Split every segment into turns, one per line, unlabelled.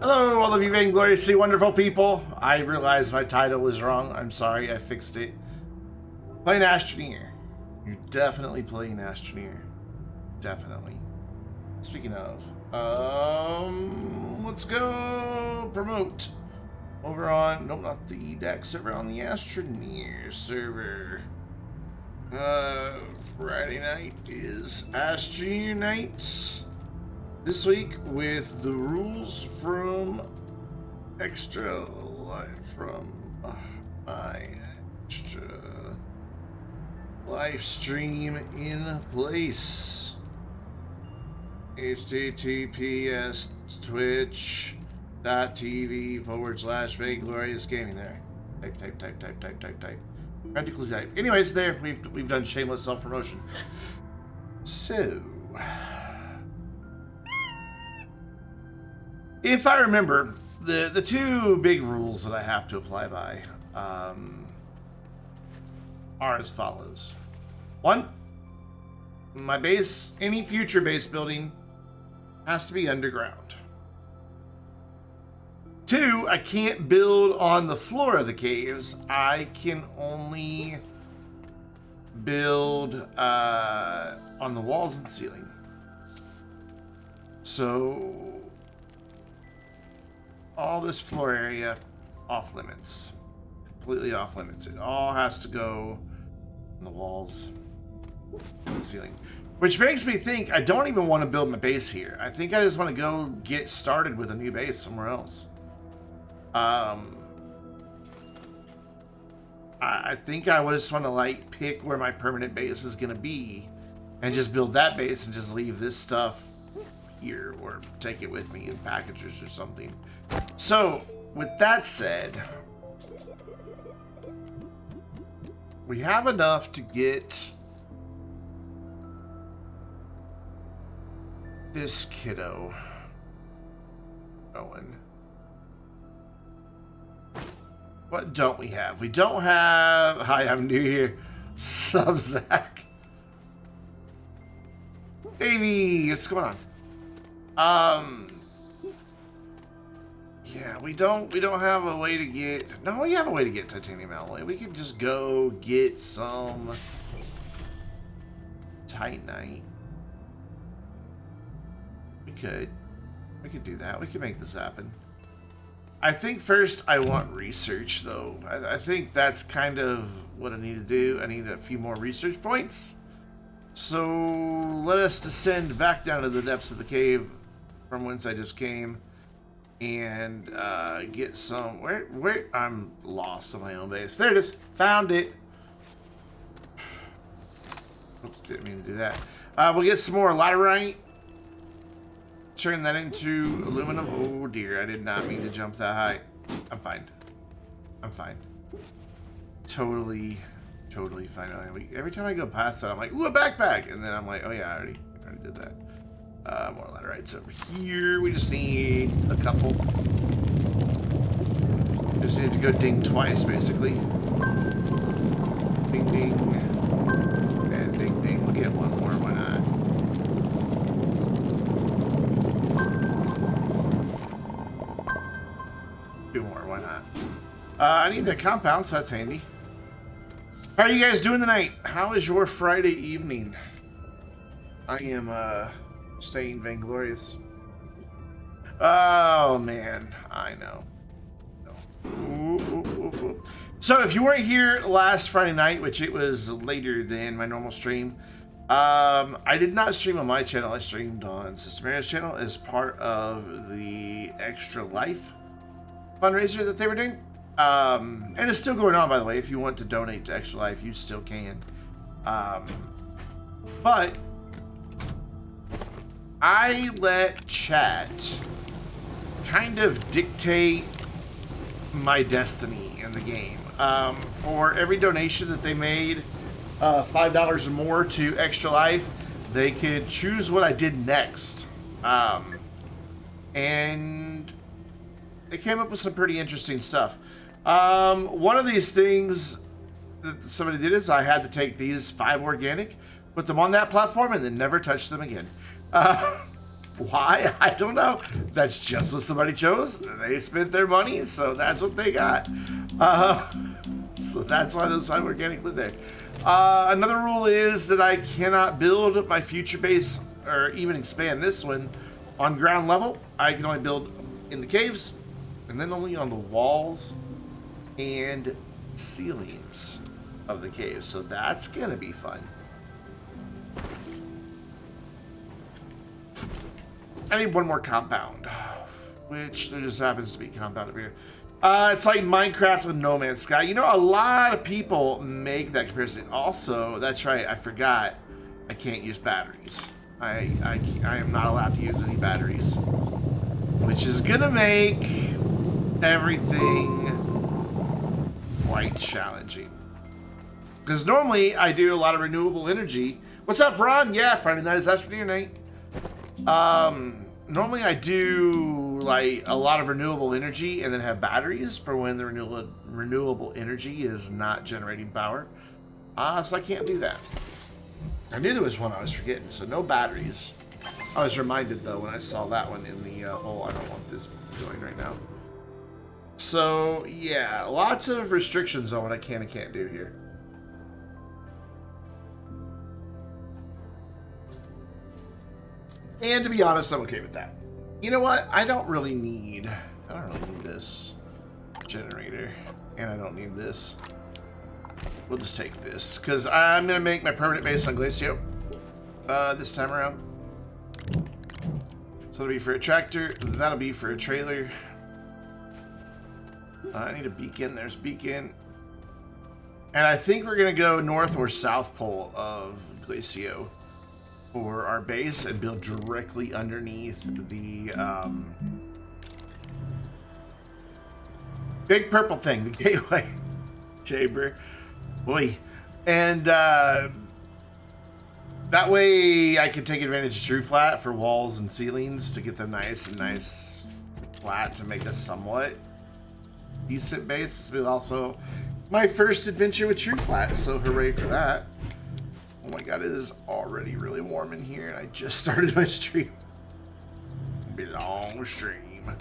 Hello, all of you vaingloriously wonderful people. I realized my title was wrong. I'm sorry, I fixed it. Playing Astroneer. You're definitely playing Astroneer. Definitely. Speaking of, let's go promote over on, nope, not the DAC server, on the Astroneer server. Friday night is Astroneer night. This week with the rules from Extra Life, from my Extra Life stream in place. https twitch.tv/vainglorious gaming there. Type. Practically type. Anyways, there we've done shameless self-promotion. So if I remember, the two big rules that I have to apply by are as follows. One, my base, any future base building has to be underground. Two, I can't build on the floor of the caves. I can only build on the walls and ceiling. So all this floor area off limits. Completely off limits. It all has to go on the walls and the ceiling. Which makes me think I don't even want to build my base here. I think I just want to go get started with a new base somewhere else. I think I would just want to like pick where my permanent base is going to be and just build that base and just leave this stuff here or take it with me in packages or something. So, with that said, we have enough to get this kiddo going. What don't we have? We don't have... Hi, I'm new here. Sub Zach. Baby, what's going on? Yeah, we don't have a way to get... No, we have a way to get titanium alloy. We could just go get some titanite. We could do that. We could make this happen. I think first I want research, though. I think that's kind of what I need to do. I need a few more research points. So let us descend back down to the depths of the cave from whence I just came and get some... Where? I'm lost on my own base. There it is. Found it. Oops, didn't mean to do that. We'll get some more laterite. Turn that into aluminum. Oh dear, I did not mean to jump that high. I'm fine. Totally fine. Every time I go past that, I'm like, ooh, a backpack! And then I'm like, oh yeah, I already did that. More laterites over here. We just need a couple. Just need to go ding twice, basically. Ding, ding. And ding, ding. We'll get one more, why not? Two more, why not? I need the compound, so that's handy. How are you guys doing tonight? How is your Friday evening? I am staying vainglorious. Oh man, I know. Ooh. So if you weren't here last Friday night, which it was later than my normal stream, I did not stream on my channel. I streamed on Systemaria's channel as part of the Extra Life fundraiser that they were doing. And it's still going on, by the way. If you want to donate to Extra Life, you still can. But I let chat kind of dictate my destiny in the game. For every donation that they made, $5 or more to Extra Life, they could choose what I did next. And they came up with some pretty interesting stuff. One of these things that somebody did is I had to take these 5 organic, put them on that platform, and then never touch them again. Why? I don't know. That's just what somebody chose. They spent their money, so that's what they got. So that's why those 5 organic live there. Another rule is that I cannot build my future base or even expand this one on ground level. I can only build in the caves and then only on the walls and ceilings of the caves. So that's gonna be fun. I need one more compound, which there just happens to be compound up here. It's like Minecraft with No Man's Sky. You know, a lot of people make that comparison. Also, that's right, I forgot, I can't use batteries. I am not allowed to use any batteries, which is gonna make everything quite challenging. Because normally I do a lot of renewable energy. What's up, Ron? Yeah, Friday night is Astroneer night. Normally I do like a lot of renewable energy and then have batteries for when the renewable energy is not generating power. So I can't do that. I knew there was one I was forgetting, so no batteries. I was reminded though when I saw that one in the hole. I don't want this going right now. So yeah, lots of restrictions on what I can and can't do here. And to be honest, I'm okay with that. You know what? I don't really need this generator. And I don't need this. We'll just take this. Because I'm going to make my permanent base on Glacio. This time around. So that'll be for a tractor. That'll be for a trailer. I need a beacon. There's beacon. And I think we're going to go north or south pole of Glacio for our base and build directly underneath the big purple thing, the gateway chamber. Boy. And that way I can take advantage of true flat for walls and ceilings to get them nice flat to make a somewhat decent base. This will also my first adventure with true flat, so hooray for that. Oh my god, it is already really warm in here, and I just started my stream. It'll be a long stream.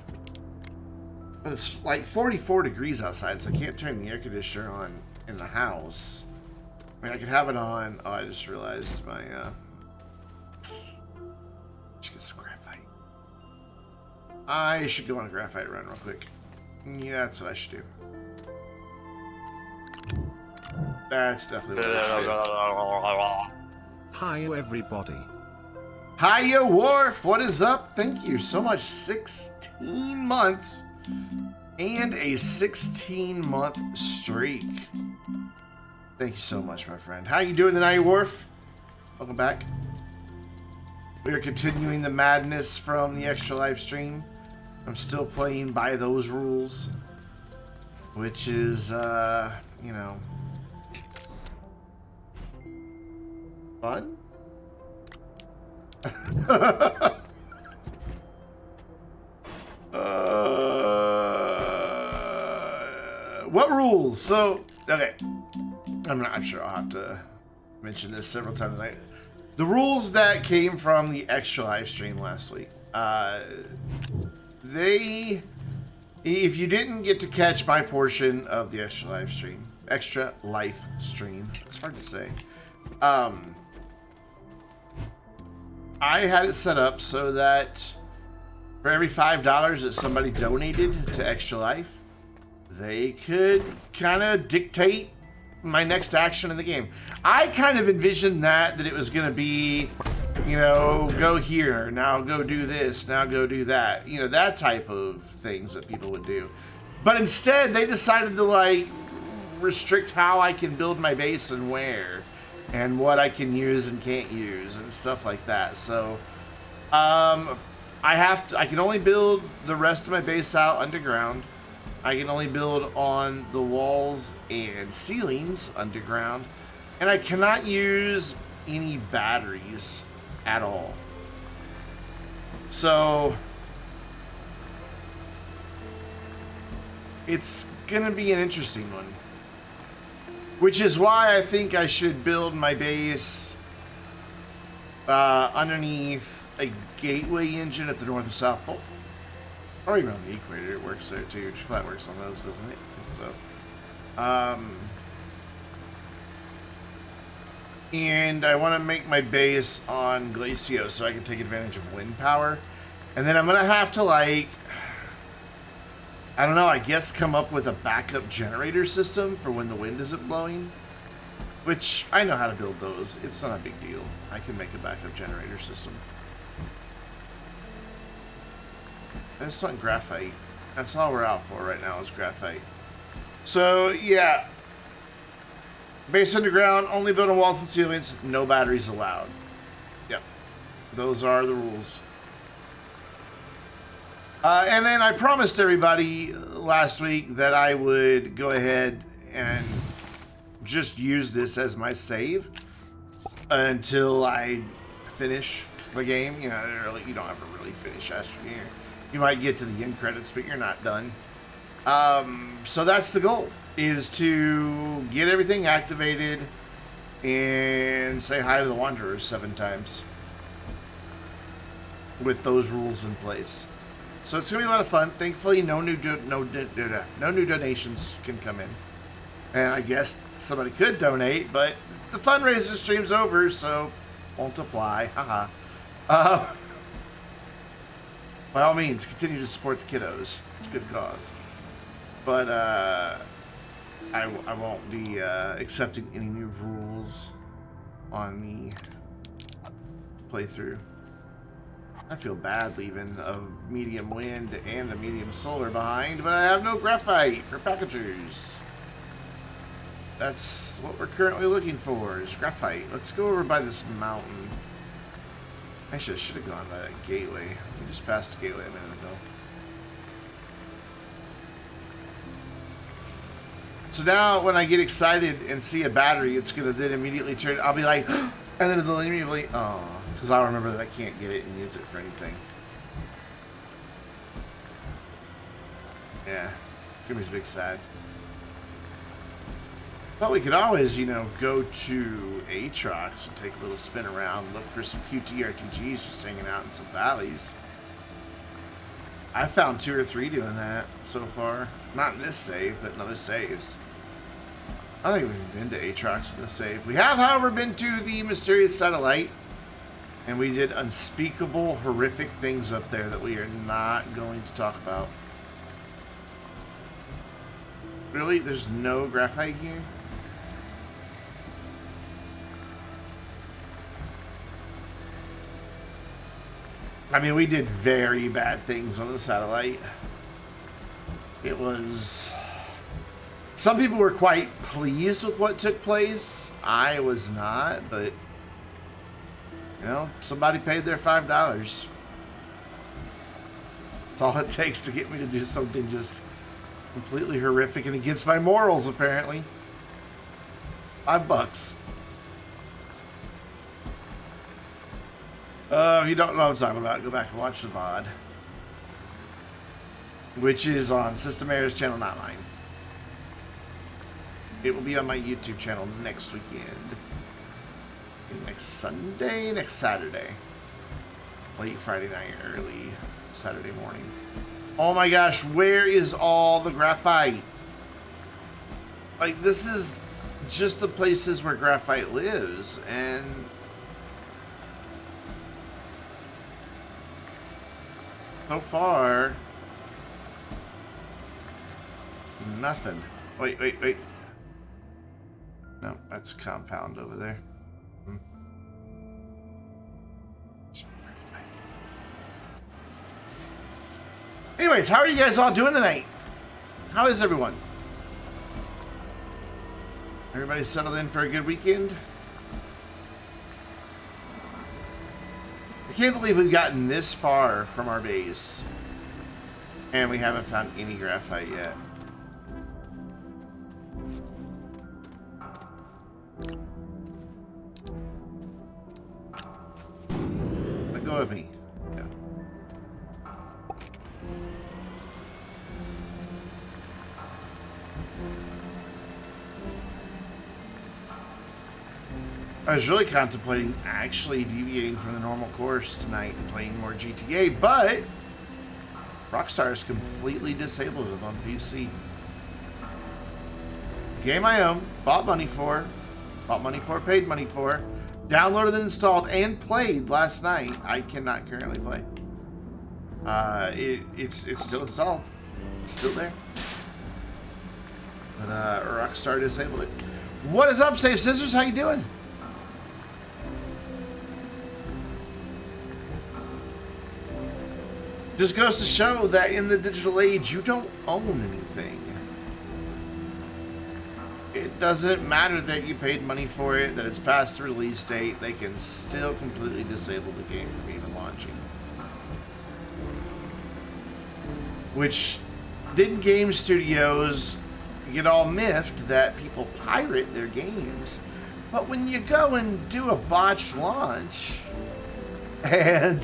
But it's like 44 degrees outside, so I can't turn the air conditioner on in the house. I mean, I could have it on. Oh, I just realized my, should get some graphite. I should go on a graphite run real quick. Yeah, that's what I should do. That's definitely what I should.
Hi everybody.
Hiya Wharf, what is up? Thank you so much. 16 months and a 16-month streak. Thank you so much, my friend. How you doing tonight, Wharf? Welcome back. We are continuing the madness from the extra live stream. I'm still playing by those rules, which is, you know, fun? What rules? So, okay. I'm sure I'll have to mention this several times tonight. The rules that came from the extra live stream last week. If you didn't get to catch my portion of the extra live stream, it's hard to say. I had it set up so that for every $5 that somebody donated to Extra Life, they could kind of dictate my next action in the game. I kind of envisioned that it was going to be, you know, go here, now go do this, now go do that. You know, that type of things that people would do. But instead, they decided to, like, restrict how I can build my base and where, and what I can use and can't use, and stuff like that. So, I can only build the rest of my base out underground. I can only build on the walls and ceilings underground, and I cannot use any batteries at all. So it's gonna be an interesting one, which is why I think I should build my base underneath a gateway engine at the North or South Pole. Or even on the equator, it works there too. Flat works on those, doesn't it? So, and I want to make my base on Glacio so I can take advantage of wind power. And then I'm going to have to, like, I don't know, I guess come up with a backup generator system for when the wind isn't blowing. Which, I know how to build those. It's not a big deal. I can make a backup generator system. I just want graphite. That's all we're out for right now is graphite. So, yeah. Base underground, only build on walls and ceilings, no batteries allowed. Yep. Those are the rules. And then I promised everybody last week that I would go ahead and just use this as my save until I finish the game. You know, you don't ever really finish Astroneer. You might get to the end credits, but you're not done. So that's the goal, is to get everything activated and say hi to the Wanderers 7 times with those rules in place. So it's gonna be a lot of fun. Thankfully, no new donations can come in, and I guess somebody could donate, but the fundraiser stream's over, so won't apply. Haha. By all means, continue to support the kiddos. It's a good cause. But I won't be accepting any new rules on the playthrough. I feel bad leaving a medium wind and a medium solar behind, but I have no graphite for packagers. That's what we're currently looking for, is graphite. Let's go over by this mountain. Actually, I should have gone by that gateway. We just passed the gateway a minute ago. So now when I get excited and see a battery, it's going to then immediately turn, I'll be like, and then it'll immediately, oh, because I'll remember that I can't get it and use it for anything. Yeah, it's going to be a big sad. But we could always, you know, go to Aatrox and take a little spin around, look for some QT RTGs just hanging out in some valleys. I found 2 or 3 doing that so far. Not in this save, but in other saves. I don't think we've been to Aatrox in this save. We have, however, been to the Mysterious Satellite. And we did unspeakable, horrific things up there that we are not going to talk about. Really? There's no graphite here? I mean, we did very bad things on the satellite. It was... Some people were quite pleased with what took place. I was not, but... You know, somebody paid their $5. That's all it takes to get me to do something just completely horrific and against my morals, apparently. $5. If you don't know what I'm talking about, go back and watch the VOD. Which is on System Error's channel, not mine. It will be on my YouTube channel next weekend. Next Sunday, next Saturday. Late Friday night, early Saturday morning. Oh my gosh, where is all the graphite? Like, this is just the places where graphite lives, and... So far... Nothing. Wait. No, that's a compound over there. Anyways, how are you guys all doing tonight? How is everyone? Everybody settled in for a good weekend? I can't believe we've gotten this far from our base and we haven't found any graphite yet. Let go of me. Yeah. I was really contemplating actually deviating from the normal course tonight and playing more GTA, but Rockstar is completely disabled it on PC. Game I own, paid money for, downloaded and installed and played last night. I cannot currently play. It's still installed. It's still there. But Rockstar disabled it. What is up, Safe Scissors? How you doing? Just goes to show that in the digital age, you don't own anything. It doesn't matter that you paid money for it, that it's past the release date, they can still completely disable the game from even launching. Which, didn't game studios get all miffed that people pirate their games? But when you go and do a botched launch, and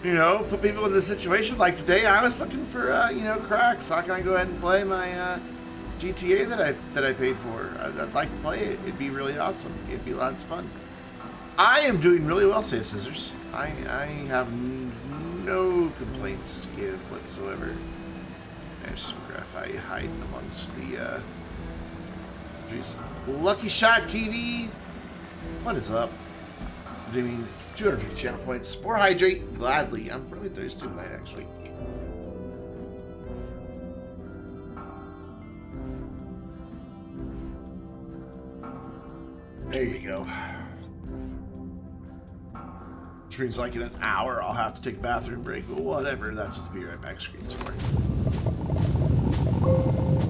you know, put people in this situation. Like today, I was looking for, you know, cracks. How can I go ahead and play my GTA that I paid for? I'd like to play it. It'd be really awesome. It'd be lots of fun. I am doing really well, Safe Scissors. I have no complaints to give whatsoever. There's some graphite hiding amongst the. Jeez. Lucky Shot TV. What is up? Doing 250 channel points for hydrate gladly. I'm really thirsty tonight, actually. There you go. Which means like in an hour I'll have to take a bathroom break, but whatever. That's what the Be Right Back screen's for.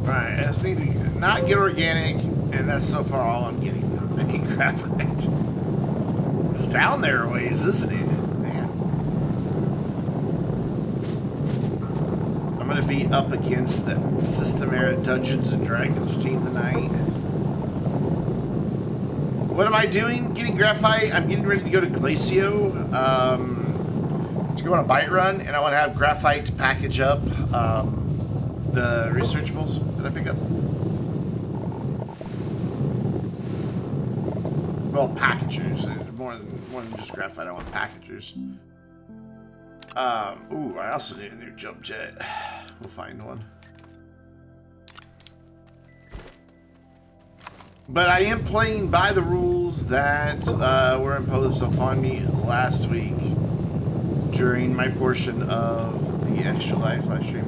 Alright, I just need to not get organic, and that's so far all I'm getting. I need graphite. It's down there a ways, isn't it? Man. I'm gonna be up against the System Era Dungeons and Dragons team tonight. What am I doing? Getting graphite. I'm getting ready to go to Glacio to go on a bite run, and I want to have graphite to package up the researchables that I pick up. Well, packagers. More than just graphite. I want packagers. Ooh, I also need a new jump jet. We'll find one. But I am playing by the rules that were imposed upon me last week during my portion of the Extra Life live stream.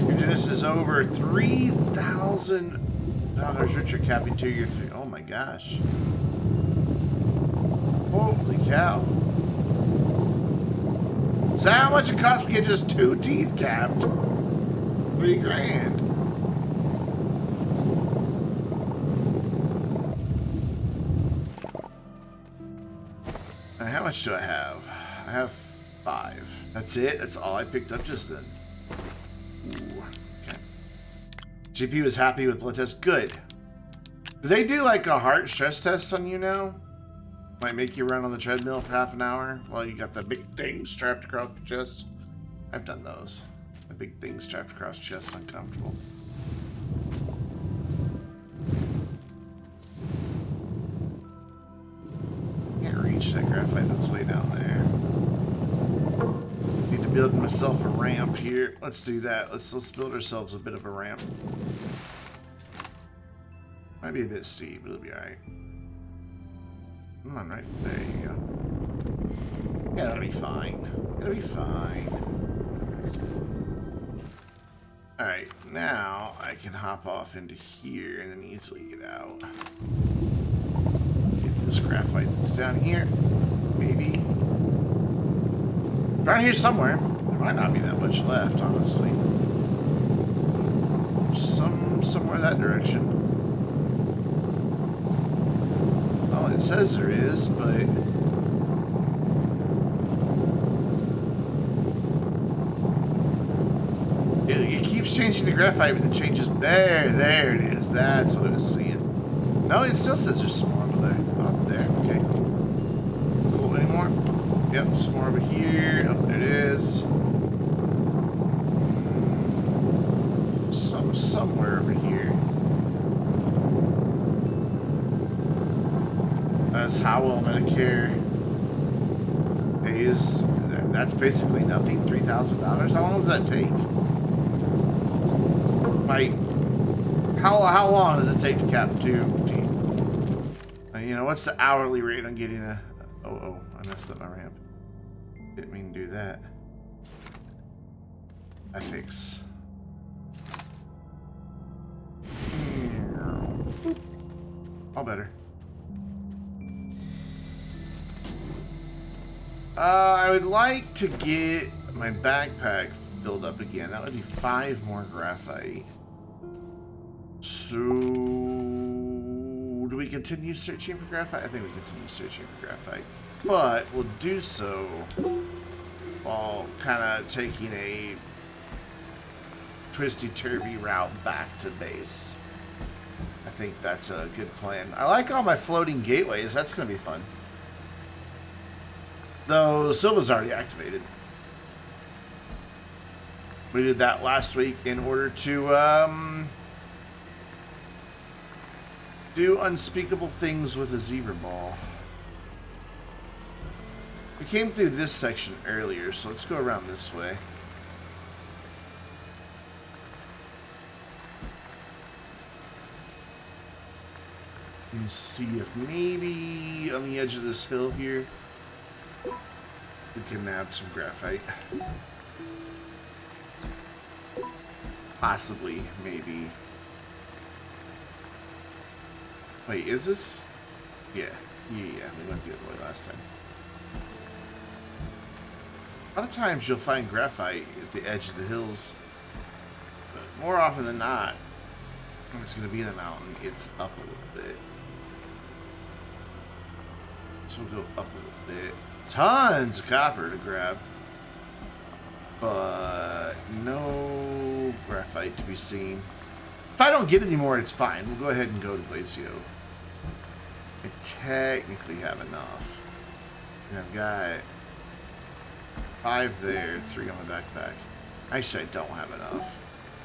Your Dennis is over $3,000 richer, capping 2 year 3. Oh my gosh. Holy cow. So how much it costs to get just 2 teeth capped? $3,000. And how much do I have? I have 5. That's it? That's all I picked up just then. Ooh, okay. GP was happy with blood test. Good. Do they do like a heart stress test on you now? Might make you run on the treadmill for half an hour while you got that big thing strapped across your chest. I've done those. The big thing strapped across your chest, uncomfortable. Can't reach that graphite that's way down there. Need to build myself a ramp here. Let's do that. Let's build ourselves a bit of a ramp. Might be a bit steep, but it'll be alright. Come on, right there you go. Yeah, that'll be fine. It'll be fine. Alright, now I can hop off into here and then easily get out. Get this graphite that's down here. Maybe. Around here somewhere. There might not be that much left, honestly. Somewhere that direction. Oh, it says there is, but it keeps changing the graphite, but it changes. There it is. That's what I was seeing. No, it still says there's some more over there. Oh, there. Okay. Cool. Any more? Yep, some more over here. Oh, there it is. Somewhere over here. That's how well Medicare pays. That's basically nothing. $3,000. How long does that take? Like, how long does it take to cap 2 team? You know, what's the hourly rate on getting a... Oh, I messed up my ramp. Didn't mean to do that. I fix. All better. I would like to get my backpack filled up again. That would be 5 more graphite. So, do we continue searching for graphite? I think we continue searching for graphite. But we'll do so while kind of taking a twisty-turvy route back to base. I think that's a good plan. I like all my floating gateways. That's going to be fun. Though Silva's already activated. We did that last week in order to do unspeakable things with a zebra ball. We came through this section earlier, so let's go around this way. And see if maybe on the edge of this hill here we can nab some graphite. Possibly, maybe. Wait, is this? Yeah. We went the other way last time. A lot of times you'll find graphite at the edge of the hills, but more often than not, when it's going to be in the mountain, it's up a little bit. So we'll go up a little bit. Tons of copper to grab, but no graphite to be seen. If I don't get any more, it's fine. We'll go ahead and go to Glacio. I technically have enough. And I've got 5 there, 3 on the backpack. Actually, I don't have enough.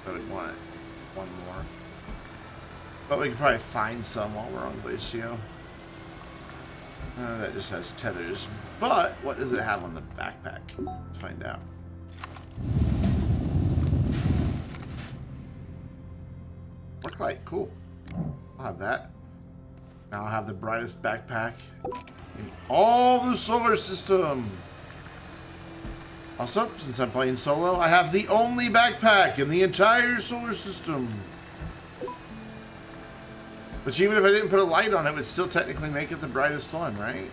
But I want 1 more. But we can probably find some while we're on Glacio. That just has tethers. But what does it have on the backpack? Let's find out. Work light, cool. I'll have that. Now I'll have the brightest backpack in all the solar system. Also, since I'm playing solo, I have the only backpack in the entire solar system. Which even if I didn't put a light on it, would still technically make it the brightest one, right?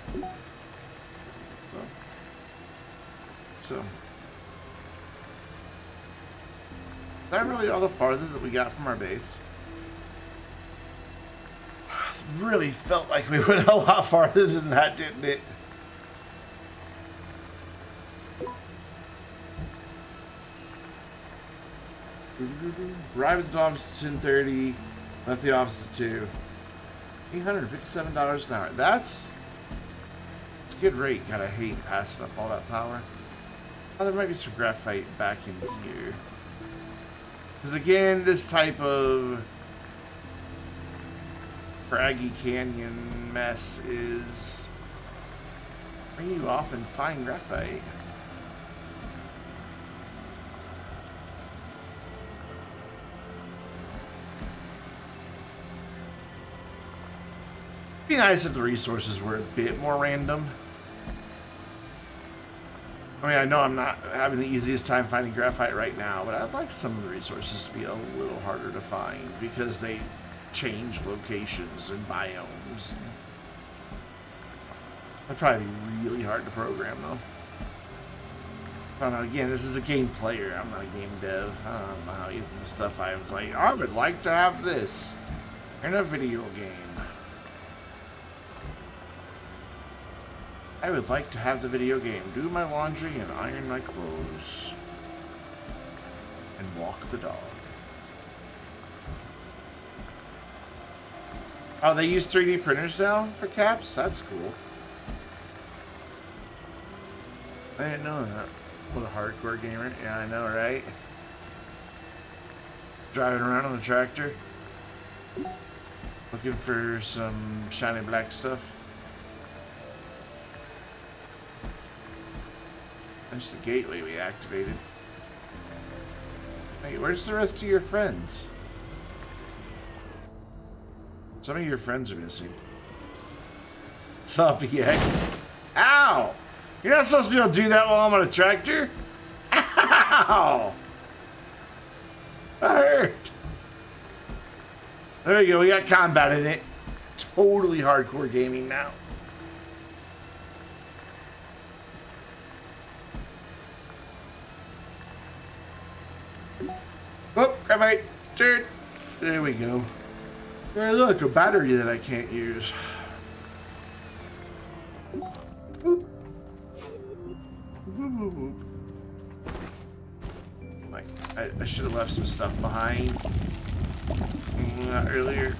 So. Is that really all the farther that we got from our base? Really felt like we went a lot farther than that, didn't it? Arrived at the office at 10:30. Left the office at 2. $857 an hour. That's a good rate. God, I hate passing up all that power. Oh, there might be some graphite back in here. Because again, this type of craggy canyon mess is where you often find graphite. It'd be nice if the resources were a bit more random. I mean, I know I'm not having the easiest time finding graphite right now, but I'd like some of the resources to be a little harder to find because they change locations and biomes. That'd probably be really hard to program, though. I don't know, again, this is a game player. I'm not a game dev. I don't know how easy the stuff I was like, I would like to have this in a video game. I would like to have the video game, do my laundry and iron my clothes. And walk the dog. Oh, they use 3D printers now for caps? That's cool. I didn't know that. What a hardcore gamer. Yeah, I know, right? Driving around on the tractor. Looking for some shiny black stuff. There's the gateway we activated. Hey, where's the rest of your friends? Some of your friends are missing. What's up, EX? Ow! You're not supposed to be able to do that while I'm on a tractor? Ow! That hurt! There we go, we got combat in it. Totally hardcore gaming now. Oh, graphite! Turn! There we go. Hey, look, a battery that I can't use. Boop. Boop, boop, boop. Like, I should have left some stuff behind. Not earlier.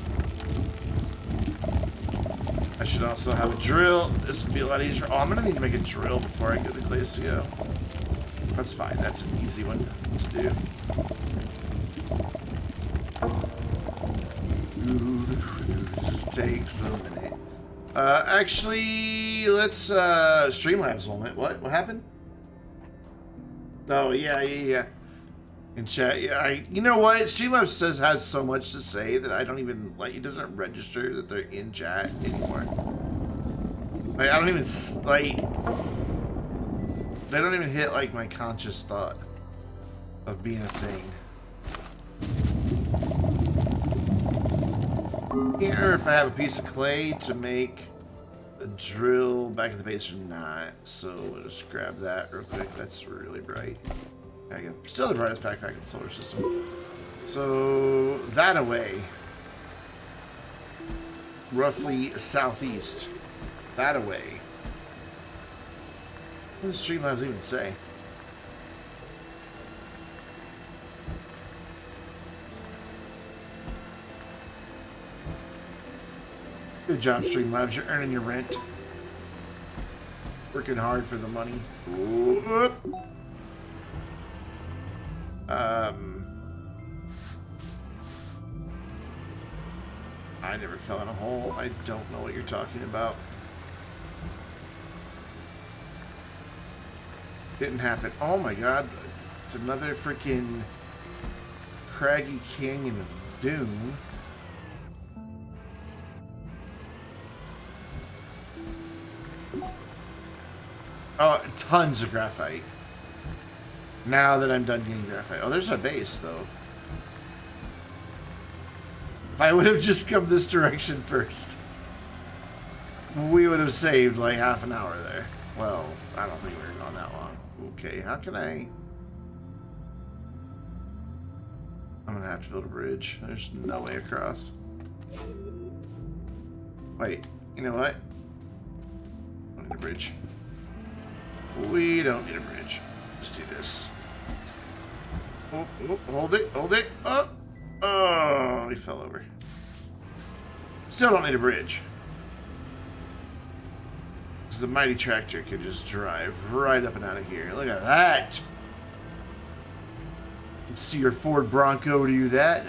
I should also have a drill. This would be a lot easier. Oh, I'm gonna need to make a drill before I get the Glacio. That's fine. That's an easy one to do. Just takes a minute. Actually, let's Streamlabs a moment. What happened? Oh yeah. In chat, yeah. You know what? Streamlabs says has so much to say that I don't even like. It doesn't register that they're in chat anymore. Like I don't even like. They don't even hit like my conscious thought of being a thing. Can't remember if I have a piece of clay to make a drill back at the base or not. So we'll just grab that real quick. That's really bright. There you go. Still the brightest backpack in the solar system. So that away. Roughly southeast. That away. What does Streamlabs even say? Good job, Streamlabs. You're earning your rent. Working hard for the money. Whoop. I never fell in a hole. I don't know what you're talking about. Didn't happen. Oh my god. It's another freaking craggy canyon of doom. Oh, tons of graphite. Now that I'm done getting graphite. Oh, there's our base, though. If I would have just come this direction first, we would have saved like half an hour there. Well, I don't think we were gone that long. Okay, how can I... I'm gonna have to build a bridge. There's no way across. Wait, you know what? I need a bridge. We don't need a bridge. Let's do this. Oh, hold it, hold it. Oh, we fell over. Still don't need a bridge. So the mighty tractor could just drive right up and out of here. Look at that. Let's see your Ford Bronco do that.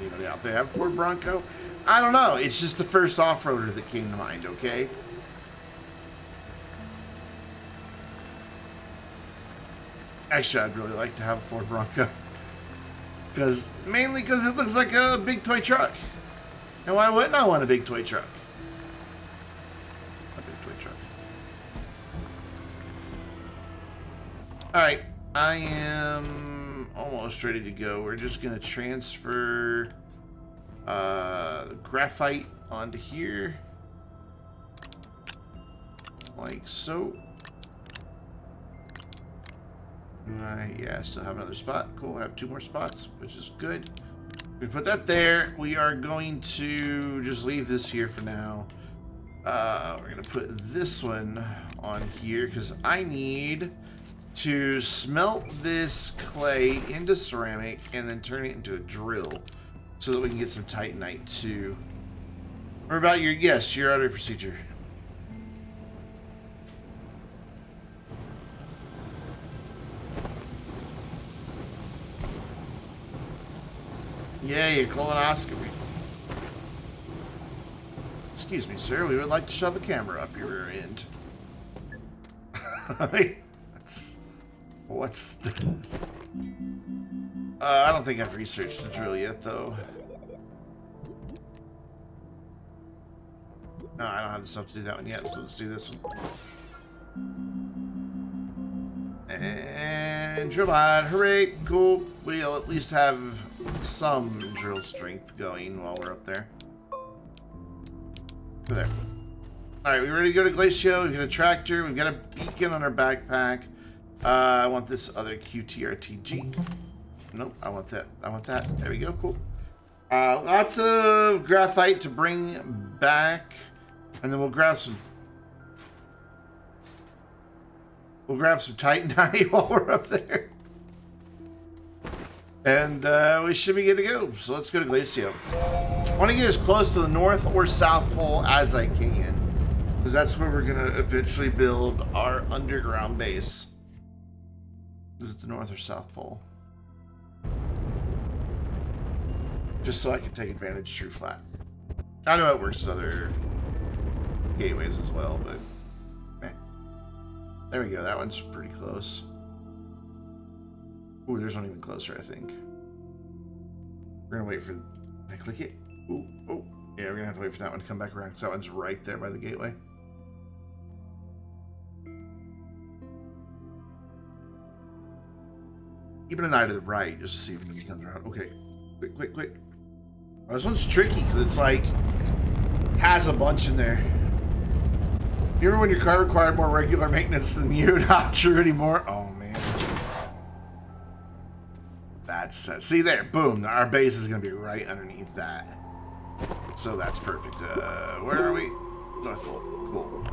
Anybody out there have a Ford Bronco? I don't know. It's just the first off-roader that came to mind, okay? Actually, I'd really like to have a Ford Bronco. Mainly because it looks like a big toy truck. And why wouldn't I want a big toy truck? A big toy truck. Alright, I am almost ready to go. We're just going to transfer graphite onto here. Like so. Yeah, I still have another spot. Cool, I have 2 more spots, which is good. We put that there. We are going to just leave this here for now. We're going to put this one on here because I need to smelt this clay into ceramic and then turn it into a drill so that we can get some titanite too. What about your... Yes, your auto procedure. Yeah, your colonoscopy. Excuse me, sir. We would like to shove a camera up your rear end. That's What's the... I don't think I've researched the drill yet, though. No, I don't have the stuff to do that one yet, so let's do this one. And drill mod, hooray, cool. We'll at least have some drill strength going while we're up there. Over there. Alright, we ready to go to Glacio? We've got a tractor, we've got a beacon on our backpack. I want this other QTRTG. Nope, I want that. I want that. There we go, cool. Lots of graphite to bring back. And then we'll grab some Titanite while we're up there. And we should be good to go. So let's go to Glacio. I want to get as close to the North or South Pole as I can. Because that's where we're going to eventually build our underground base. Is it the North or South Pole? Just so I can take advantage of True Flat. I know it works at other gateways as well, but there we go. That one's pretty close. Ooh, there's one even closer, I think. We're gonna wait for... Can I click it? Ooh, oh. Yeah, we're gonna have to wait for that one to come back around, because that one's right there by the gateway. Keeping an eye to the right, just to see if he comes around. Okay. Quick, quick, quick. Oh, this one's tricky, because it's like... has a bunch in there. You remember when your car required more regular maintenance than you? Not true anymore. Oh, man. That's... see there. Boom. Our base is going to be right underneath that. So that's perfect. Where are we? North Pole. Cool.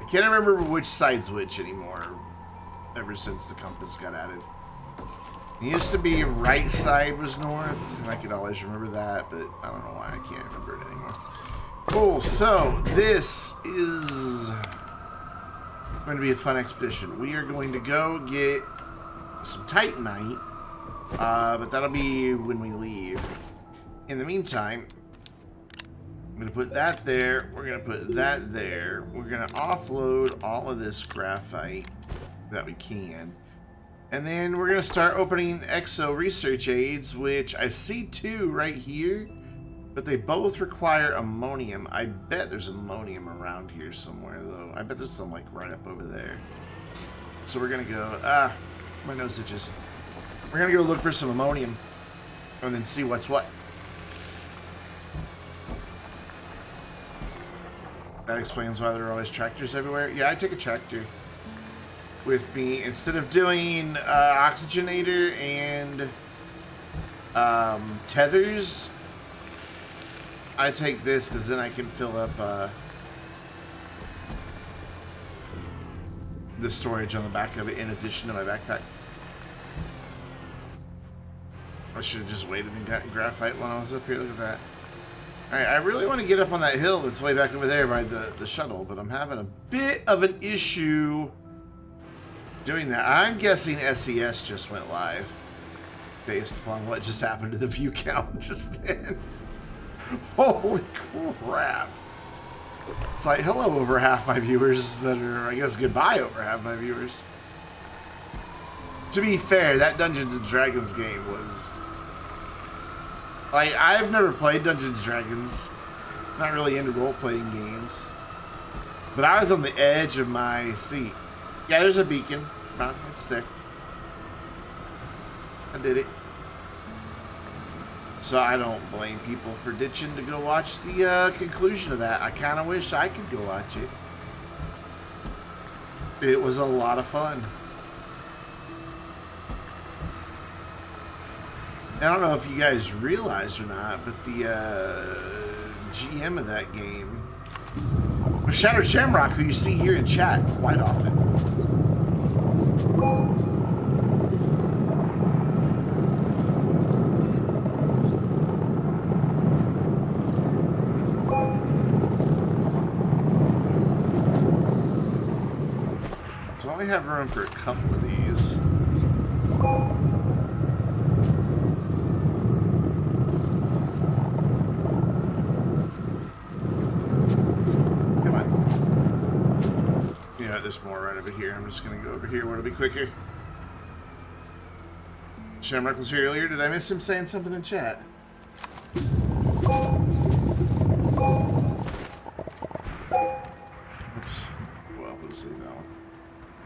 I can't remember which side's which anymore. Ever since the compass got added. It used to be right side was north. And I could always remember that, but I don't know why I can't remember it anymore. Cool, so this is going to be a fun expedition. We are going to go get some Titanite, but that'll be when we leave. In the meantime, I'm going to put that there. We're going to put that there. We're going to offload all of this graphite that we can. And then we're going to start opening exo research aids, which I see 2 right here. But they both require ammonium. I bet there's ammonium around here somewhere, though. I bet there's some, like, right up over there. So we're gonna go... my nose itches. We're gonna go look for some ammonium. And then see what's what. That explains why there are always tractors everywhere. Yeah, I take a tractor with me. Instead of doing oxygenator and tethers... I take this because then I can fill up the storage on the back of it in addition to my backpack. I should have just waited and got graphite when I was up here. Look at that. Alright, I really want to get up on that hill that's way back over there by the shuttle, but I'm having a bit of an issue doing that. I'm guessing SES just went live based upon what just happened to the view count just then. Holy crap. It's like, hello over half my viewers that are, I guess, goodbye over half my viewers. To be fair, that Dungeons & Dragons game was... like, I've never played Dungeons & Dragons. Not really into role-playing games. But I was on the edge of my seat. Yeah, there's a beacon. It's there. I did it. So I don't blame people for ditching to go watch the conclusion of that. I kind of wish I could go watch it. It was a lot of fun. I don't know if you guys realize or not, but the GM of that game was Shattered Shamrock, who you see here in chat quite often. I have room for a couple of these. Come on. Yeah, there's more right over here. I'm just going to go over here where it'll be quicker. Shamrock was here earlier. Did I miss him saying something in chat? Oops. Well, we'll just leave that one.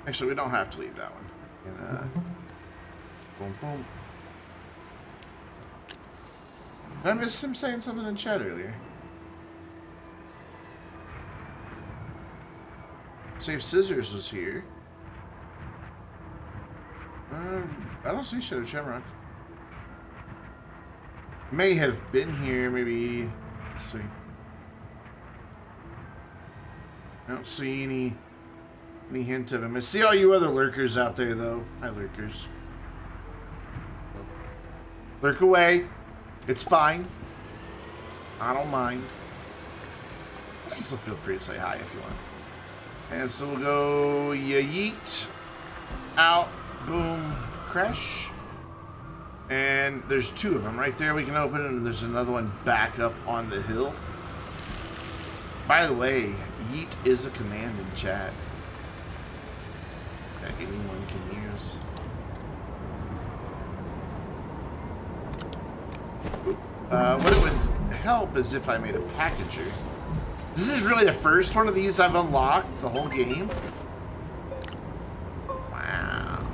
Actually, we don't have to leave that one. And, boom, boom. Did I miss him saying something in chat earlier? Safe Scissors was here. I don't see Shadow Shamrock. May have been here, maybe. Let's see. I don't see any hint of him. I see all you other lurkers out there, though. Hi, lurkers. Lurk away. It's fine. I don't mind. So feel free to say hi if you want. And so we'll go yeet, out, boom, crash. And there's two of them right there we can open, and there's another one back up on the hill. By the way, yeet is a command in chat that anyone can use. What it would help is if I made a packager. This is really the first one of these I've unlocked the whole game. Wow.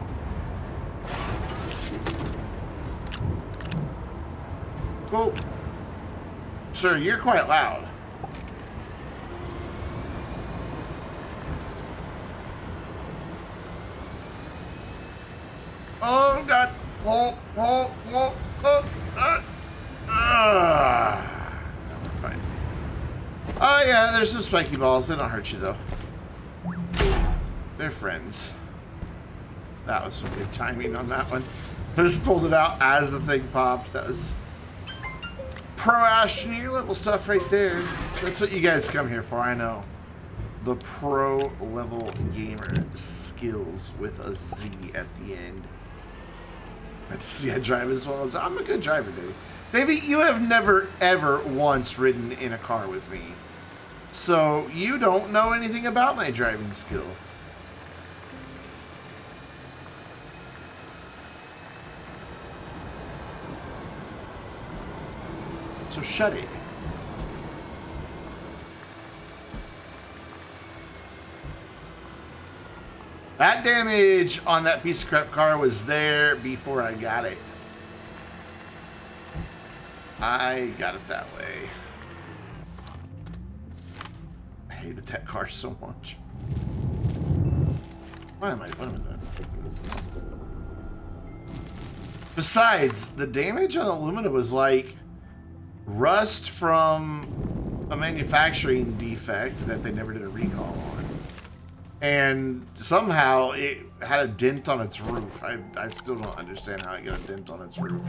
Cool. Sir, you're quite loud. Oh, God. Oh, oh, oh, oh, we're fine. Oh, yeah, there's some spiky balls. They don't hurt you, though. They're friends. That was some good timing on that one. I just pulled it out as the thing popped. That was pro Astroneer level stuff right there. That's what you guys come here for, I know. The pro level gamer skills with a Z at the end. Let's see, I drive as well as I'm a good driver, Davey. Davey, you have never ever once ridden in a car with me, so you don't know anything about my driving skill. So shut it. That damage on that piece of crap car was there before I got it. I got it that way. I hated that car so much. What am I doing? Besides, the damage on the Lumina was like rust from a manufacturing defect that they never did a recall on. And somehow it had a dent on its roof. I still don't understand how it got a dent on its roof.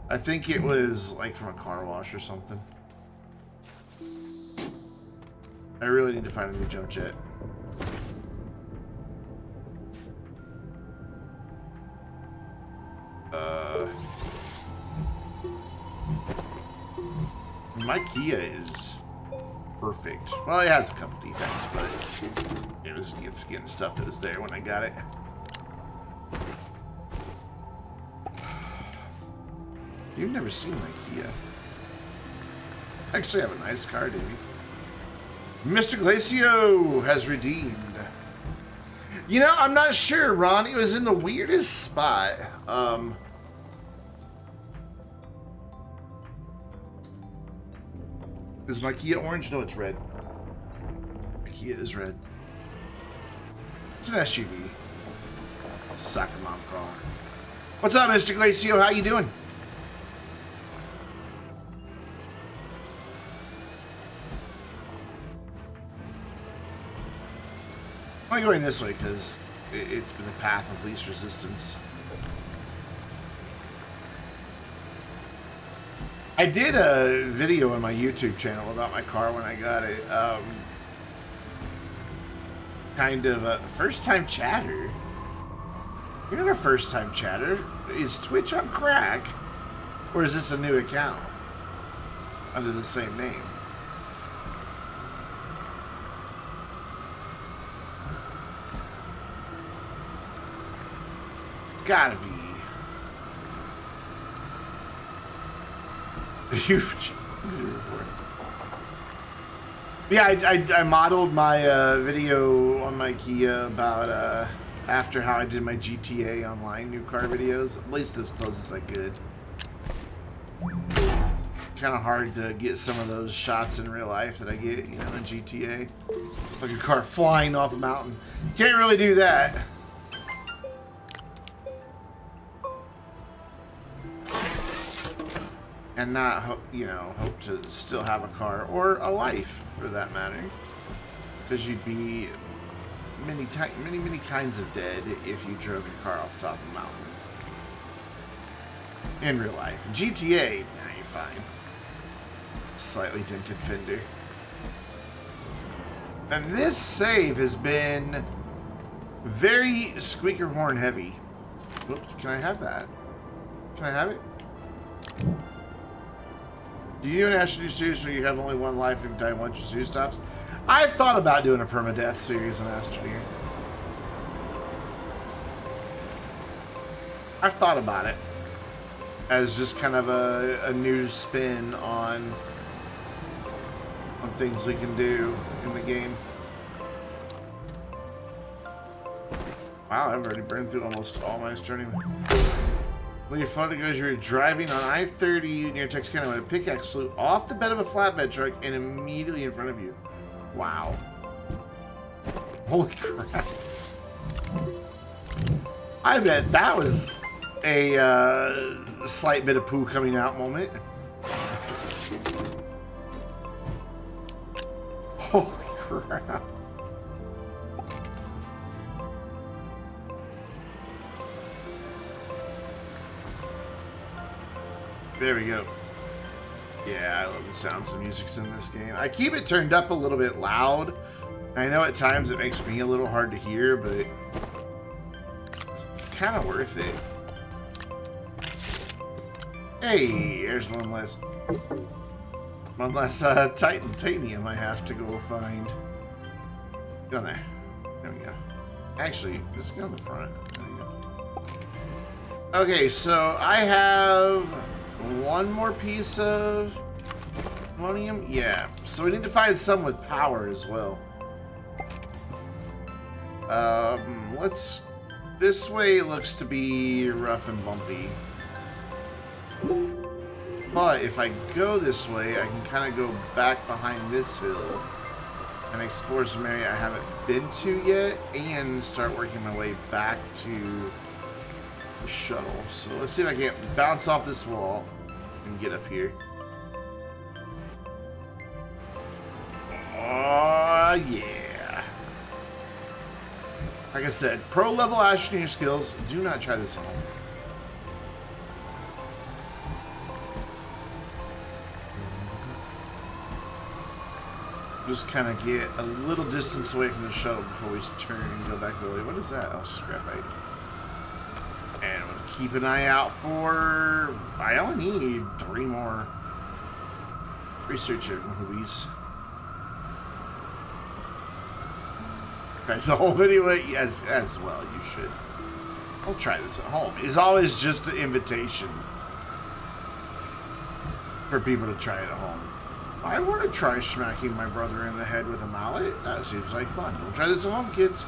I think it was like from a car wash or something. I really need to find a new jump jet. My Kia is perfect. Well, it has a couple defects, but it was getting stuff that was there when I got it. You've never seen my Kia. I actually have a nice car, Davey. Mr. Glacio has redeemed. You know, I'm not sure. Ronnie was in the weirdest spot. Is my Kia orange? No, it's red. My Kia is red. It's an SUV. It's a soccer mom car. What's up, Mr. Glacio? How you doing? I'm going this way because it's been the path of least resistance. I did a video on my YouTube channel about my car when I got it. Kind of a first-time chatter. You're not a first-time chatter. Is Twitch on crack? Or is this a new account under the same name? It's gotta be. Yeah, I modeled my video on my Kia about after how I did my GTA Online new car videos. At least as close as I could. Kind of hard to get some of those shots in real life that I get, you know, in GTA. Like a car flying off a mountain. Can't really do that. And not, you know, hope to still have a car or a life, for that matter, because you'd be many kinds of dead if you drove your car off the top of a mountain. In real life, in GTA, nah, you're fine. Slightly dented fender. And this save has been very squeaker horn heavy. Oops, can I have that? Can I have it? Do you do an Astroneer series where you have only one life and if you die once, your series stops? I've thought about doing a permadeath series on Astroneer. I've thought about it as just kind of a new spin on things we can do in the game. Wow, I've already burned through almost all my Astroneer. When your photo goes, you were driving on I-30 near Texarkana when a pickaxe flew off the bed of a flatbed truck and immediately in front of you. Wow. Holy crap. I bet that was a slight bit of poo coming out moment. Holy crap. There we go. Yeah, I love the sounds of music's in this game. I keep it turned up a little bit loud. I know at times it makes me a little hard to hear, but it's kind of worth it. Hey, there's one less titanium I have to go find. Get on there. There we go. Actually, just get on the front. There we go. Okay, so I have one more piece of ammonium. Yeah, so we need to find some with power as well. Let's... This way looks to be rough and bumpy. But if I go this way, I can kind of go back behind this hill and explore some area I haven't been to yet and start working my way back to the shuttle. So let's see if I can bounce off this wall and get up here. Oh, yeah. Like I said, pro level Astroneer skills. Do not try this at home. Just kind of get a little distance away from the shuttle before we turn and go back the way. What is that? Oh, it's just graphite. And we'll keep an eye out for... I only need 3 more research movies. Guys, the whole video, yes, as well, you should. I'll try this at home. It's always just an invitation for people to try it at home. I want to try smacking my brother in the head with a mallet. That seems like fun. Don't try this at home, kids.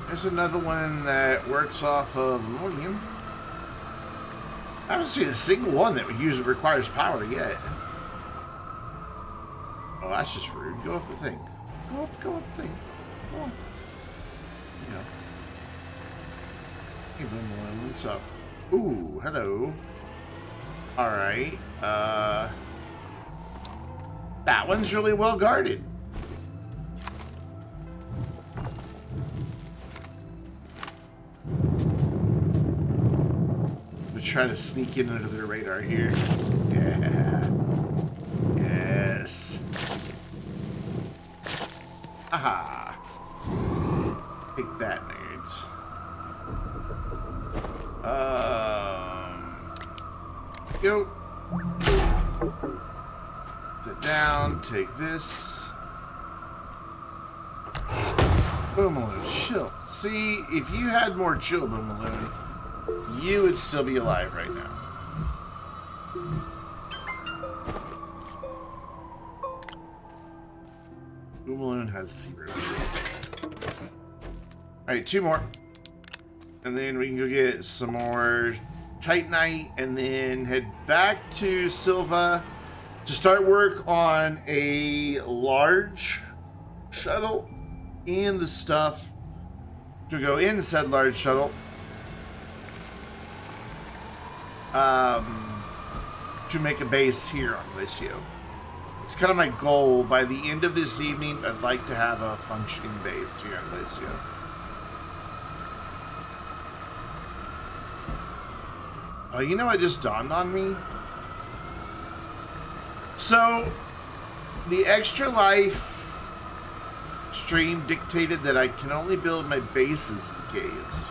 There's another one that works off of ammonium. I haven't seen a single one that requires power yet. Oh, that's just rude. Go up the thing. Go up the thing. Go on. You know. Hey, Boom, what's up? Ooh, hello. Alright. That one's really well guarded. We're trying to sneak in under their radar here. Yeah. Yes. Aha. Take that, nerds. Go. Sit down, take this. Boom Balloon, chill. See, if you had more chill, Boom Balloon, you would still be alive right now. Boom Balloon has 0 chill. Alright, 2 more. And then we can go get some more Titanite and then head back to Silva to start work on a large shuttle and the stuff to go in said large shuttle to make a base here on Glacio. It's kind of my goal. By the end of this evening, I'd like to have a functioning base here on Glacio. Oh, you know what just dawned on me? So, the Extra Life stream dictated that I can only build my bases in caves.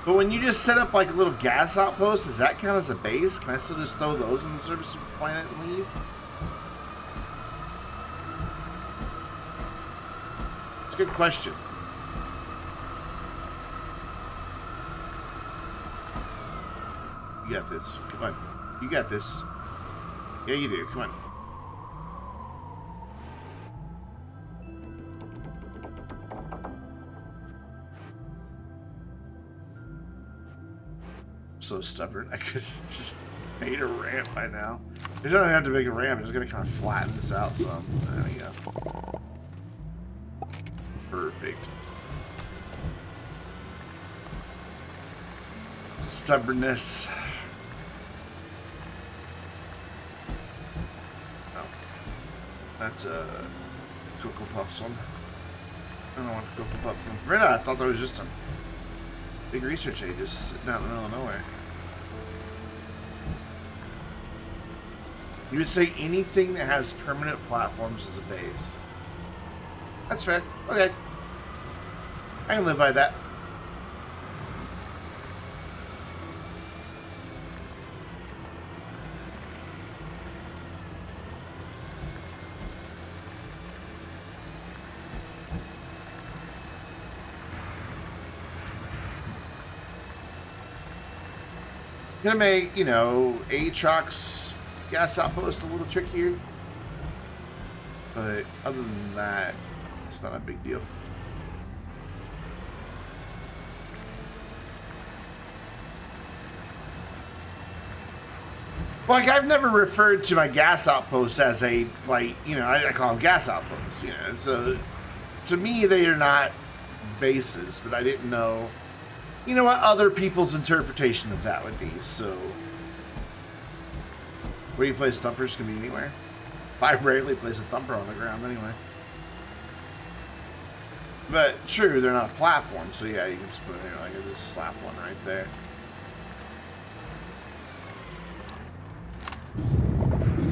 But when you just set up like a little gas outpost, does that count as a base? Can I still just throw those in the surface of the planet and leave? It's a good question. You got this. Come on. You got this. Yeah, you do. Come on. So stubborn. I could have just made a ramp by now. I don't have to make a ramp. I'm just going to kind of flatten this out some. There we go. Perfect. Stubbornness. Oh. That's a Cocoa Puffs one. I don't want Cocoa Puffs one. For I thought that was just a big research aid just sitting out in the middle of nowhere. You would say anything that has permanent platforms is a base. That's fair. Okay. I can live by that. Gonna make, you know, Aatrox gas outpost a little trickier. But other than that, it's not a big deal. Like, I've never referred to my gas outposts as a, like, you know, I call them gas outposts, you know. And so, to me, they are not bases, but I didn't know, you know, what other people's interpretation of that would be, so. Where you place thumpers can be anywhere. I rarely place a thumper on the ground anyway. But true, they're not a platform, so yeah, you can just put it here, like I just slap one right there.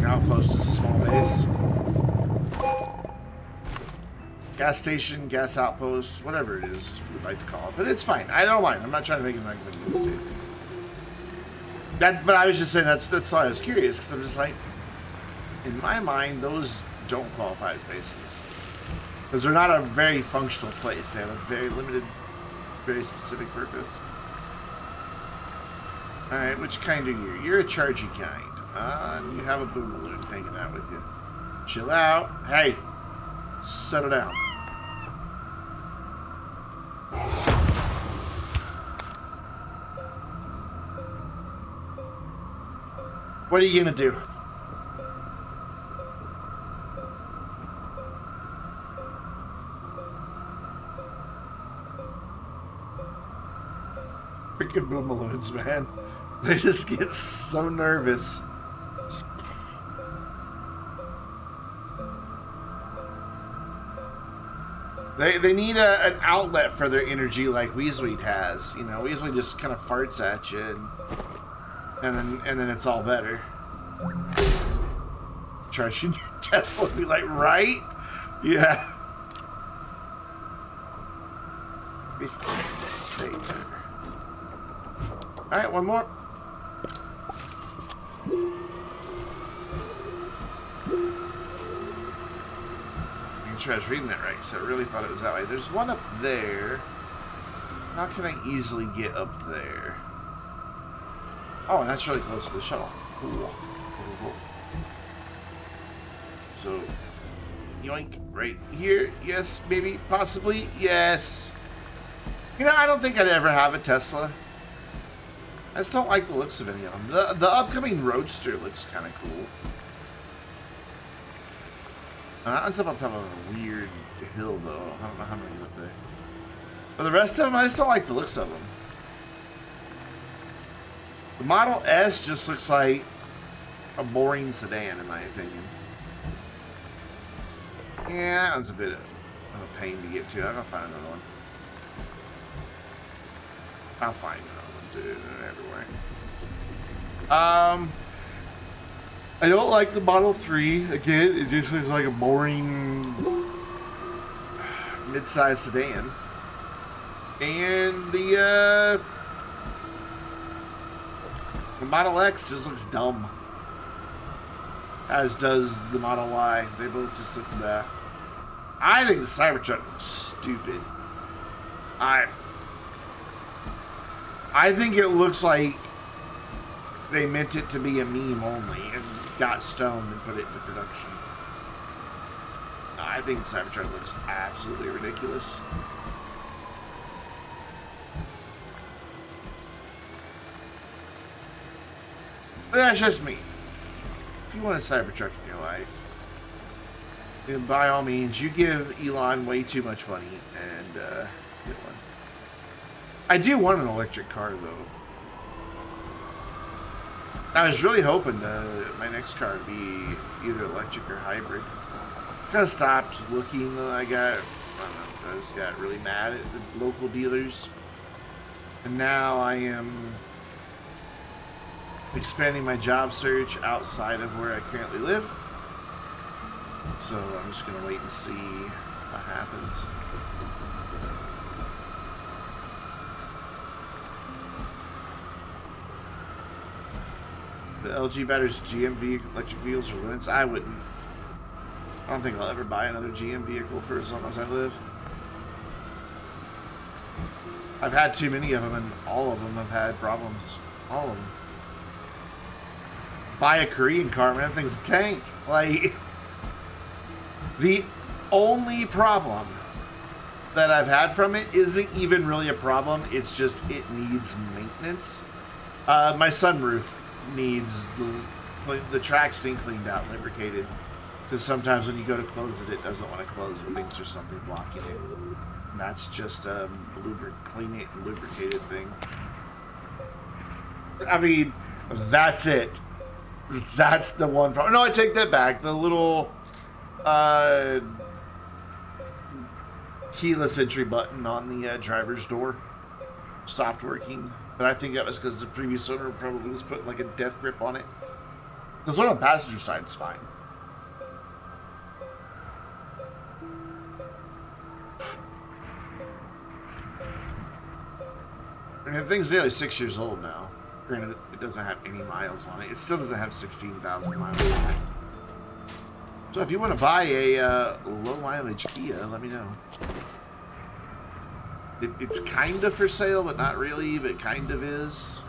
Outpost is a small base. Gas station, gas outpost, whatever it is we'd like to call it. But it's fine. I don't mind. I'm not trying to make it like it needs to. But I was just saying that's why I was curious, because I'm just like, in my mind, those don't qualify as bases. Because they're not a very functional place. They have a very limited, very specific purpose. Alright, which kind are you? You're a chargy kind. And you have a boom balloon hanging out with you. Chill out. Hey, settle down. What are you gonna do? Freaking boom balloons, man. They just get so nervous. They need an outlet for their energy like Weasley has. You know, Weasley just kind of farts at you, and then it's all better. Charging your Tesla would be like, right? Yeah. Alright, one more. making sure I was reading that right, so I really thought it was that way. There's one up there. How can I easily get up there? Oh, and that's really close to the shuttle. Cool. Cool. So, yoink, right here. Yes, maybe, possibly, yes. You know, I don't think I'd ever have a Tesla. I just don't like the looks of any of them. The upcoming Roadster looks kind of cool. It's up on top of a weird hill, though. I don't know how many up there. But the rest of them, I just don't like the looks of them. The Model S just looks like a boring sedan, in my opinion. Yeah, that one's a bit of a pain to get to. I'll go find another one. I'll find another one, dude. They're everywhere. I don't like the Model 3. Again, it just looks like a boring mid-sized sedan. And the Model X just looks dumb. As does the Model Y. They both just look bad. I think the Cybertruck looks stupid. I think it looks like they meant it to be a meme only and got stoned and put it into production. I think the Cybertruck looks absolutely ridiculous. But that's just me. If you want a Cybertruck in your life, then by all means, you give Elon way too much money and get one. I do want an electric car, though. I was really hoping my next car would be either electric or hybrid. Kind of stopped looking. I just got really mad at the local dealers. And now I am expanding my job search outside of where I currently live. So I'm just going to wait and see what happens. The LG batteries GM electric vehicles are limits. I wouldn't. I don't think I'll ever buy another GM vehicle for as long as I live. I've had too many of them, and all of them have had problems. All of them. Buy a Korean car, man. That thing's a tank. Like, the only problem that I've had from it isn't even really a problem. It's just it needs maintenance. My sunroof needs the tracks being cleaned out and lubricated, because sometimes when you go to close it, it doesn't want to close. It thinks there's something blocking it. And that's just a clean it and lubricated thing. I mean, that's it. That's the one problem. No, I take that back. The little keyless entry button on the driver's door stopped working. But I think that was because the previous owner probably was putting like a death grip on it. Because one on the passenger side is fine. And the thing's nearly 6 years old now. Granted, it doesn't have any miles on it. It still doesn't have 16,000 miles on it. So if you want to buy a low mileage Kia, let me know. It's kind of for sale, but not really, but kind of is.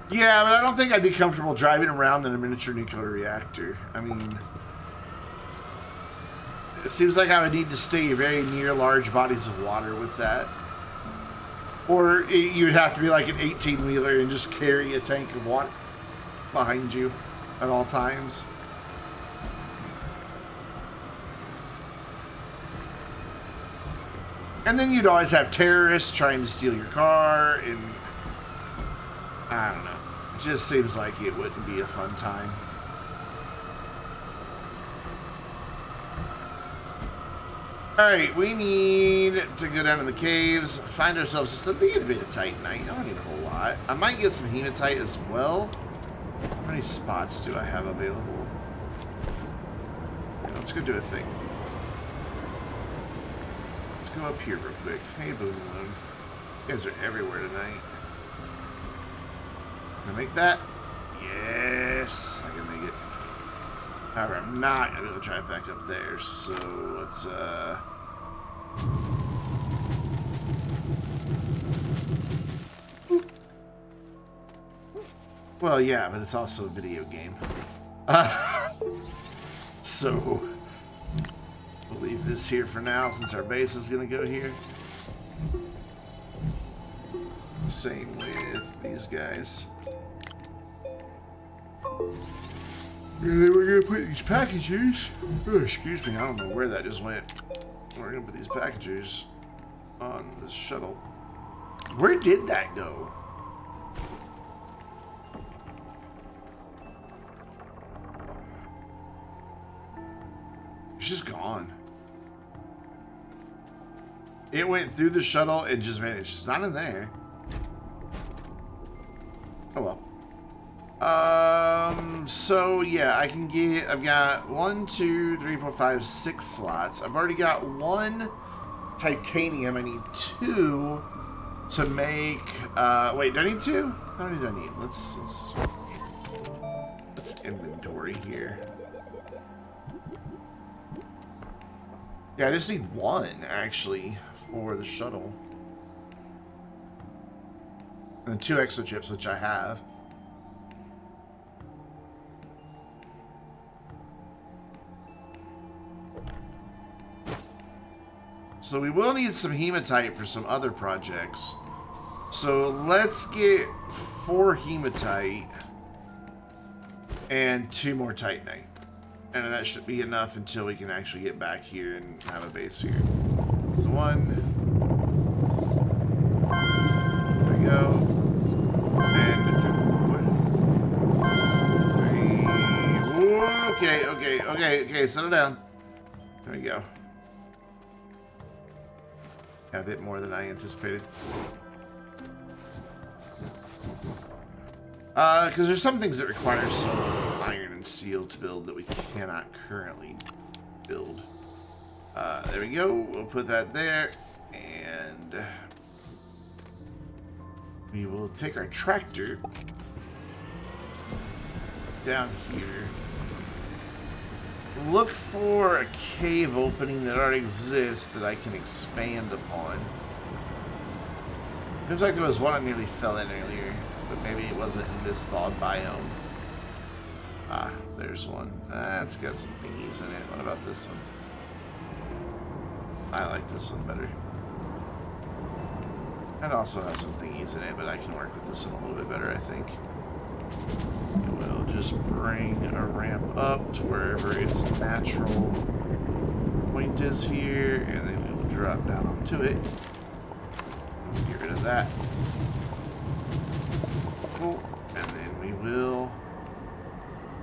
Yeah, but I don't think I'd be comfortable driving around in a miniature nuclear reactor. I mean, it seems like I would need to stay very near large bodies of water with that. Or you'd have to be like an 18-wheeler and just carry a tank of water behind you at all times. And then you'd always have terrorists trying to steal your car, and I don't know. It just seems like it wouldn't be a fun time. Alright, we need to go down in the caves, find ourselves just a little bit of titanite. I don't need a whole lot. I might get some hematite as well. How many spots do I have available? Let's go do a thing. Let's go up here real quick. Hey, Boom Balloon. You guys are everywhere tonight. Can I make that? Yes, I can make it. However, I'm not gonna be able to drive back up there, so let's well, yeah, but it's also a video game. So we'll leave this here for now since our base is gonna go here. Same with these guys. And then we're gonna put these packages. Oh, excuse me, I don't know where that just went. We're gonna put these packages on the shuttle. Where did that go? It's just gone. It went through the shuttle and just vanished. It's not in there. Oh well. So yeah, I can get, I've got 1, 2, 3, 4, 5, 6 slots. I've already got 1 titanium. I need 2 to make, wait, do I need 2? How many do I need? Let's inventory here. Yeah, I just need 1 actually for the shuttle. And 2 extra chips, which I have. So we will need some hematite for some other projects. So let's get 4 hematite and 2 more titanite. And that should be enough until we can actually get back here and have a base here. 1. There we go. And 2. 3. Whoa, okay, settle down. There we go. A bit more than I anticipated. Because there's some things that require some iron and steel to build that we cannot currently build. There we go. We'll put that there. And we will take our tractor down here. Look for a cave opening that already exists that I can expand upon. Seems like there was one I nearly fell in earlier, but maybe it wasn't in this thawed biome. Ah, there's one. It's got some thingies in it. What about this one? I like this one better. It also has some thingies in it, but I can work with this one a little bit better, I think. We'll just bring a ramp up to wherever its natural point is here, and then we will drop down onto it. Get rid of that. Cool. And then we will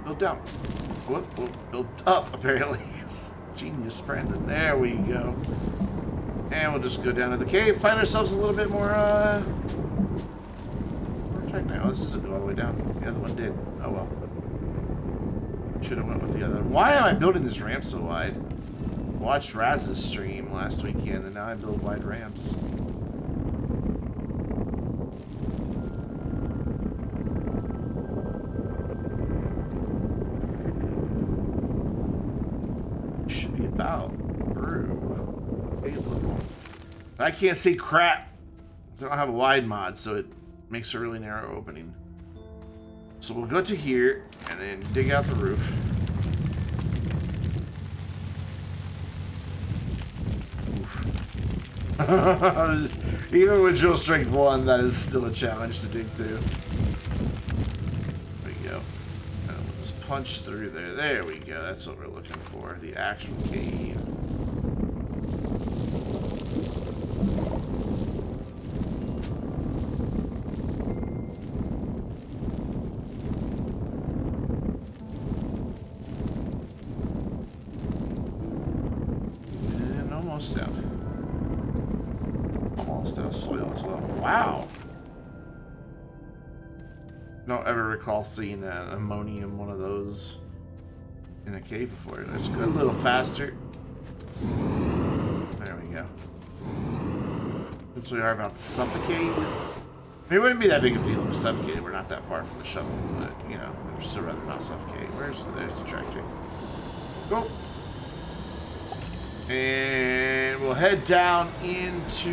build down. Build up, apparently. Genius, Brandon. There we go. And we'll just go down to the cave, find ourselves a little bit more, check now. This doesn't go all the way down. The other one did. Oh well. Should have went with the other one. Why am I building this ramp so wide? Watched Raz's stream last weekend, and now I build wide ramps. Should be about through a little. I can't see crap. I don't have a wide mod, so it makes a really narrow opening. So we'll go to here and then dig out the roof. Even with drill strength 1, that is still a challenge to dig through. There we go. And we'll just punch through there. There we go. That's what we're looking for. The actual cave. Wow. Don't ever recall seeing an ammonium one of those in a cave before. Let's go a little faster. There we go. Since we are about to suffocate. I mean, it wouldn't be that big of a deal if we suffocated. We're not that far from the shuttle, but, you know, I'd still rather not suffocate. There's the tractor. Cool. And we'll head down into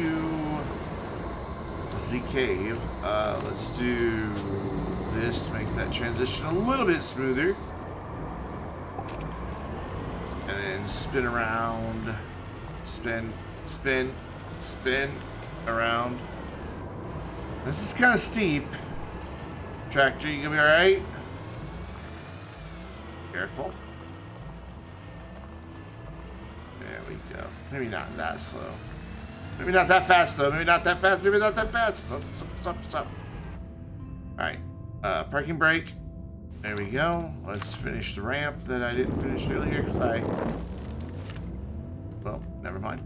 the cave. Let's do this to make that transition a little bit smoother. And then spin around. Spin, spin, spin around. This is kind of steep. Tractor, you gonna be alright? Careful. There we go. Maybe not that slow. Maybe not that fast, though. Maybe not that fast. Maybe not that fast. Stop. Alright. Parking brake. There we go. Let's finish the ramp that I didn't finish earlier because well, never mind.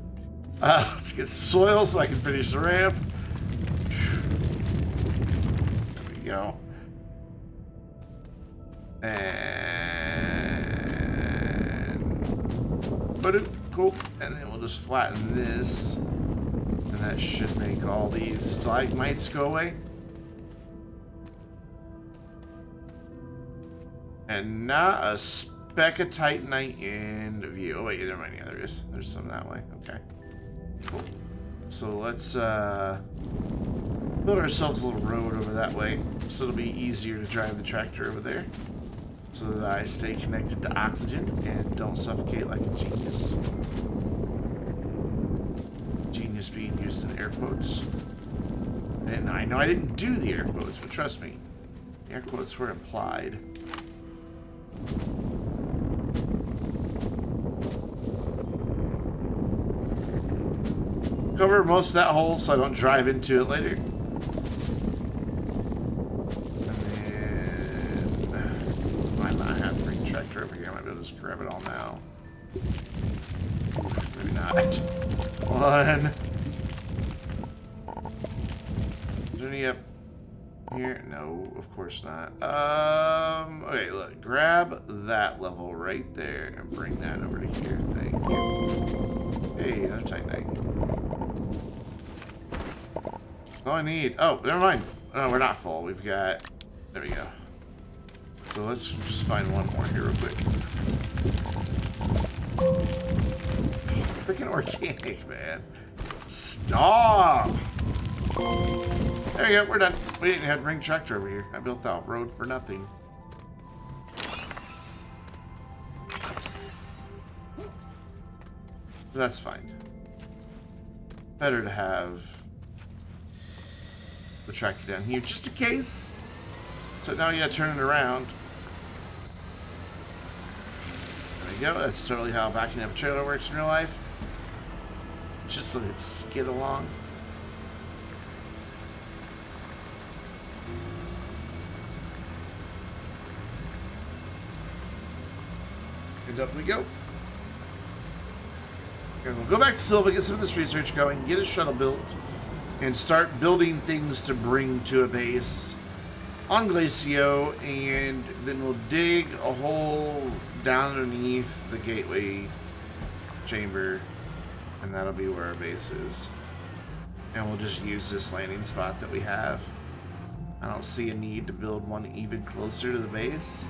Let's get some soil so I can finish the ramp. There we go. And put it cool. And then we'll just flatten this. And that should make all these stalagmites go away. And not a speck of titanite in view. Oh wait, never mind. Yeah, there is. There's some that way. Okay. Cool. So let's build ourselves a little road over that way, so it'll be easier to drive the tractor over there, so that I stay connected to oxygen and don't suffocate like a genius. Genius being used in air quotes. And I know I didn't do the air quotes, but trust me, the air quotes were implied. Cover most of that hole so I don't drive into it later. And then I might have to bring the tractor over here. I might be able to just grab it all now. Maybe not. One. Is there any up here? No, of course not. Okay, look. Grab that level right there and bring that over to here. Thank you. Hey, another titanite. All I need. Oh, never mind. No, we're not full. We've got. There we go. So let's just find one more here real quick. Freaking organic, man. Stop. There you go. We're done. We didn't have to bring tractor over here. I built that road for nothing. That's fine. Better to have the tractor down here just in case. So now you gotta turn it around. There we go. That's totally how backing up a trailer works in real life. Just so it skid along. And up we go. And we'll go back to Silva, get some of this research going, get a shuttle built, and start building things to bring to a base on Glacio, and then we'll dig a hole down underneath the gateway chamber, and that'll be where our base is. And we'll just use this landing spot that we have. I don't see a need to build one even closer to the base.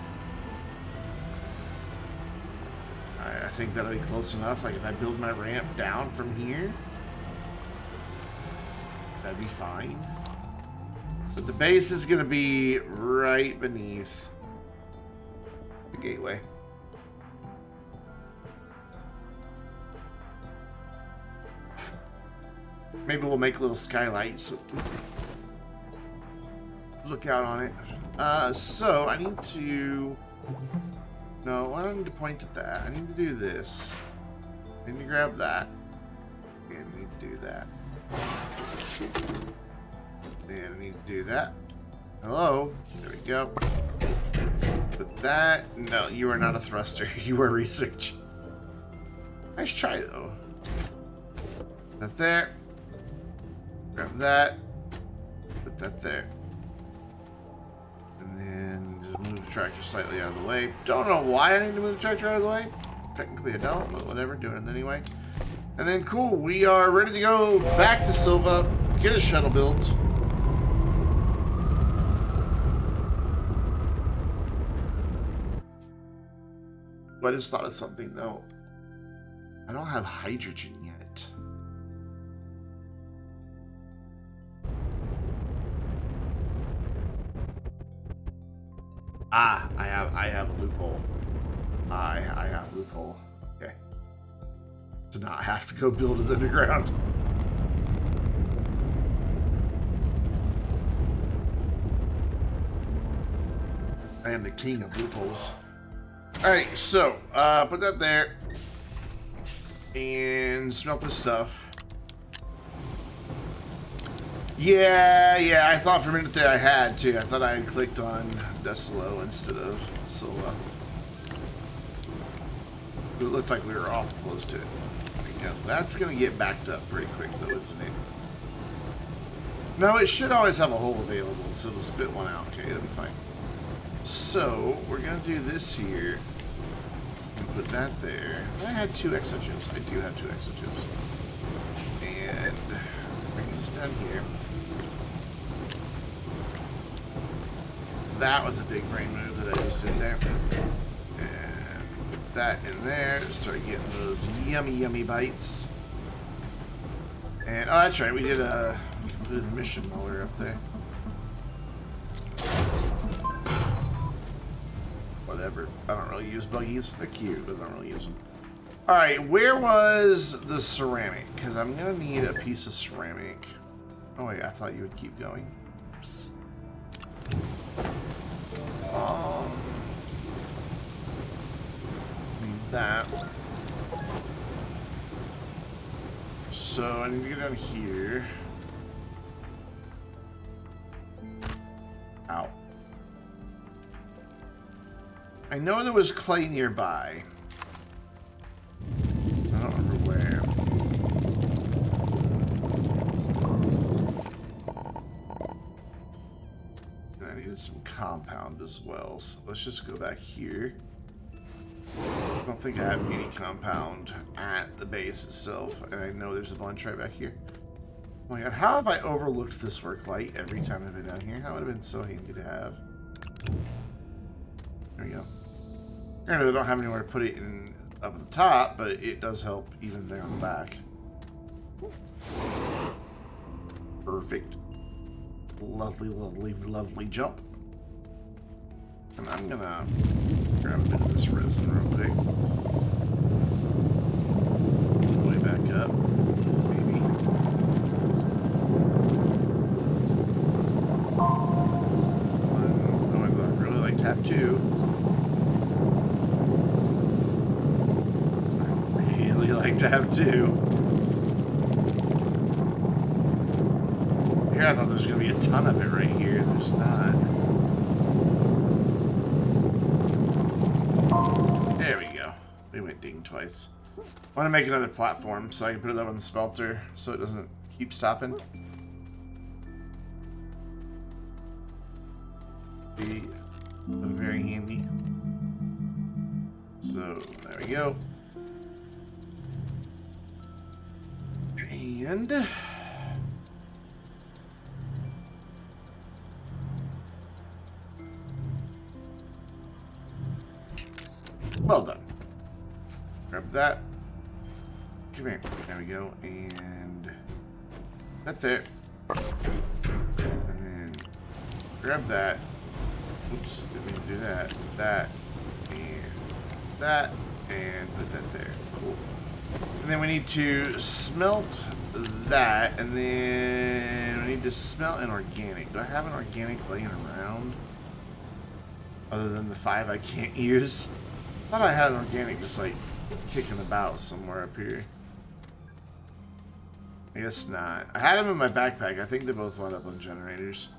I think that'll be close enough. Like if I build my ramp down from here, that'd be fine. But the base is going to be right beneath the gateway. Maybe we'll make little skylights so look out on it. So I need to... No, I don't need to point at that. I need to do this. I need to grab that. And I need to do that. And I need to do that. Hello. There we go. Put that. No, you are not a thruster. You are research. Nice try, though. That there. Grab that. Put that there. And then just move the tractor slightly out of the way. Don't know why I need to move the tractor out of the way. Technically I don't, but whatever, doing it anyway. And then, cool, we are ready to go back to Silva, get a shuttle built. I just thought of something, though. I don't have hydrogen yet. Ah, I have a loophole. I have a loophole. Okay. To not have to go build it underground. I am the king of loopholes. Alright, so, put that there. And smelt this stuff. Yeah, I thought for a minute there I had to. I thought I had clicked on Decilo instead of Silva. It looked like we were off close to it. There we go. That's going to get backed up pretty quick though, isn't it? No, it should always have a hole available, so it'll spit one out. Okay, it'll be fine. So, we're going to do this here. And put that there. I had 2 exogems. I do have 2 exogems. And bring this down here. That was a big brain move that I just did there. And put that in there. Start getting those yummy bites. And, oh, that's right. We completed a mission while we were up there. Whatever. I don't really use buggies. They're cute, but I don't really use them. Alright, where was the ceramic? Because I'm going to need a piece of ceramic. Oh, wait, I thought you would keep going. Need that. So, I need to get down here. Ow. I know there was clay nearby. I don't remember where. And I needed some compound as well, so let's just go back here. I don't think I have any compound at the base itself, and I know there's a bunch right back here. Oh my god, how have I overlooked this work light every time I've been down here? That would have been so handy to have. There we go. Apparently they don't have anywhere to put it in up at the top, but it does help even there on the back. Perfect. Lovely jump. And I'm gonna grab a bit of this resin real quick. Way back up, maybe. I really like tap 2. Like to have 2. Here I thought there was going to be a ton of it right here. There's not. There we go. We went ding twice. I want to make another platform so I can put it up on the smelter so it doesn't keep stopping. Be very handy. So there we go. And well done. Grab that. Come here. There we go. And that there. And then grab that. Oops, didn't mean to do that. That. And put that there. Cool. And then we need to smelt that, and then we need to smelt an organic. Do I have an organic laying around? Other than the 5 I can't use? I thought I had an organic just like kicking about somewhere up here. I guess not. I had them in my backpack. I think they both wound up on generators.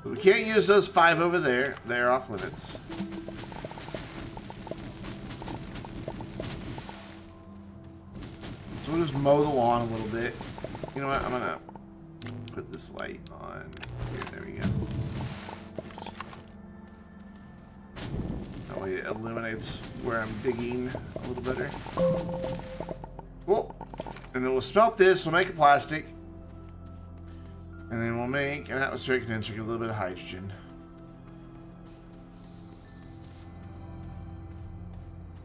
But we can't use those 5 over there. They're off limits. So we'll just mow the lawn a little bit. You know what? I'm gonna put this light on here. There we go. Oops. That way it illuminates where I'm digging a little better. Cool. And then we'll smelt this, we'll make a plastic. And then we'll make an atmospheric condenser, get a little bit of hydrogen.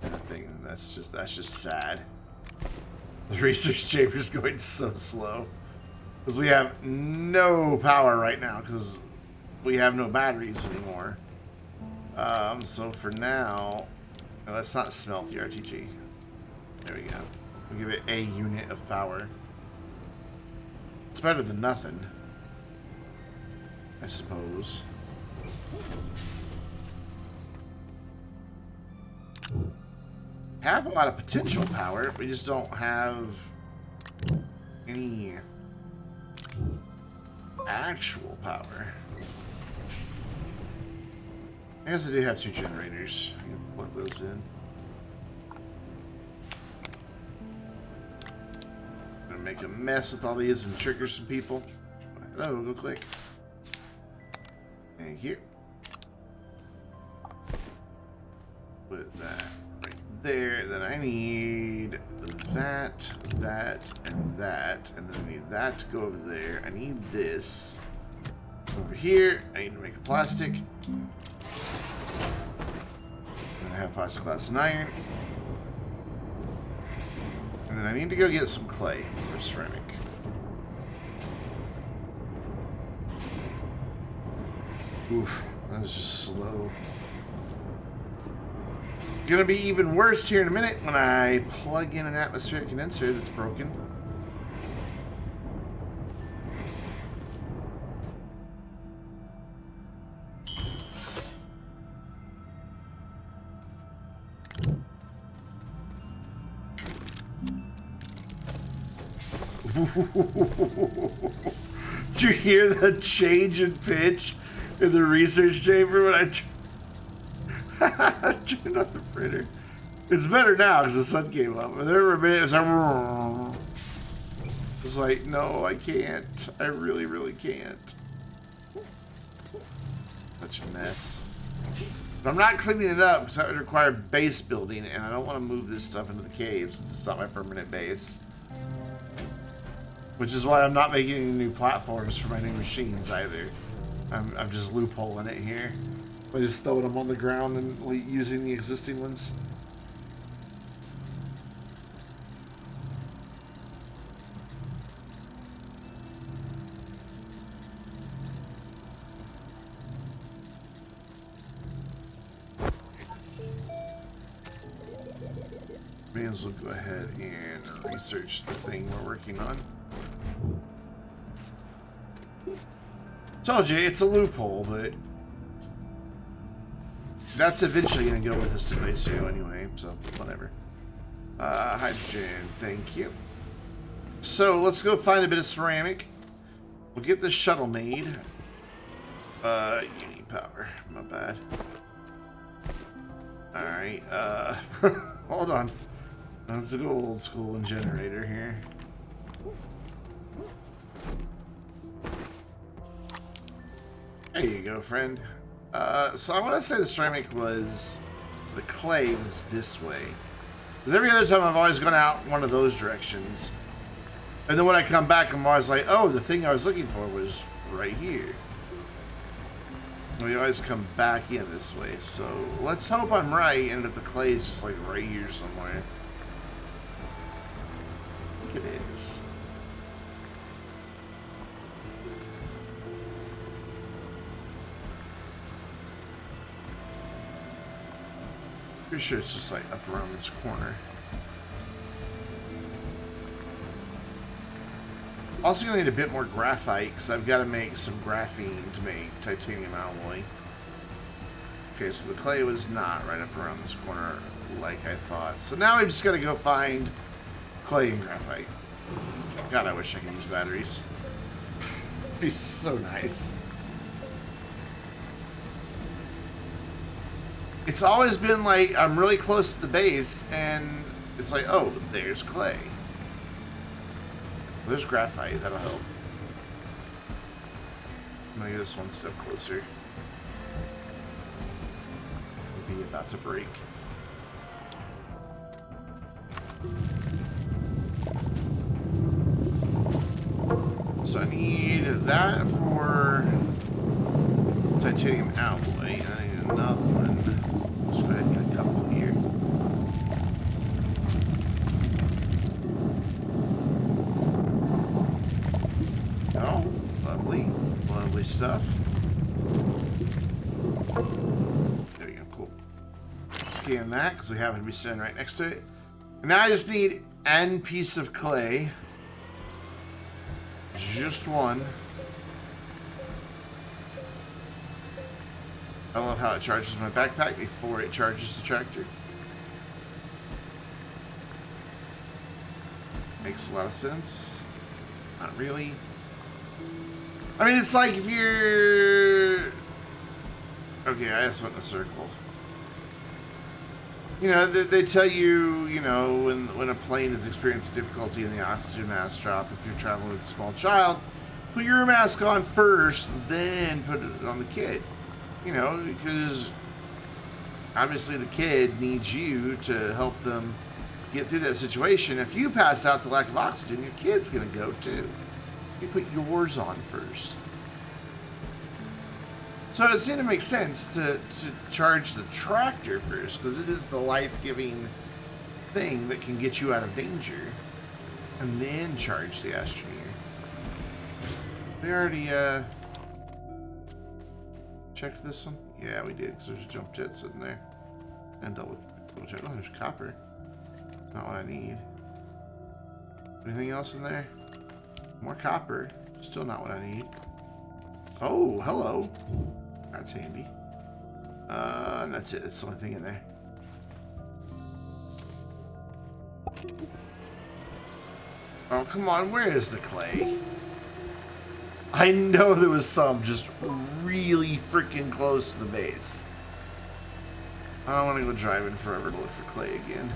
I think that's just sad. The research chamber's going so slow. Because we have no power right now, because we have no batteries anymore. So for now, let's not smelt the RTG. There we go. We'll give it a unit of power. It's better than nothing, I suppose. Have a lot of potential power, we just don't have any actual power. I guess I do have 2 generators. I can plug those in. Gonna make a mess with all these and trigger some people. Hello, go click. Thank you. Put that right there. Then I need that, that, and that. And then I need that to go over there. I need this over here. I need to make a plastic. And I have plastic, glass, and iron. And then I need to go get some clay for ceramic. Oof, that was just slow. Gonna be even worse here in a minute when I plug in an atmospheric condenser that's broken. Did you hear the change in pitch in the research chamber when I turned on the printer? It's better now because the sun came up. But there for a minute, it was like, no, I can't. I really, really can't. Such a mess. But I'm not cleaning it up because that would require base building, and I don't want to move this stuff into the cave since it's not my permanent base. Which is why I'm not making any new platforms for my new machines either. I'm just loopholing it here by just throwing them on the ground and using the existing ones. May as well go ahead and research the thing we're working on. Told you, it's a loophole, but that's eventually going to go with us to base 2 anyway, so whatever. Hydrogen, thank you. So let's go find a bit of ceramic. We'll get this shuttle made. You need power, my bad. Alright, hold on. Let's go old school and generator here. There you go, friend. So I want to say the ceramic was... the clay was this way. Because every other time I've always gone out one of those directions. And then when I come back, I'm always like, oh, the thing I was looking for was right here. And we always come back in this way. So let's hope I'm right and that the clay is just like right here somewhere. I think it is. Pretty sure it's just like up around this corner. Also gonna need a bit more graphite because I've got to make some graphene to make titanium alloy. Okay, so the clay was not right up around this corner like I thought. So now we just gotta go find clay and graphite. God, I wish I could use batteries. It'd be so nice. It's always been like, I'm really close to the base, and it's like, oh, there's clay. There's graphite, that'll help. I'm gonna get this one step closer. It'll be about to break. So I need that for titanium alloy, and I need another one. Let's go ahead and get a couple here. Oh, lovely. Lovely stuff. There we go, cool. Scan that, because we happen to be sitting right next to it. And now I just need N piece of clay. Just one. I love how it charges my backpack before it charges the tractor. Makes a lot of sense. Not really. I mean, it's like if you're... Okay, I just went in a circle. You know, they tell you, you know, when a plane is experiencing difficulty in the oxygen mask drop, if you're traveling with a small child, put your mask on first, then put it on the kid. You know, because obviously the kid needs you to help them get through that situation. If you pass out the lack of oxygen, your kid's going to go too. You put yours on first. So it seemed to make sense to charge the tractor first, because it is the life-giving thing that can get you out of danger, and then charge the Astroneer. We already checked this one? Yeah, we did, because there's a jump jet sitting there. And double check. Oh, there's copper. Not what I need. Anything else in there? More copper. Still not what I need. Oh, hello. That's handy. And that's it. That's the only thing in there. Oh, come on. Where is the clay? I know there was some just really freaking close to the base. I don't want to go driving forever to look for clay again.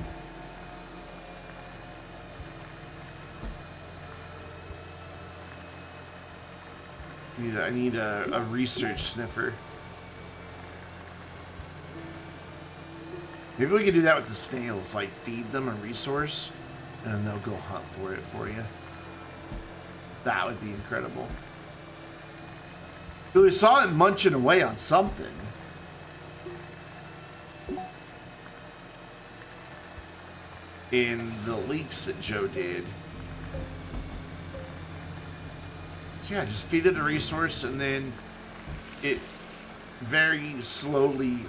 I need a research sniffer. Maybe we could do that with the snails, like feed them a resource, and then they'll go hunt for it for you. That would be incredible. But we saw it munching away on something. In the leaks that Joe did. So yeah, just feed it a resource, and then it very slowly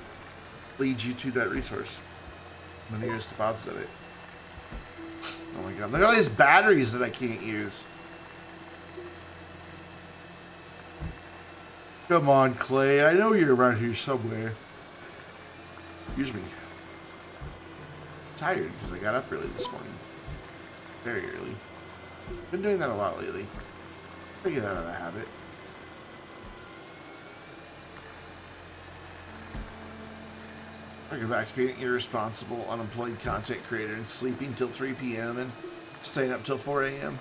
leads you to that resource. The nearest deposit of it. Oh my god, look at all these batteries that I can't use. Come on, Clay, I know you're around here somewhere. Excuse me. I'm tired because I got up early this morning. Very early. Been doing that a lot lately. Figure that out of a habit. I go back to being an irresponsible, unemployed content creator and sleeping till 3 p.m. and staying up till 4 a.m.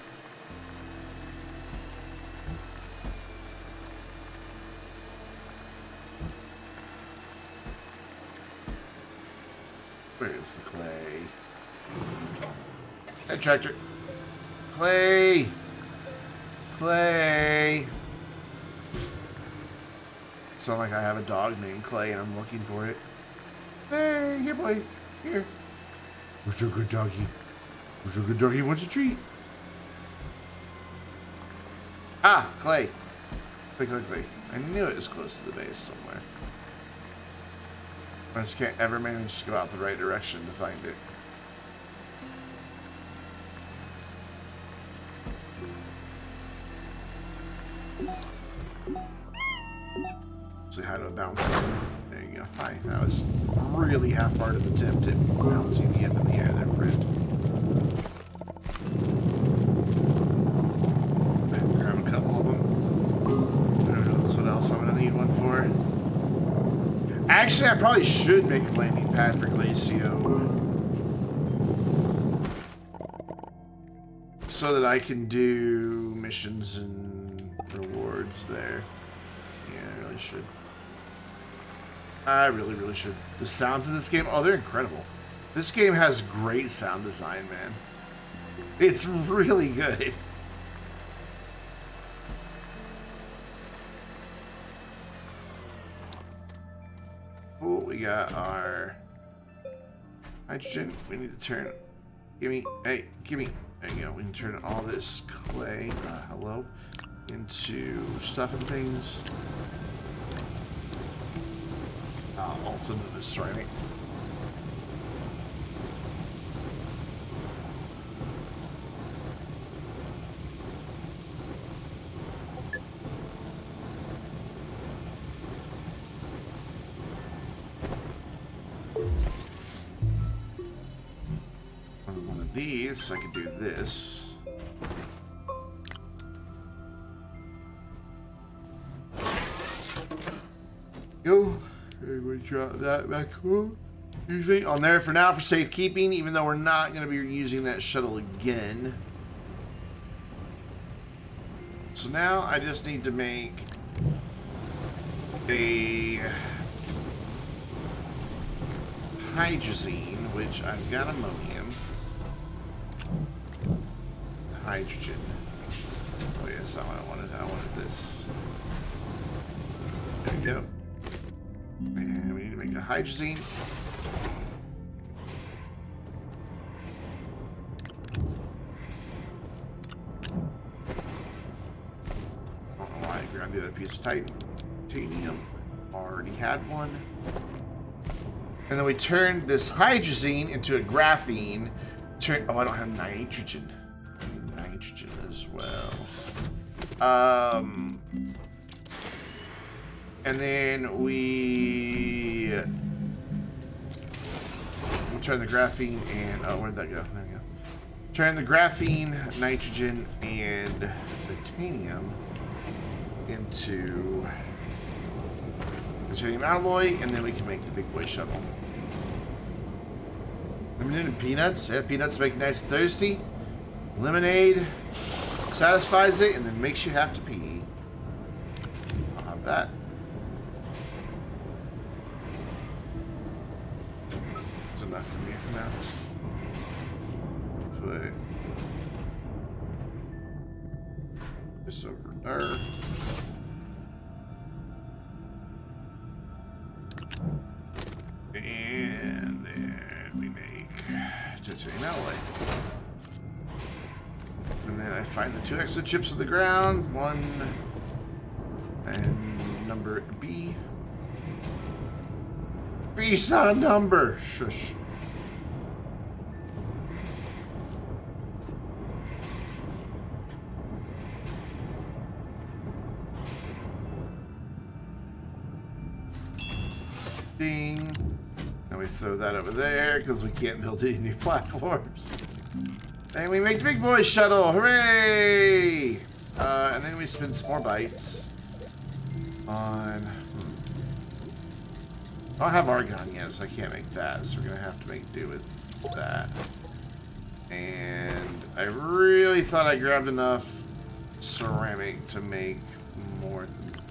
Where is the clay? Hey, tractor. Clay! Clay! Sound like I have a dog named Clay and I'm looking for it. Hey, here, boy. Here. Where's your good doggy? Where's your good doggy? Wants a treat. Ah, Clay. Clay, Clay, Clay. I knew it was close to the base somewhere. I just can't ever manage to go out the right direction to find it. Say hi to a bouncer. There you go. Hi. That was really half-hearted attempt at bouncing the end of the air there, friend. Maybe grab a couple of them. I don't know what else I'm gonna need one for. Actually, I probably should make a landing pad for Glacio. So that I can do missions and rewards there. Yeah, I really should. I really, really should. The sounds in this game, oh, they're incredible. This game has great sound design, man. It's really good. got our hydrogen. We need to turn. Gimme. Hey, gimme. There you go. We can turn all this clay. Hello. Into stuff and things. Also move this ceramic. One of these, I could do this. Go. We drop that back on there for now for safekeeping, even though we're not going to be using that shuttle again. So now I just need to make a hydrazine, which I've got ammonium, hydrogen. Oh yeah, that's not what I wanted. I wanted this. There we go. And we need to make a hydrazine. I don't know why I grabbed the other piece of titanium. Already had one. And then we turned this hydrazine into a graphene. Oh, I don't have nitrogen. I need nitrogen as well. And then we turn the graphene and where'd that go? There we go. Turn the graphene, nitrogen, and titanium into titanium alloy, and then we can make the big boy shuttle. Lemonade and peanuts. Yeah, peanuts make you nice and thirsty. Lemonade satisfies it and then makes you have to pee. I'll have that. That's enough for me for now. Put this over there. And then we make titanium alloy. And then I find the 2 extra chips on the ground. One and number B. B's not a number. Shush. Ding. Now we throw that over there because we can't build any new platforms. And we make the big boy shuttle. Hooray! And then we spend some more bytes on... I don't have argon yet, so I can't make that. So we're going to have to make do with that. And I really thought I grabbed enough ceramic to make more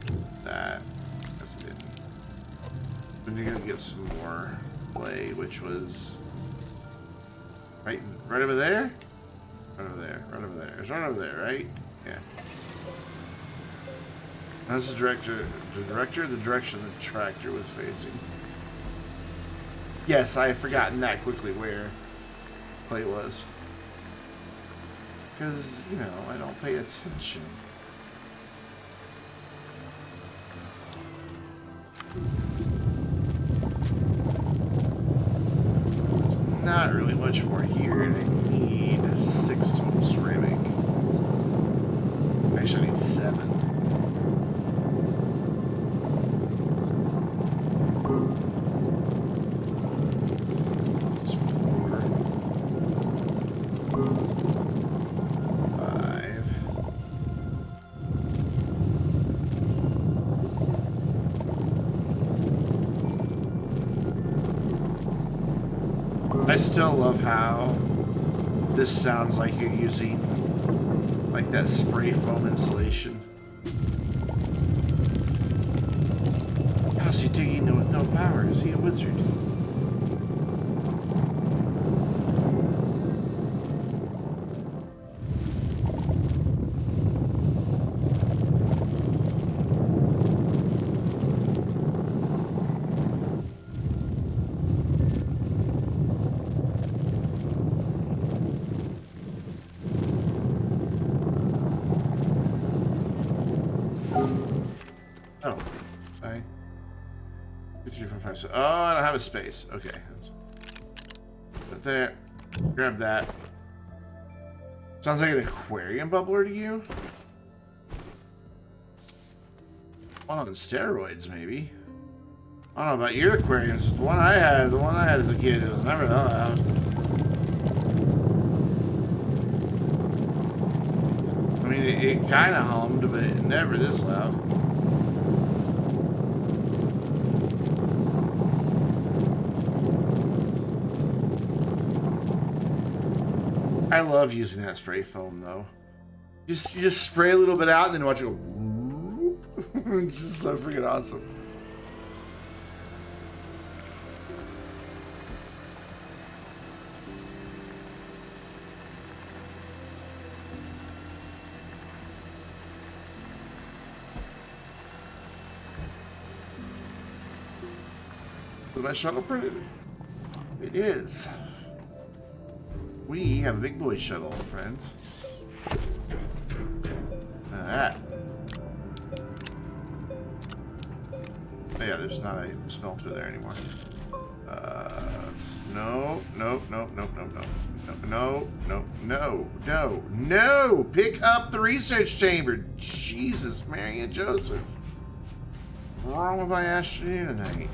than that. I guess I didn't. Then you're going to get some more clay, which was right over there? Right over there, right over there. It's right over there, right? Yeah. That's the direction the tractor was facing. Yes, I have forgotten that quickly where clay was. Because, you know, I don't pay attention. Not really much more here. I need 6 total ceramic. Actually, I need 7. I still love how this sounds like you're using like that spray foam insulation. How's he digging with no power? Is he a wizard? Oh, I don't have a space. Okay. Put it there. Grab that. Sounds like an aquarium bubbler to you? One on steroids, maybe. I don't know about your aquariums. The one I had as a kid, it was never that loud. I mean, it kind of hummed, but it never this loud. I love using that spray foam, though. You just spray a little bit out and then watch it go. Whoop. It's just so freaking awesome. Is my shuttle printed? It is. We have a big boy shuttle, friends. Look at that. Oh yeah, there's not a smelter there anymore. No! Pick up the research chamber! Jesus, Mary and Joseph. What's wrong with my Astroneer tonight? Here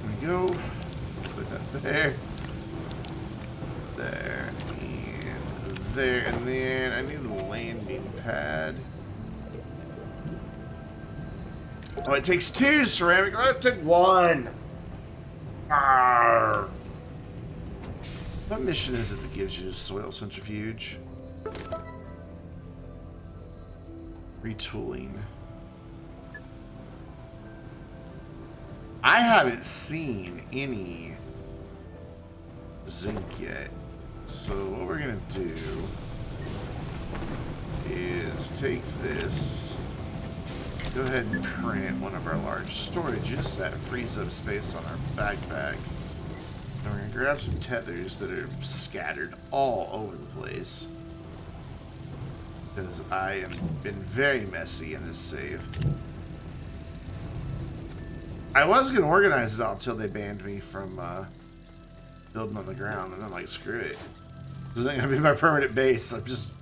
we go. Put that there. There. And there. And then I need a landing pad. Oh, it takes 2 ceramic. Oh, it took 1. Arrgh. What mission is it that gives you soil centrifuge? Retooling. I haven't seen any zinc yet. So what we're gonna do is take this, go ahead and print one of our large storages that frees up space on our backpack. And we're gonna grab some tethers that are scattered all over the place, because I have been very messy in this save. I was gonna organize it all until they banned me from building on the ground, and I'm like, screw it. This isn't gonna be my permanent base. I'm just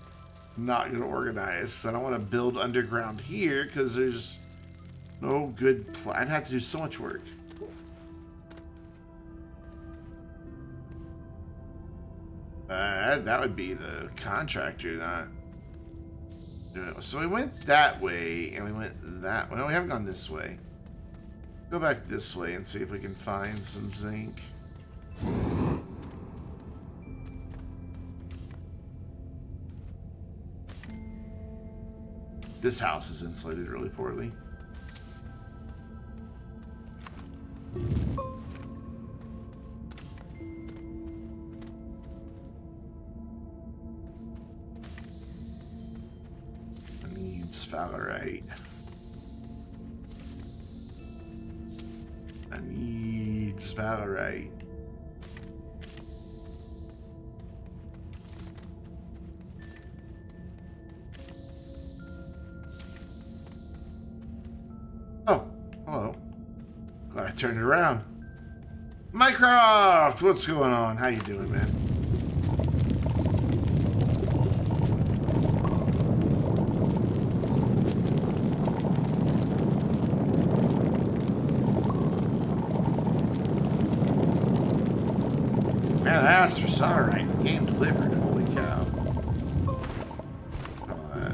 not gonna organize because I don't want to build underground here because there's no good plan. I'd have to do so much work. That would be the contractor, not doing it. So we went that way, and we went that way. No, we haven't gone this way. Go back this way and see if we can find some zinc. This house is insulated really poorly. I need sphalerite. I need sphalerite. Oh, hello. Glad I turned it around. Mycroft, what's going on? How you doing, man? Man, I asked for Starlight. Game delivered. Holy cow. All that.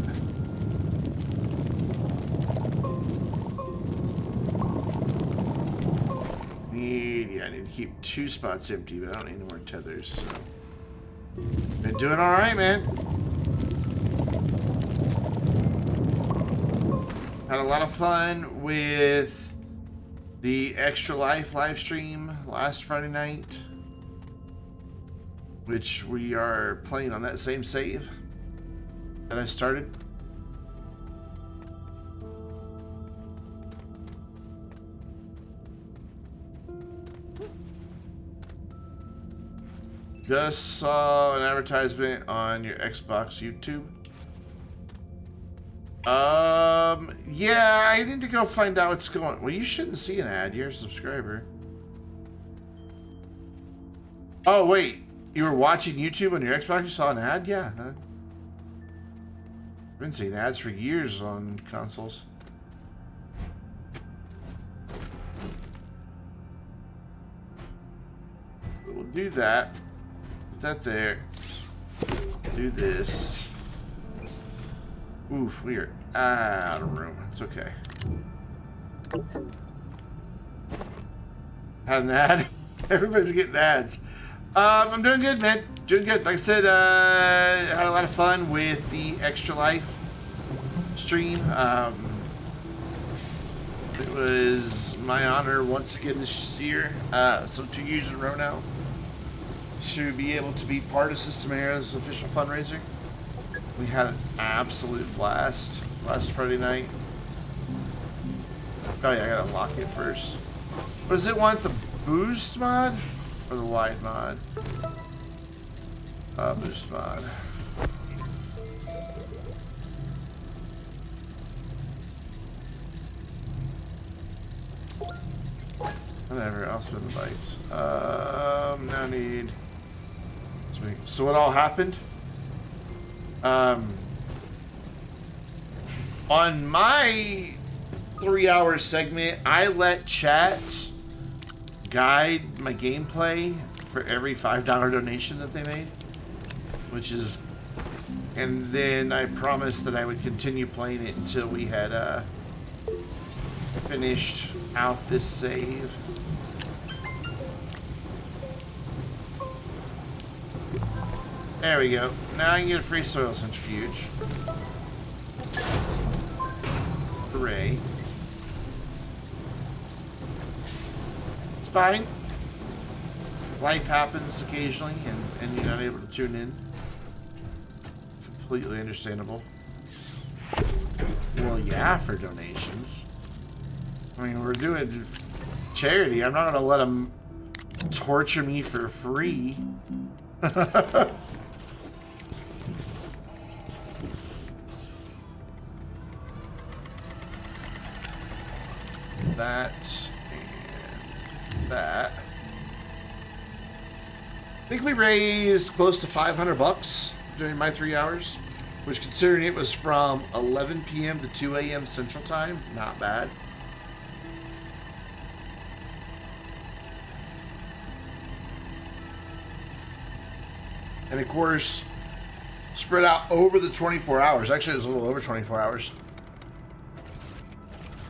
I need to keep 2 spots empty, but I don't need any more tethers, so. Been doing alright, man. Had a lot of fun with the Extra Life live stream last Friday night, which we are playing on that same save that I started. Just saw an advertisement on your Xbox YouTube. Yeah, I need to go find out what's going. Well, you shouldn't see an ad. You're a subscriber. Oh wait, you were watching YouTube on your Xbox. You saw an ad? Yeah. I've been seeing ads for years on consoles. We'll do that. Put that there. Do this. Oof, we are out of room. It's okay. Had an ad. Everybody's getting ads. I'm doing good, man. Doing good. Like I said, had a lot of fun with the Extra Life stream. It was my honor once again this year, so 2 years in a row now, to be able to be part of Systemera's official fundraiser. We had an absolute blast last Friday night. Oh yeah, I gotta unlock it first. What does it want? The boost mod or the wide mod? Boost mod. Whatever, I'll spin the bytes. Now I need. So what all happened? On my 3-hour segment, I let chat guide my gameplay for every $5 donation that they made, which is, and then I promised that I would continue playing it until we had finished out this save. There we go. Now I can get a free soil centrifuge. Hooray. It's fine. Life happens occasionally and you're not able to tune in. Completely understandable. Well, yeah, for donations. I mean, we're doing charity. I'm not going to let them torture me for free. That and that. I think we raised close to $500 during my 3 hours, which, considering it was from 11 p.m. to 2 a.m. Central Time, not bad. And of course, spread out over the 24 hours. Actually, it was a little over 24 hours.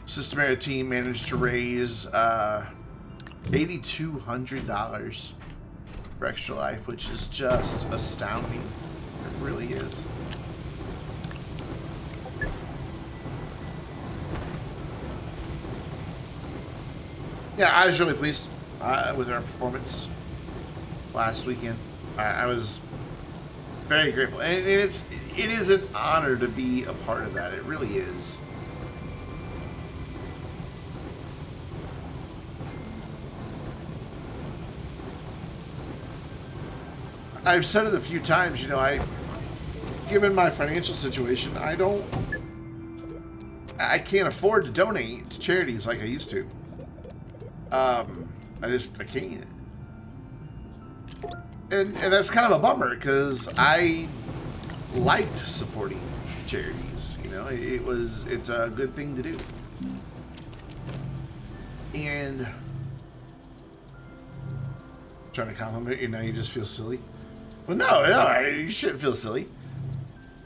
Systemera team managed to raise $8,200 for Extra Life, which is just astounding. It really is. Yeah, I was really pleased with our performance last weekend. I was very grateful, and it is an honor to be a part of that. It really is. I've said it a few times, you know, given my financial situation, I can't afford to donate to charities like I used to. I can't. And that's kind of a bummer, because I liked supporting charities, you know, it's a good thing to do. And trying to compliment you, now you just feel silly. Well, no, you shouldn't feel silly.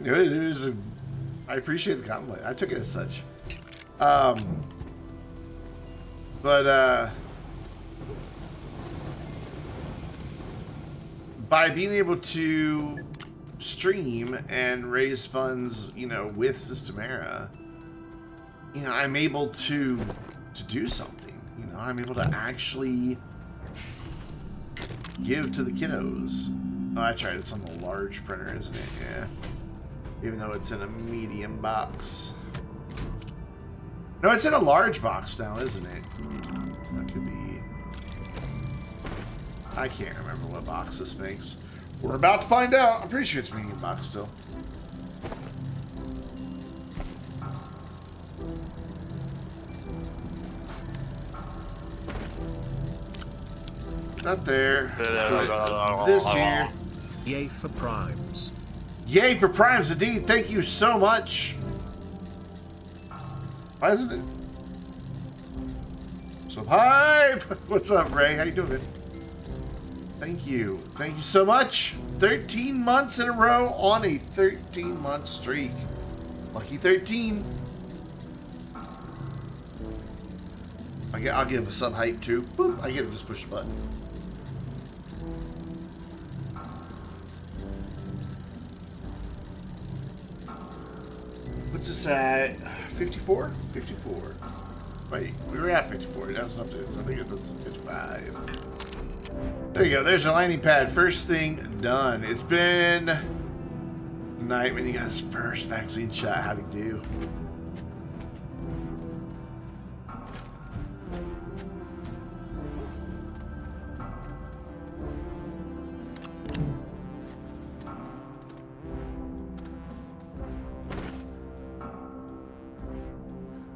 You know, I appreciate the compliment. I took it as such. But by being able to stream and raise funds, you know, with Systemera, you know, I'm able to do something. You know, I'm able to actually give to the kiddos. Oh, that's right, it's on the large printer, isn't it? Yeah. Even though it's in a medium box. No, it's in a large box now, isn't it? That could be... I can't remember what box this makes. We're about to find out. I'm pretty sure it's medium box still. Not there. This here.
Yay for primes.
Yay for primes indeed. Thank you so much. Why isn't it? So hype. What's up, Ray? How you doing? Thank you. Thank you so much. 13 months in a row on a 13-month streak. Lucky 13. I'll give a sub hype too. Boop. I get to just push the button. What's this at? 54? 54. Wait, we were at 54. That's not it. So I think it was 55. There you go. There's your landing pad. First thing done. It's been a night when he got his first vaccine shot. How'd he do?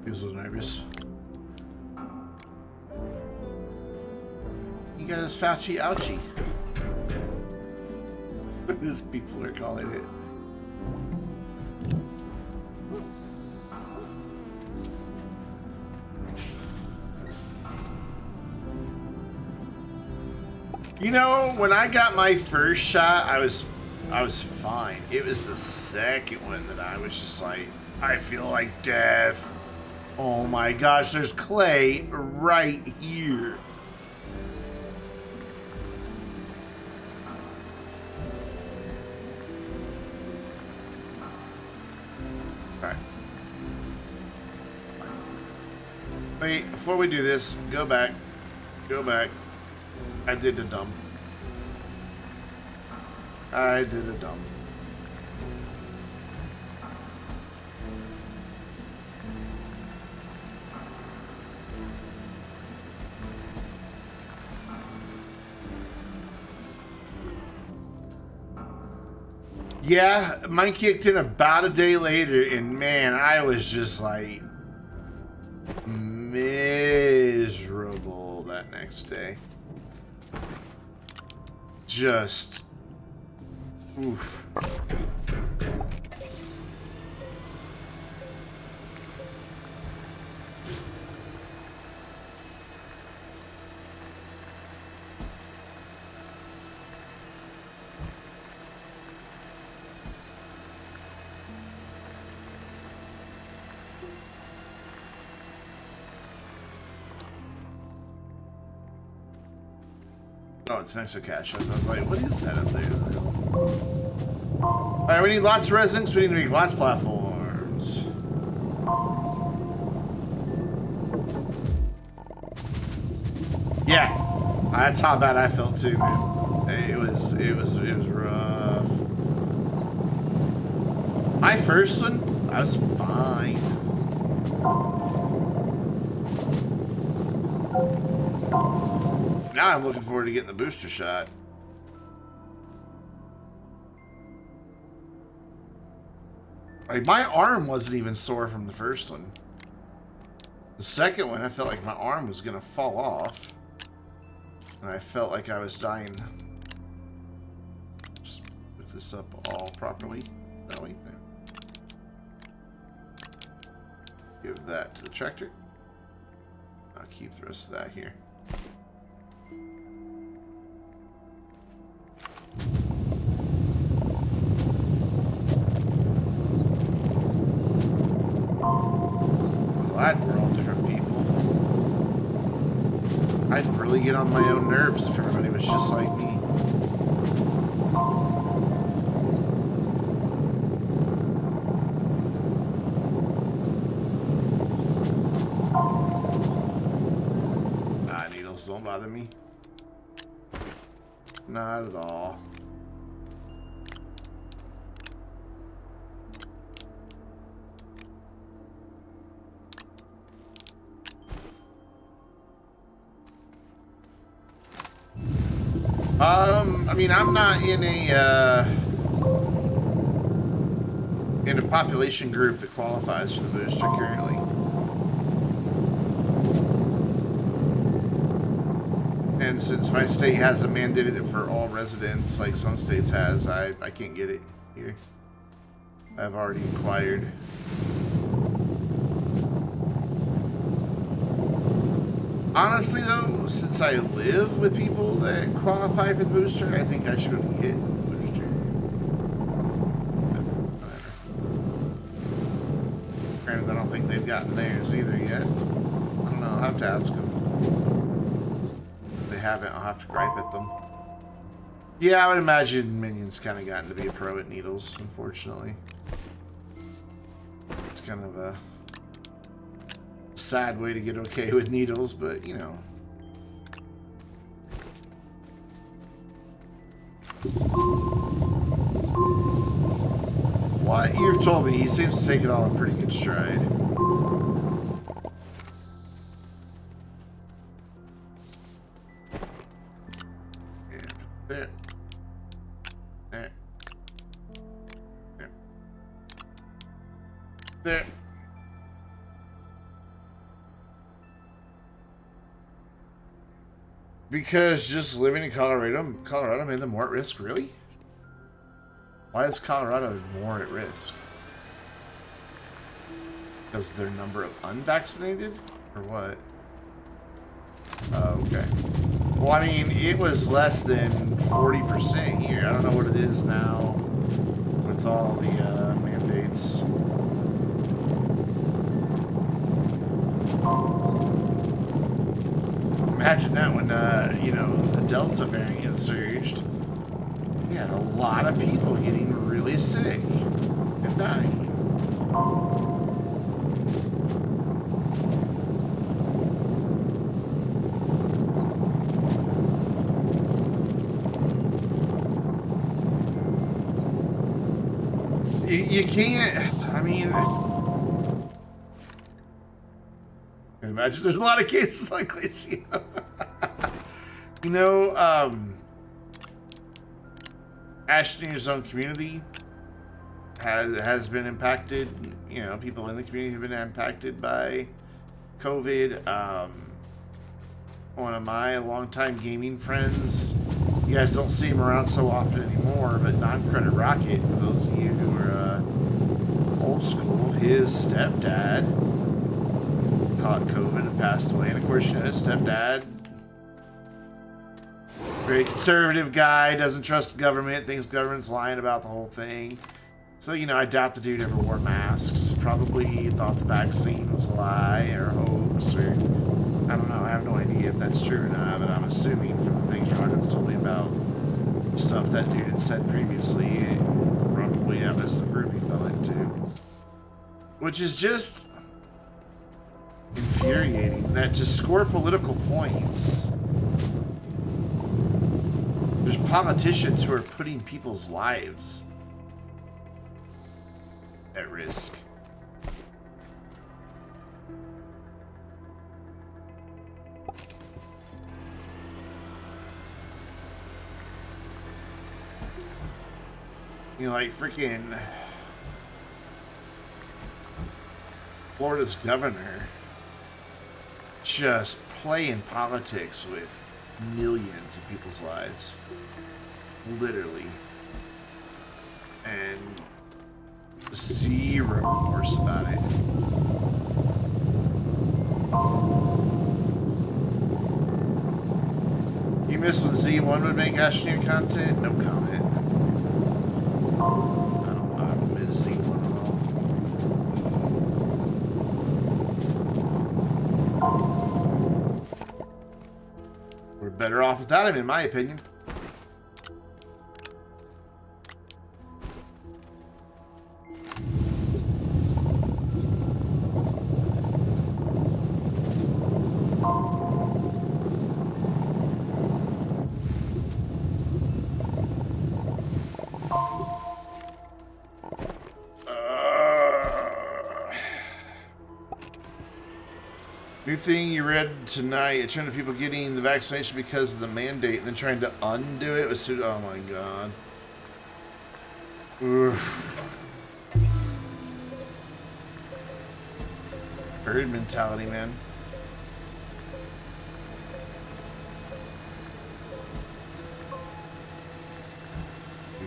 He was a little nervous. He got his Fauci ouchie. These people are calling it. You know, when I got my first shot, I was fine. It was the second one that I was just like, I feel like death. Oh my gosh, there's clay right here. Alright. Wait, before we do this, go back. Go back. I did a dumb. I did a dumb. Yeah, mine kicked in about a day later, and man, I was just like miserable that next day. Just oof. Oh, it's an extra cache. I was like, what is that up there? Alright, we need lots of residents. We need to make lots of platforms. Yeah, that's how bad I felt too, man. It was rough. My first one, I was fine. Now I'm looking forward to getting the booster shot. Like, my arm wasn't even sore from the first one. The second one, I felt like my arm was gonna fall off. And I felt like I was dying. Just put this up all properly. That way. There. Give that to the tractor. I'll keep the rest of that here. Glad we're all different people. I'd really get on my own nerves if everybody was just like me. Nah, needles don't bother me. Not at all. I mean, I'm not in a population group that qualifies for the booster currently. And since my state hasn't mandated it for all residents, like some states has, I can't get it here. I've already inquired. Honestly, though, since I live with people that qualify for the booster, I think I should get the booster. Whatever. Granted, I don't think they've gotten theirs either yet. I don't know. I'll have to ask them. If they haven't, I'll have to gripe at them. Yeah, I would imagine Minion's kind of gotten to be a pro at needles, unfortunately. It's kind of a sad way to get okay with needles, but you know. What you've told me, he seems to take it all in pretty good stride. There. There. There. There. Because just living in Colorado made them more at risk, really? Why is Colorado more at risk? Because of their number of unvaccinated? Or what? Oh, okay. Well, I mean, it was less than 40% here. I don't know what it is now with all the mandates. Imagine that when, you know, the Delta variant surged. We had a lot of people getting really sick and dying. You can't, I mean, imagine there's a lot of cases like this, you know. You know, Astroneer's own community has been impacted. You know, people in the community have been impacted by COVID. One of my longtime gaming friends, you guys don't see him around so often anymore, but Non-Credit Rocket, for those of you who are old school, his stepdad caught COVID and passed away. And of course, you know, his stepdad, very conservative guy, doesn't trust the government, thinks government's lying about the whole thing. So, you know, I doubt the dude ever wore masks. Probably thought the vaccine was a lie or a hoax, or I don't know. I have no idea if that's true or not, but I'm assuming from the things Rocket's told me about stuff that dude had said previously, probably yeah, that's the group he fell into. Which is just infuriating, that to score political points, there's politicians who are putting people's lives at risk. You know, like freaking Florida's governor just playing politics with millions of people's lives. Literally. And zero remorse about it. You missed when Z1 would make Astroneer content? No comment. I don't miss Z1 at all. We're better off without him, in my opinion. New thing you read tonight, a trend of people getting the vaccination because of the mandate and then trying to undo it was too, oh my god. Oof. Herd mentality, man.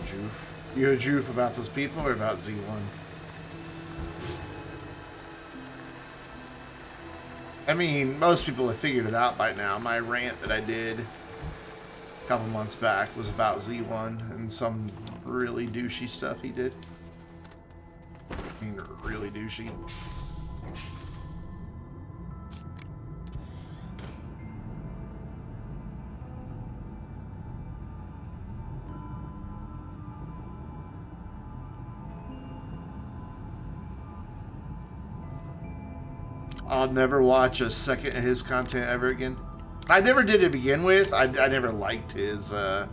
Joof. You a Joof about those people or about Z1? I mean, most people have figured it out by now. My rant that I did a couple months back was about Z1 and some really douchey stuff he did. I mean, really douchey. I'll never watch a second of his content ever again. I never did to begin with. I never liked his I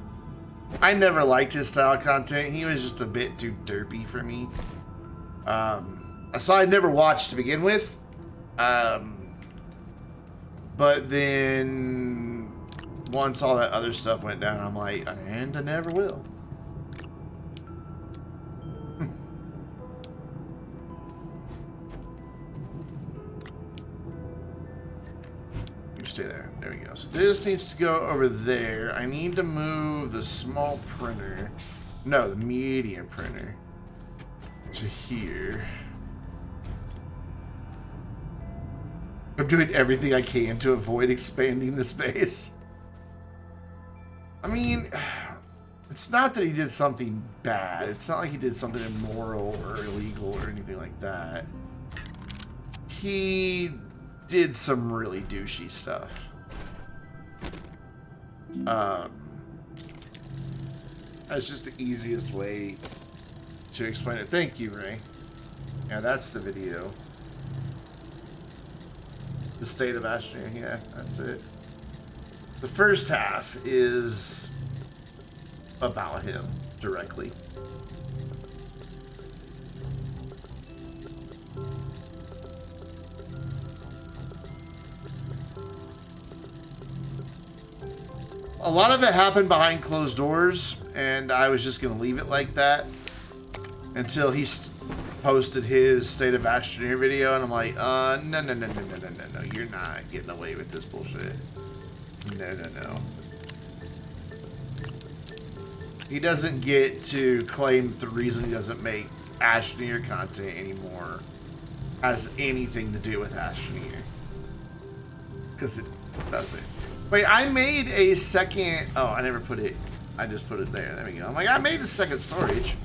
never liked his style of content. He was just a bit too derpy for me. So I never watched to begin with. But then once all that other stuff went down, I'm like, and I never will. Stay there. There we go. So this needs to go over there. I need to move the small printer. No, the medium printer to here. I'm doing everything I can to avoid expanding the space. I mean, it's not that he did something bad. It's not like he did something immoral or illegal or anything like that. He did some really douchey stuff. That's just the easiest way to explain it. Thank you, Ray. Yeah, that's the video. The state of Astroneer. Yeah, that's it. The first half is about him directly. A lot of it happened behind closed doors, and I was just going to leave it like that until he posted his State of Astroneer video, and I'm like, no, you're not getting away with this bullshit. No. He doesn't get to claim that the reason he doesn't make Astroneer content anymore has anything to do with Astroneer. Because it doesn't. Wait, I made a second... Oh, I never put it... I just put it there. There we go. I'm like, I made a second storage.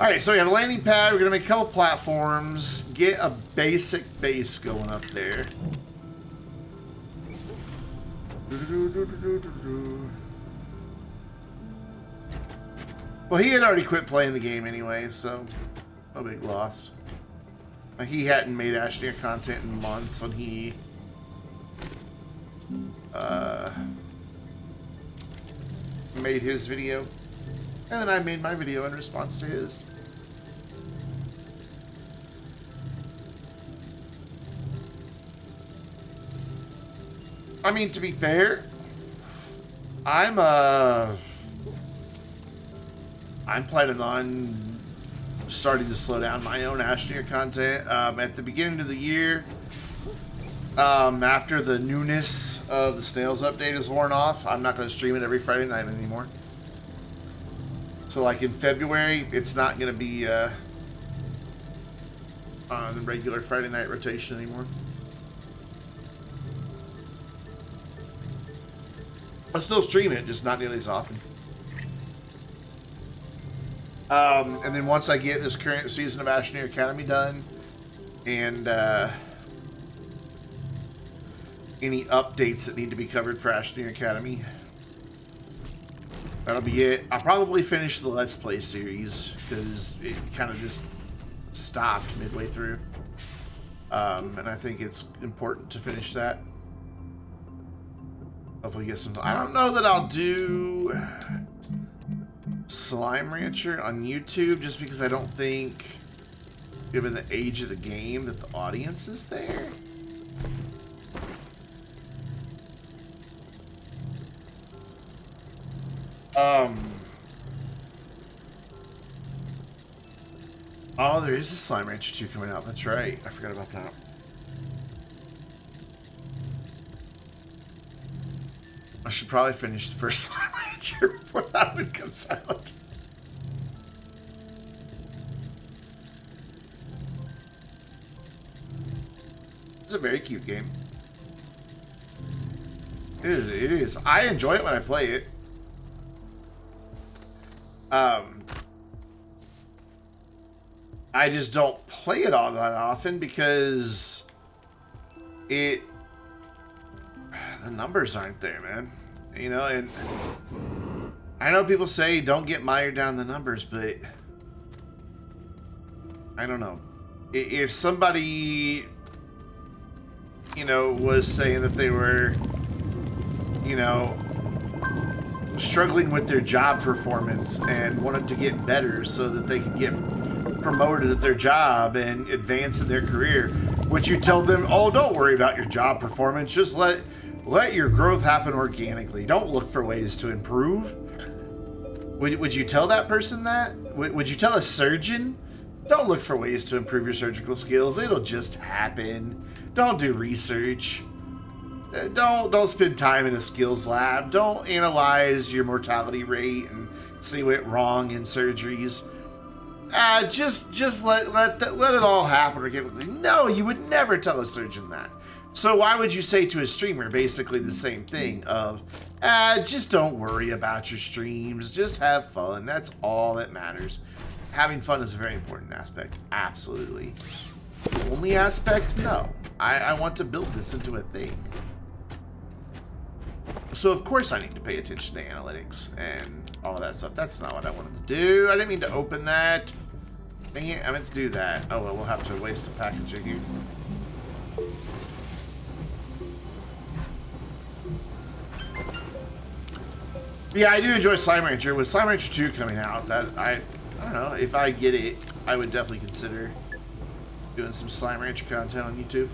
Alright, so we have a landing pad. We're going to make a couple platforms. Get a basic base going up there. Well, he had already quit playing the game anyway, so no big loss. He hadn't made Astroneer content in months when he made his video. And then I made my video in response to his. I mean, to be fair, I'm planning on starting to slow down my own Astroneer content at the beginning of the year. After the newness of the Snails update is worn off, I'm not going to stream it every Friday night anymore. So like in February, it's not going to be on the regular Friday night rotation anymore. I'll still stream it, just not nearly as often. And then once I get this current season of Astroneer Academy done, and any updates that need to be covered for Astroneer Academy, that'll be it. I'll probably finish the Let's Play series, because it kind of just stopped midway through. And I think it's important to finish that. Hopefully get some... I don't know that I'll do Slime Rancher on YouTube, just because I don't think, given the age of the game, that the audience is there. Oh, there is a Slime Rancher 2 coming out. That's right. I forgot about that. I should probably finish the first Slime Rancher before that one comes out. It's a very cute game. It is. I enjoy it when I play it. I just don't play it all that often because the numbers aren't there, man. You know, and I know people say don't get mired down the numbers, but I don't know. If somebody, you know, was saying that they were, you know, struggling with their job performance and wanted to get better so that they could get promoted at their job and advance in their career, would you tell them, oh, don't worry about your job performance, just let your growth happen organically, don't look for ways to improve? Would you tell that person that? Would you tell a surgeon, don't look for ways to improve your surgical skills, it'll just happen? Don't do research. Don't spend time in a skills lab. Don't analyze your mortality rate and see what went wrong in surgeries. Just let it all happen organically. No, you would never tell a surgeon that. So why would you say to a streamer basically the same thing of, just don't worry about your streams, just have fun. That's all that matters. Having fun is a very important aspect. Absolutely. The only aspect? No. I want to build this into a thing. So of course I need to pay attention to analytics and all of that stuff. That's not what I wanted to do. I didn't mean to open that. Dang it, I meant to do that. Oh well, we'll have to waste a package here. Yeah, I do enjoy Slime Rancher. With Slime Rancher 2 coming out, that I don't know, if I get it, I would definitely consider doing some Slime Rancher content on YouTube.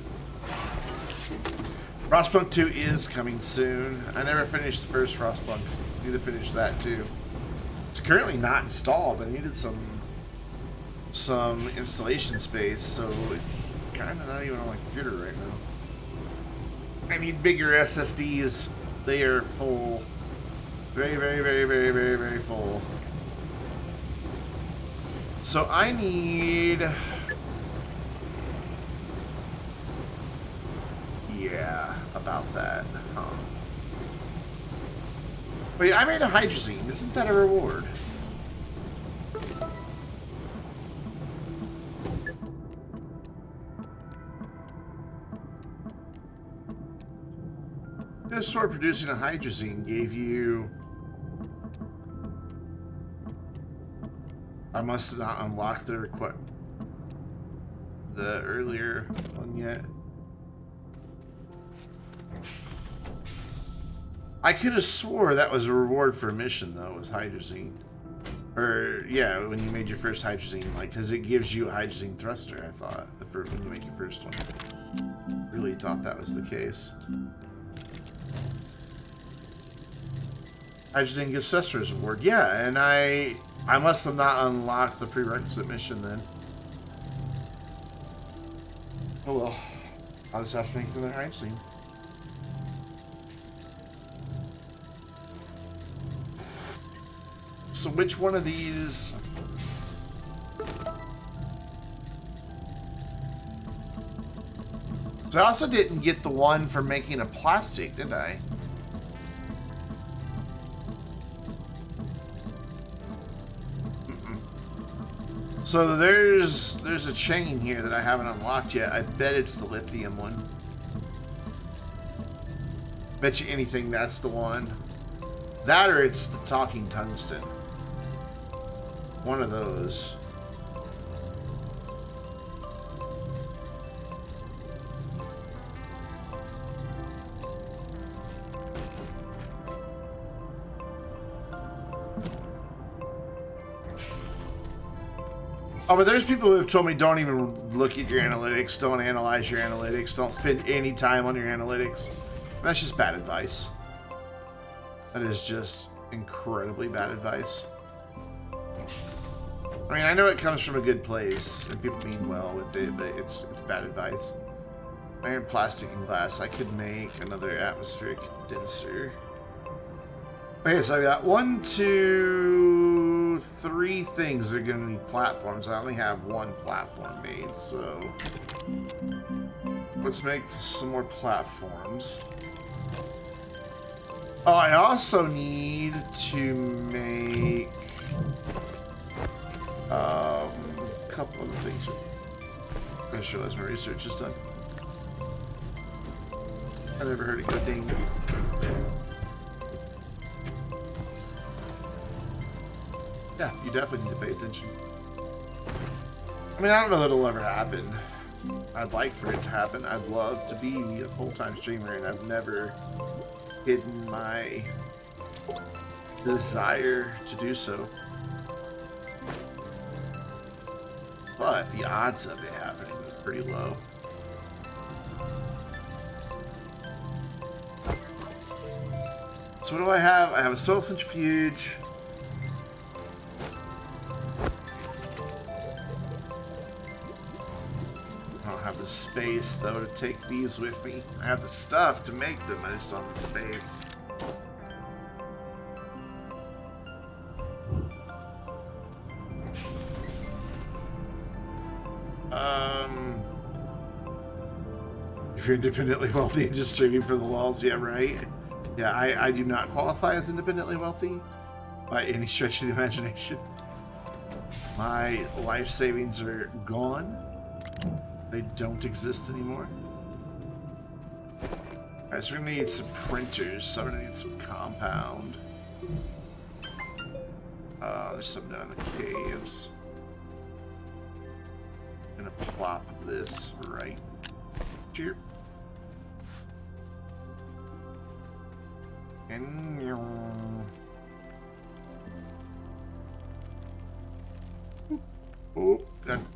Frostpunk 2 is coming soon. I never finished the first Frostpunk. I need to finish that too. It's currently not installed. I needed some installation space, so it's kind of not even on my computer right now. I need bigger SSDs. They are full. Very, very, very, very, very, very full. So I need... Yeah, about that, huh? Wait, I made a hydrazine. Isn't that a reward? This sort of producing a hydrazine gave you... I must have not unlocked the earlier one yet. I could have swore that was a reward for a mission, though, was hydrazine. Or, yeah, when you made your first hydrazine, like, because it gives you a hydrazine thruster, I thought, when you make your first one. Really thought that was the case. Hydrazine gives thruster as a reward. Yeah, and I must have not unlocked the prerequisite mission then. Oh well. I'll just have to make another hydrazine. So which one of these... So I also didn't get the one for making a plastic, did I? So there's a chain here that I haven't unlocked yet. I bet it's the lithium one. Bet you anything that's the one. That or it's the talking tungsten. One of those. Oh, but there's people who have told me don't even look at your analytics, don't analyze your analytics, don't spend any time on your analytics. And that's just bad advice. That is just incredibly bad advice. I mean, I know it comes from a good place, and people mean well with it, but it's bad advice. Iron, plastic, and glass. I could make another atmospheric condenser. Okay, so I got 1, 2, 3 things that are going to need platforms. I only have 1 platform made, so let's make some more platforms. Oh, I also need to make a couple other things. I just realized my research is done. I never heard it go ding. Yeah, you definitely need to pay attention. I mean, I don't know that it'll ever happen. I'd like for it to happen. I'd love to be a full-time streamer, and I've never hidden my desire to do so. But the odds of it happening are pretty low. So what do I have? I have a soil centrifuge. I don't have the space, though, to take these with me. I have the stuff to make them, I just don't have the space. If you're independently wealthy and just streaming for the lulz, yeah, right? Yeah, I do not qualify as independently wealthy by any stretch of the imagination. My life savings are gone. They don't exist anymore. Alright, so we're gonna need some printers, so I'm gonna need some compound. There's something down in the caves. I'm gonna plop this right here. And oh, done.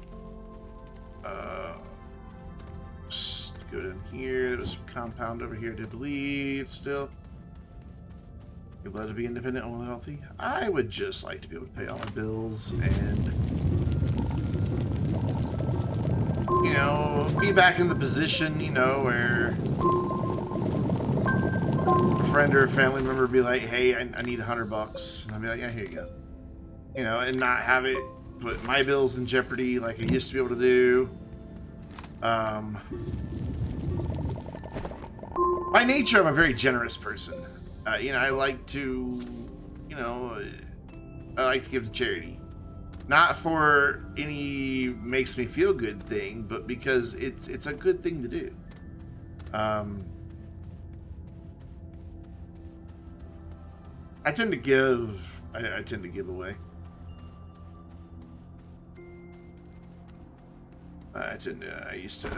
Just go down here. There's some compound over here to bleed still. You're allowed to be independent and wealthy. I would just like to be able to pay all my bills and, you know, be back in the position, you know, where a friend or a family member would be like, hey, I need $100. And I'd be like, yeah, here you go. You know, and not have it put my bills in jeopardy like I used to be able to do. By nature, I'm a very generous person. You know, I like to, you know, I like to give to charity. Not for any makes me feel good thing, but because it's a good thing to do. I tend to give. I tend to give away. I used to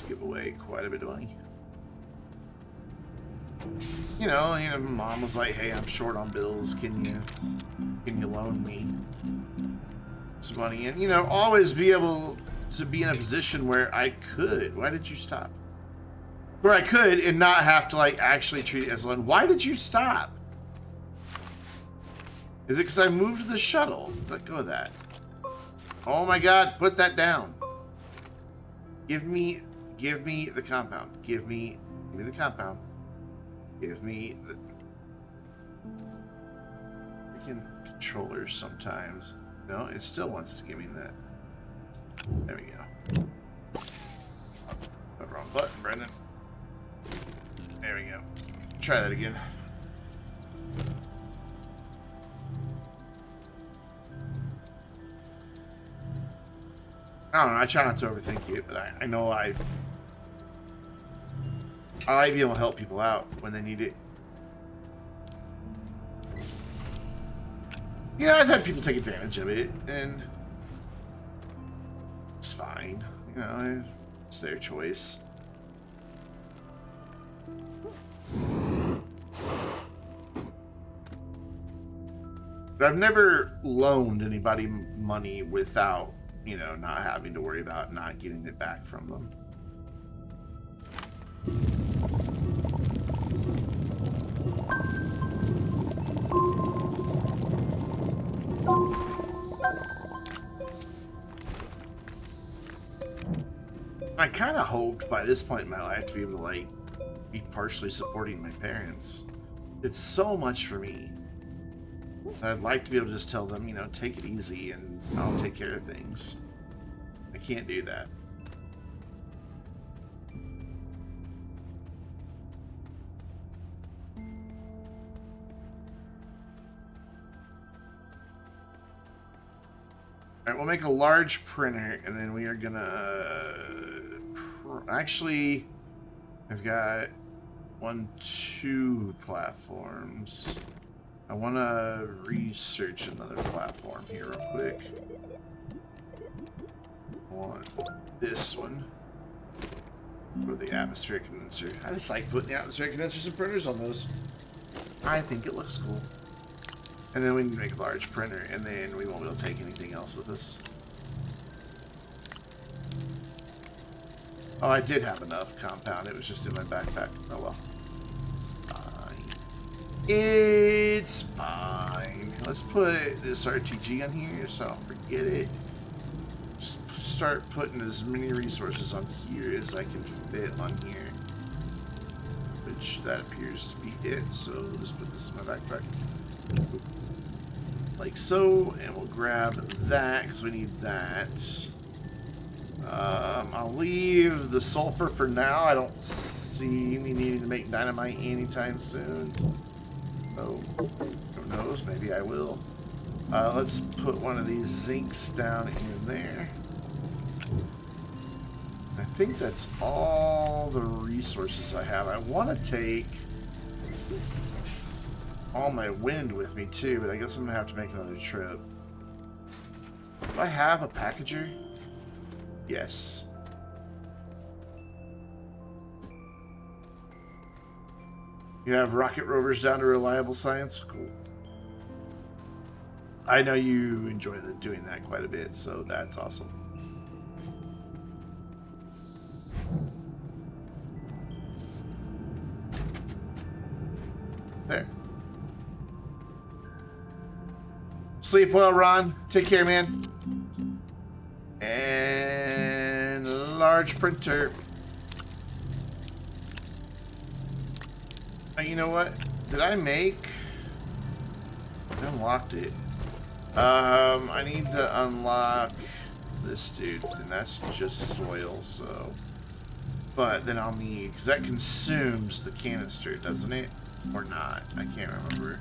give away quite a bit of money. You know, Mom was like, "Hey, I'm short on bills. Can you loan me some money?" And you know, always be able to be in a position where I could. Why did you stop? Where I could and not have to like actually treat it as a loan. Why did you stop? Is it because I moved the shuttle? Let go of that. Oh my God! Put that down. Give me the compound. Give me the compound. Give me the freaking controllers sometimes. No, it still wants to give me that. There we go. The wrong button, Brendan. There we go. Try that again. I don't know, I try not to overthink it, but I know I like being able to help people out when they need it. You know, I've had people take advantage of it, and it's fine. You know, it's their choice. But I've never loaned anybody money without, you know, not having to worry about not getting it back from them. I kind of hoped by this point in my life to be able to, like, be partially supporting my parents. It's so much for me. I'd like to be able to just tell them, you know, take it easy and I'll take care of things. I can't do that. Alright, we'll make a large printer, and then we are gonna... Actually, I've got 2 platforms. I want to research another platform here real quick. I want this one for the atmospheric condenser. I just like putting the atmospheric condensers and printers on those. I think it looks cool. And then we need to make a large printer, and then we won't be able to take anything else with us. Oh, I did have enough compound. It was just in my backpack. Oh well. It's fine. It's fine. Let's put this RTG on here so I don't forget it. Just start putting as many resources on here as I can fit on here. Which that appears to be it. So we'll just put this in my backpack. Like so, and we'll grab that because we need that. I'll leave the sulfur for now. I don't see me needing to make dynamite anytime soon. Oh, who knows? Maybe I will. Let's put one of these zincs down in there. I think that's all the resources I have. I want to take all my wind with me too, but I guess I'm gonna have to make another trip. Do I have a packager? Yes. You have rocket rovers down to reliable science? Cool. I know you enjoy doing that quite a bit, so that's awesome. There. Sleep well, Ron. Take care, man. And large printer. You know what? Did I make? I unlocked it. I need to unlock this dude, and that's just soil. So, but then I'll need because that consumes the canister, doesn't it? Or not? I can't remember.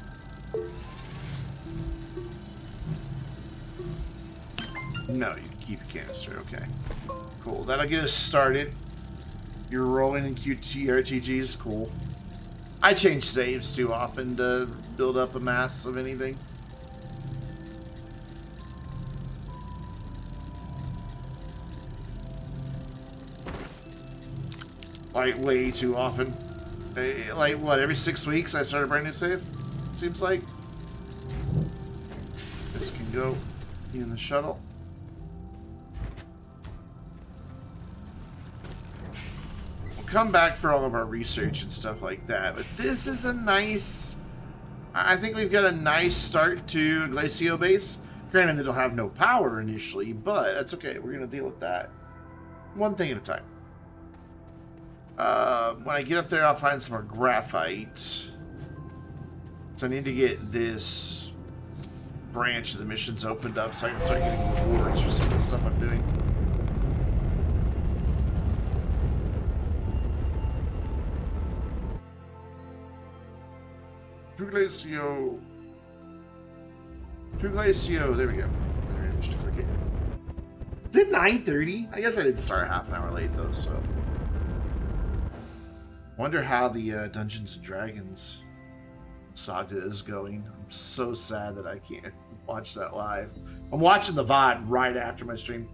No, you can keep a canister. Okay, cool. That'll get us started. You're rolling in QTRTGs. Cool. I change saves too often to build up a mass of anything. Like, way too often. Like, what, every 6 weeks I start a brand new save? It seems like. This can go in the shuttle. Come back for all of our research and stuff like that, but this is a nice, I think we've got a nice start to Glacio base. Granted, it'll have no power initially, but that's okay. We're gonna deal with that one thing at a time. When I get up there, I'll find some more graphite, so I need to get this branch of the missions opened up so I can start getting rewards for some of the stuff I'm doing. Glacio. Glacio. There we go. I managed to click it. Is it 9:30? I guess I did start half an hour late though, so. Wonder how the Dungeons and Dragons saga is going. I'm so sad that I can't watch that live. I'm watching the VOD right after my stream.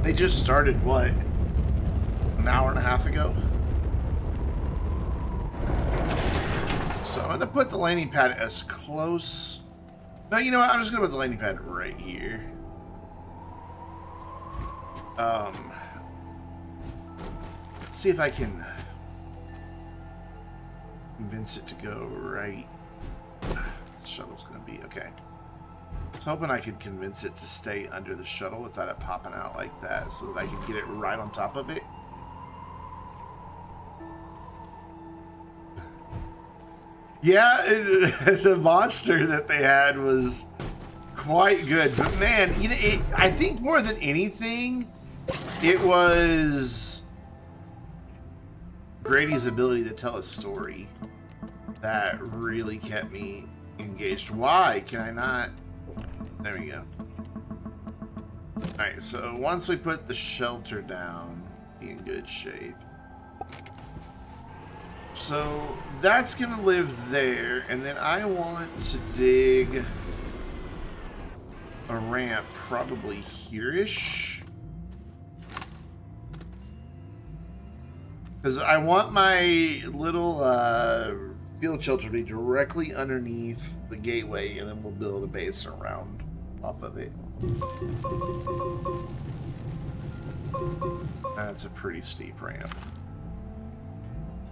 They just started, what, an hour and a half ago? So I'm going to put the landing pad as close... No, you know what? I'm just going to put the landing pad right here. See if I can convince it to go right. The shuttle's going to be... Okay. I was hoping I could convince it to stay under the shuttle without it popping out like that so that I could get it right on top of it. Yeah, the monster that they had was quite good. But man, you know, I think more than anything, it was Grady's ability to tell a story that really kept me engaged. Why can I not? There we go. Alright, so once we put the shelter down, be in good shape. So that's gonna live there, and then I want to dig a ramp probably here-ish. Because I want my little field shelter to be directly underneath the gateway, and then we'll build a base around off of it. That's a pretty steep ramp.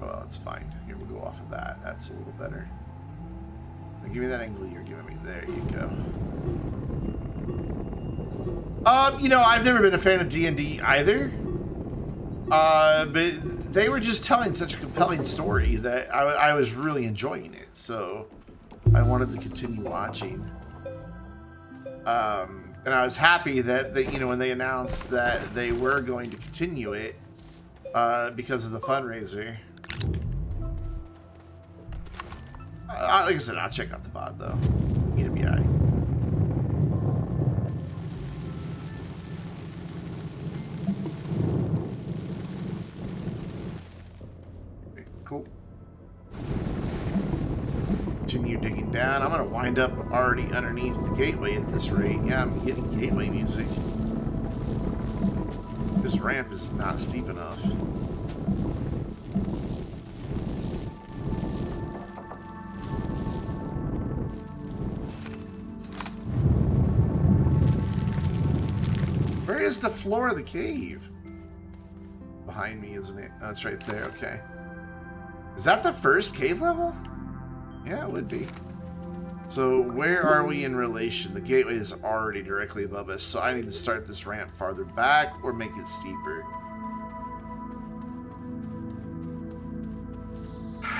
Well, that's fine. Here, we'll go off of that. That's a little better. Now, give me that angle you're giving me. There you go. You know, I've never been a fan of D&D either. But they were just telling such a compelling story that I was really enjoying it. So I wanted to continue watching. And I was happy that you know, when they announced that they were going to continue it because of the fundraiser. Like I said, I'll check out the VOD though. Need to be alright. Okay, cool. Continue digging down. I'm gonna wind up already underneath the gateway at this rate. Yeah, I'm getting gateway music. This ramp is not steep enough. Where is the floor of the cave? Behind me, isn't it? Oh, it's right there. Okay. Is that the first cave level? Yeah, it would be. So where are we in relation? The gateway is already directly above us, so I need to start this ramp farther back or make it steeper.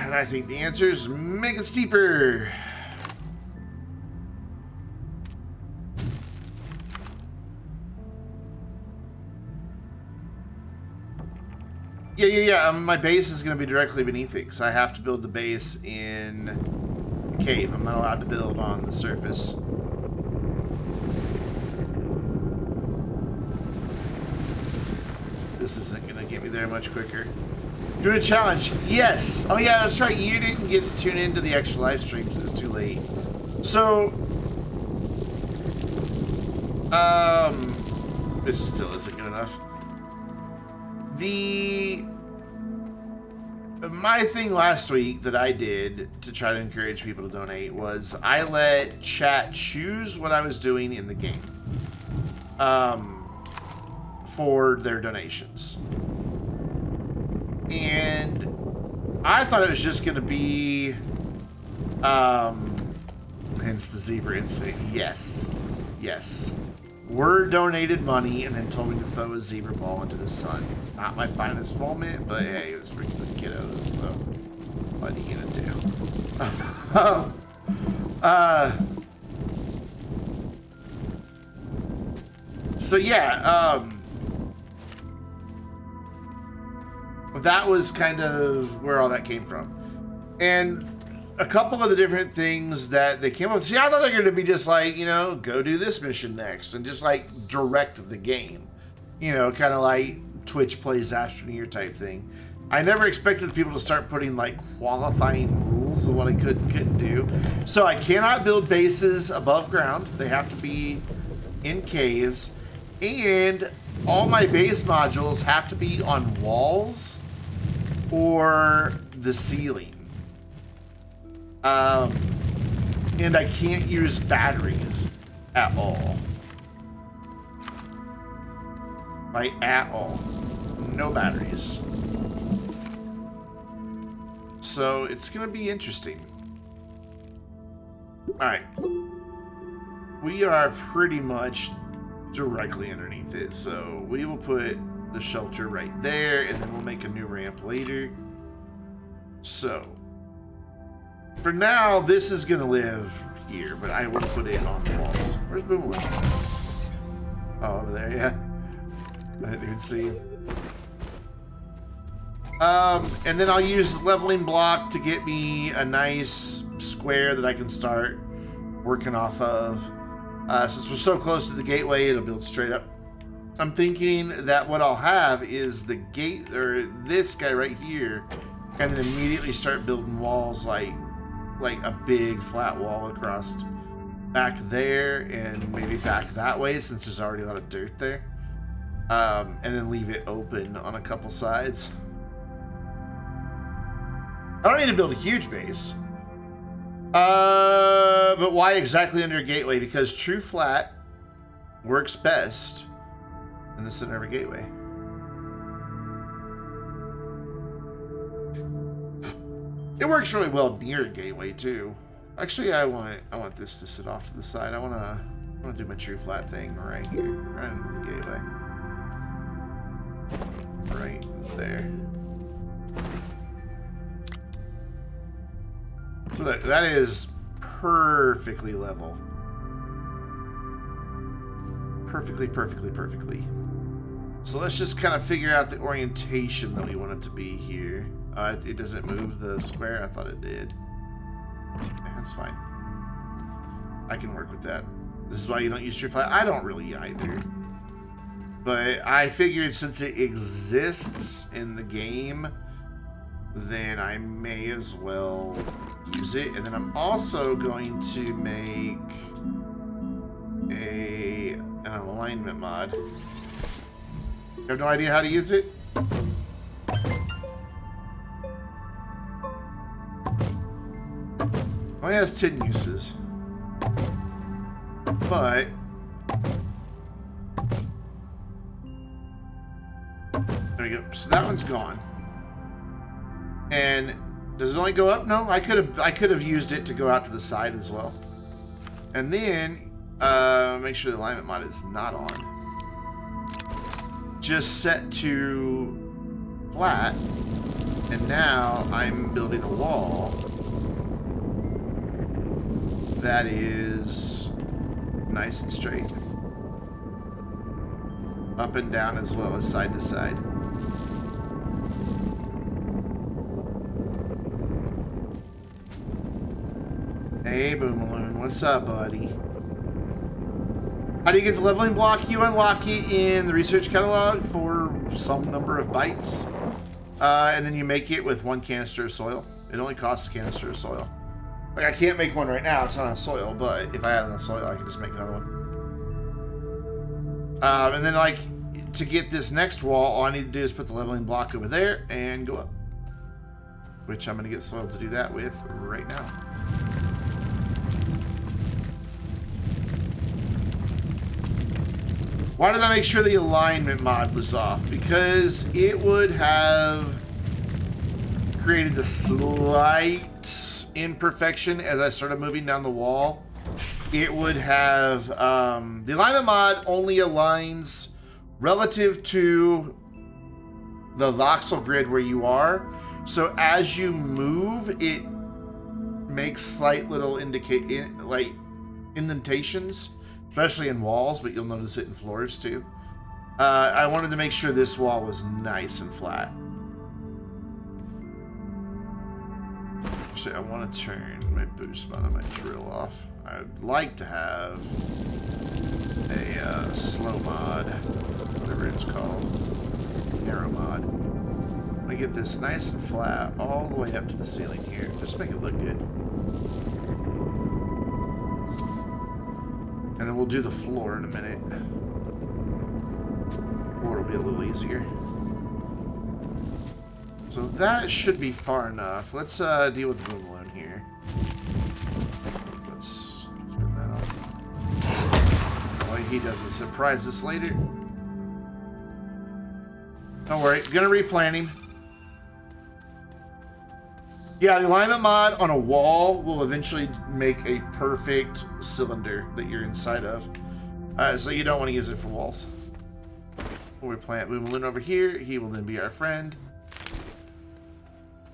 And I think the answer is make it steeper. Yeah. My base is going to be directly beneath it because I have to build the base in the cave. I'm not allowed to build on the surface. This isn't going to get me there much quicker. Doing a challenge. Yes. Oh, yeah, that's right. You didn't get to tune into the extra live stream because it was too late. So, this still isn't good enough. My thing last week that I did to try to encourage people to donate was I let chat choose what I was doing in the game for their donations. And I thought it was just going to be hence the zebra instinct. Yes. Word donated money and then told me to throw a zebra ball into the sun. Not my finest moment, but hey, it was for the kiddos, so what are you gonna do? So yeah, that was kind of where all that came from. And a couple of the different things that they came up with. See, I thought they were going to be just like, you know, go do this mission next and just like direct the game. You know, kind of like Twitch plays Astroneer type thing. I never expected people to start putting like qualifying rules of what I couldn't do. So I cannot build bases above ground. They have to be in caves. And all my base modules have to be on walls or the ceiling. And I can't use batteries at all. Like, at all. No batteries. So, it's gonna be interesting. Alright. we are pretty much directly underneath it. So we will put the shelter right there, and then we'll make a new ramp later. So for now, this is going to live here, but I will put it on the walls. Where's Boomerang? Oh, over there, yeah. I didn't even see him. And then I'll use the leveling block to get me a nice square that I can start working off of. Since we're so close to the gateway, it'll build straight up. I'm thinking that what I'll have is the gate, or this guy right here, and then immediately start building walls like a big flat wall across back there, and maybe back that way since there's already a lot of dirt there. And then leave it open on a couple sides. I don't need to build a huge base. But why exactly under a gateway? Because true flat works best in the center of a gateway. It works really well near a gateway too. Actually, I want this to sit off to the side. I want to do my true flat thing right here, right into the gateway, right there. So that is perfectly level. Perfectly. So let's just kind of figure out the orientation that we want it to be here. It doesn't move the square. I thought it did. That's fine. I can work with that. This is why you don't use true flat. I don't really either. But I figured since it exists in the game, then I may as well use it. And then I'm also going to make an alignment mod. You have no idea how to use it? Only has 10 uses. But there we go. So that one's gone. And does it only go up? No, I could have used it to go out to the side as well. And then make sure the alignment mod is not on. Just set to flat, and now I'm building a wall that is nice and straight, up and down as well as side to side. Hey, Boomaloon, what's up, buddy? How do you get the leveling block? You unlock it in the research catalog for some number of bytes, and then you make it with 1 canister of soil. It only costs a canister of soil. Like, I can't make one right now, it's not enough soil, but if I had enough soil, I could just make another one. And then, like, to get this next wall, all I need to do is put the leveling block over there and go up. Which I'm going to get soil to do that with right now. Why did I make sure the alignment mod was off? Because it would have created a slight imperfection as I started moving down the wall. It would have the alignment mod only aligns relative to the voxel grid where you are. So as you move, it makes slight little indentations, especially in walls, but you'll notice it in floors too. I wanted to make sure this wall was nice and flat. Actually, I want to turn my boost mod on my drill off. I'd like to have a slow mod, whatever it's called, narrow mod. I'm gonna get this nice and flat all the way up to the ceiling here. Just make it look good. And then we'll do the floor in a minute. Floor will be a little easier. So that should be far enough. Let's deal with the balloon here. Let's turn that off. Boy, he doesn't surprise us later. Don't worry, gonna replant him. Yeah, the alignment mod on a wall will eventually make a perfect cylinder that you're inside of. So you don't want to use it for walls. We plant Boomalin over here. He will then be our friend.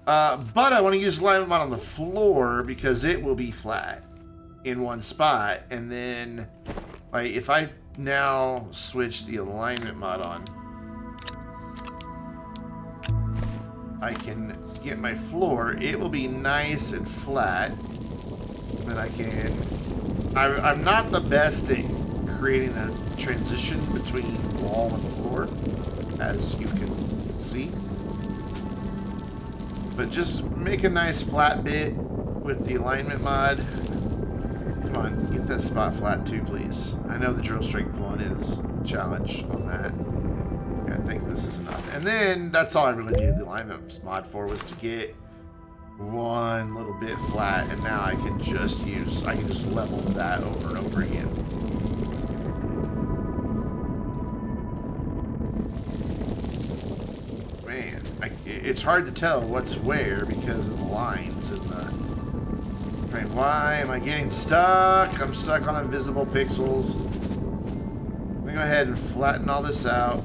But I want to use alignment mod on the floor because it will be flat in one spot. And then, like, if I now switch the alignment mod on, I can get my floor. It will be nice and flat. Then I can... I'm not the best at creating a transition between wall and floor, as you can see. But just make a nice flat bit with the alignment mod. Come on, get that spot flat too, please. I know the drill strength one is a challenge on that. I think this is enough. And then that's all I really needed the alignment mod for, was to get one little bit flat, and now I can just level that over and over again. Man, it's hard to tell what's where because of the lines and the... Man, why am I getting stuck? I'm stuck on invisible pixels. Let me go ahead and flatten all this out.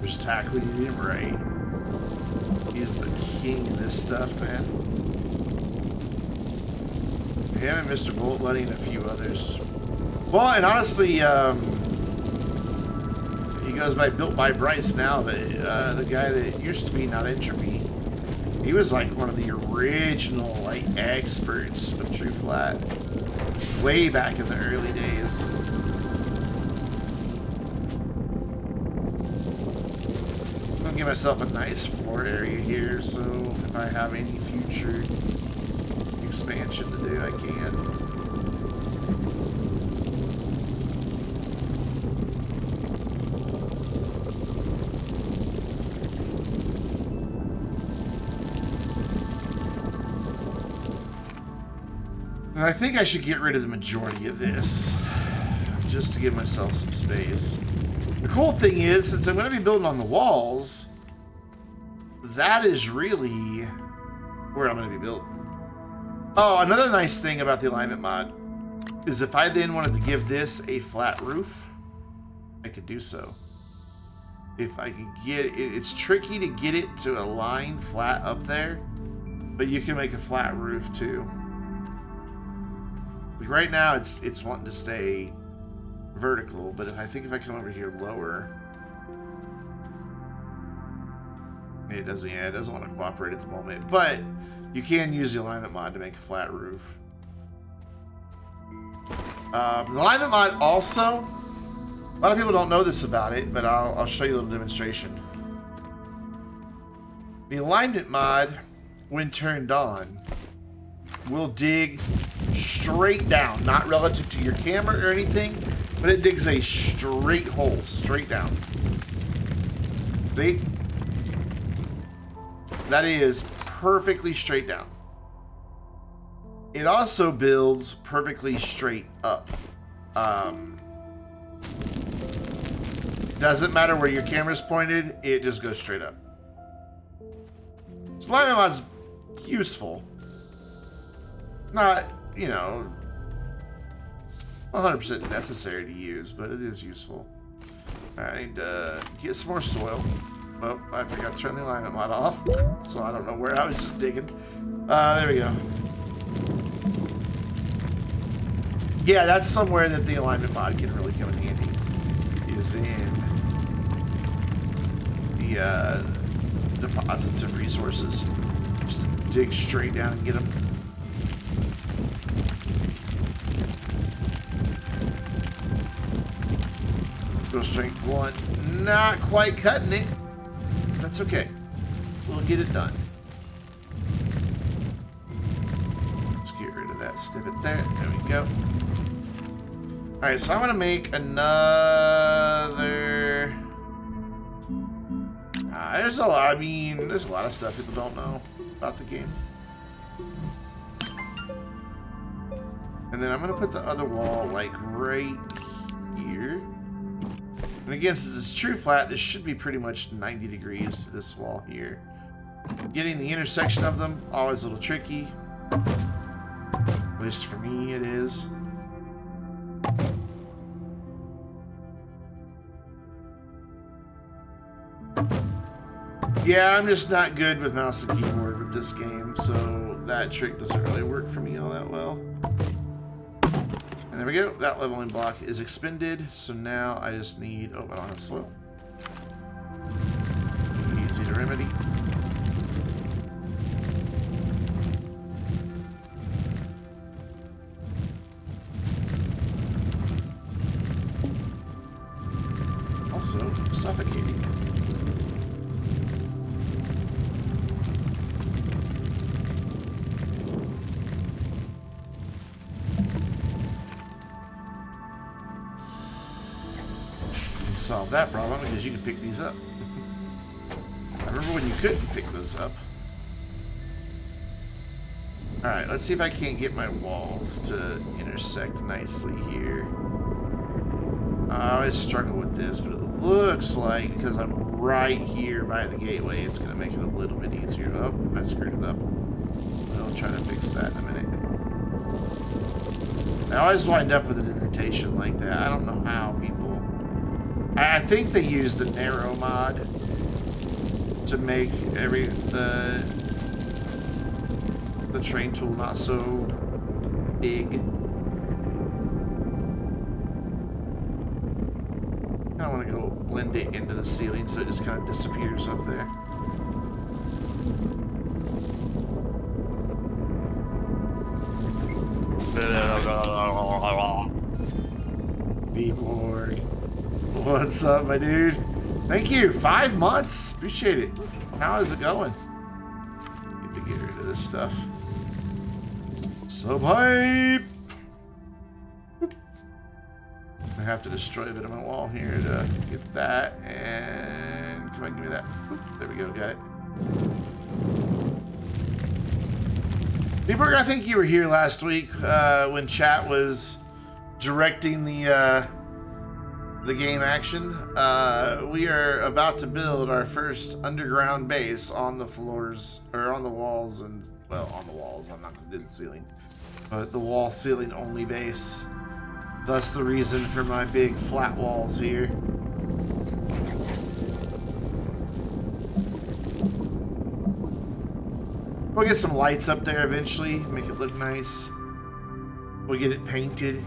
Just tack we need him right. He's the king of this stuff, man. Him and Mr. Bullet Buddy and a few others. Well, and honestly, he goes by Built by Bryce now, but the guy that used to be Not Entropy, he was like one of the original like experts of True Flat, way back in the early days. Give myself a nice floor area here, so if I have any future expansion to do, I can. And I think I should get rid of the majority of this, just to give myself some space. The cool thing is, since I'm going to be building on the walls, that is really where I'm going to be building. Oh, another nice thing about the alignment mod is if I then wanted to give this a flat roof, I could do so. If I could get it, it's tricky to get it to align flat up there, but you can make a flat roof too. Like right now, it's wanting to stay vertical, but if I come over here lower, it doesn't want to cooperate at the moment, but you can use the alignment mod to make a flat roof. The alignment mod also, a lot of people don't know this about it, but I'll show you a little demonstration. The alignment mod, when turned on, will dig straight down, not relative to your camera or anything, but it digs a straight hole, straight down. See? That is perfectly straight down. It also builds perfectly straight up. Doesn't matter where your camera's pointed, it just goes straight up. So alignment mod's useful. Not, 100% necessary to use, but it is useful. Alright, I need to get some more soil. Oh, I forgot to turn the alignment mod off, so I don't know where I was just digging. There we go. Yeah, that's somewhere that the alignment mod can really come in handy. Is in the deposits of resources. Just dig straight down and get them. Drill strength 1, not quite cutting it. That's okay. We'll get it done. Let's get rid of that snippet there. There we go. Alright, so I'm going to make another... there's a lot, there's a lot of stuff people don't know about the game. And then I'm going to put the other wall, like, right here. And again, since it's true flat, this should be pretty much 90 degrees to this wall here. Getting the intersection of them, always a little tricky. At least for me, it is. Yeah, I'm just not good with mouse and keyboard with this game, so that trick doesn't really work for me all that well. And there we go. That leveling block is expended, so now I just need... Oh, I don't have soil. Easy to remedy. Also, suffocating. Solve that problem because you can pick these up. I remember when you couldn't pick those up. Alright, let's see if I can't get my walls to intersect nicely here. I always struggle with this, but it looks like because I'm right here by the gateway, it's going to make it a little bit easier. Oh, I screwed it up. I'll try to fix that in a minute. I always wind up with an indentation like that. I don't know how people... I think they use the narrow mod to make the train tool not so big. I want to go blend it into the ceiling so it just kind of disappears up there. B-Borg. What's up, my dude? Thank you. 5 months? Appreciate it. How is it going? Need to get rid of this stuff. Sub hype! I have to destroy a bit of my wall here to get that. And come on, give me that. Oop, there we go. Got it. D-Burger, I think you were here last week when chat was directing the game action. We are about to build our first underground base on the floors, or on the walls, and, well, on the walls. I'm not going to do the ceiling. But the wall ceiling only base. Thus the reason for my big flat walls here. We'll get some lights up there eventually, make it look nice. We'll get it painted.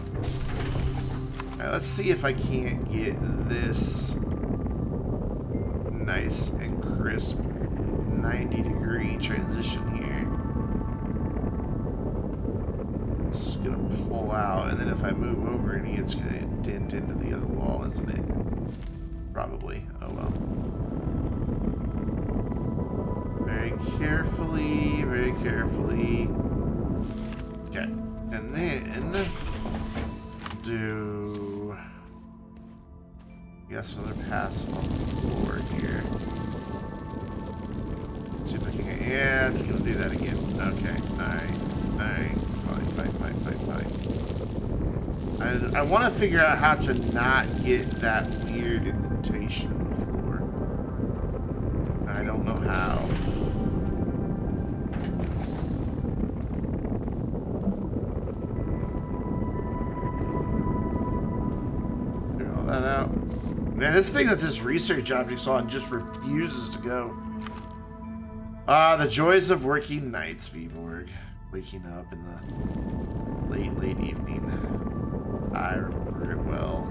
Alright, let's see if I can't get this nice and crisp 90-degree transition here. It's gonna pull out, and then if I move over any, it's gonna dent into the other wall, isn't it? Probably. Oh well. Very carefully, very carefully. Okay, and then do, I guess, another pass on the floor here. Let's see if I can get, yeah, it's gonna do that again. Okay, alright, fine. I want to figure out how to not get that weird indentation on the floor. I don't know how. That out. Man, this thing that this research object's on just refuses to go. The joys of working nights, V-Borg. Waking up in the late evening. I remember it well.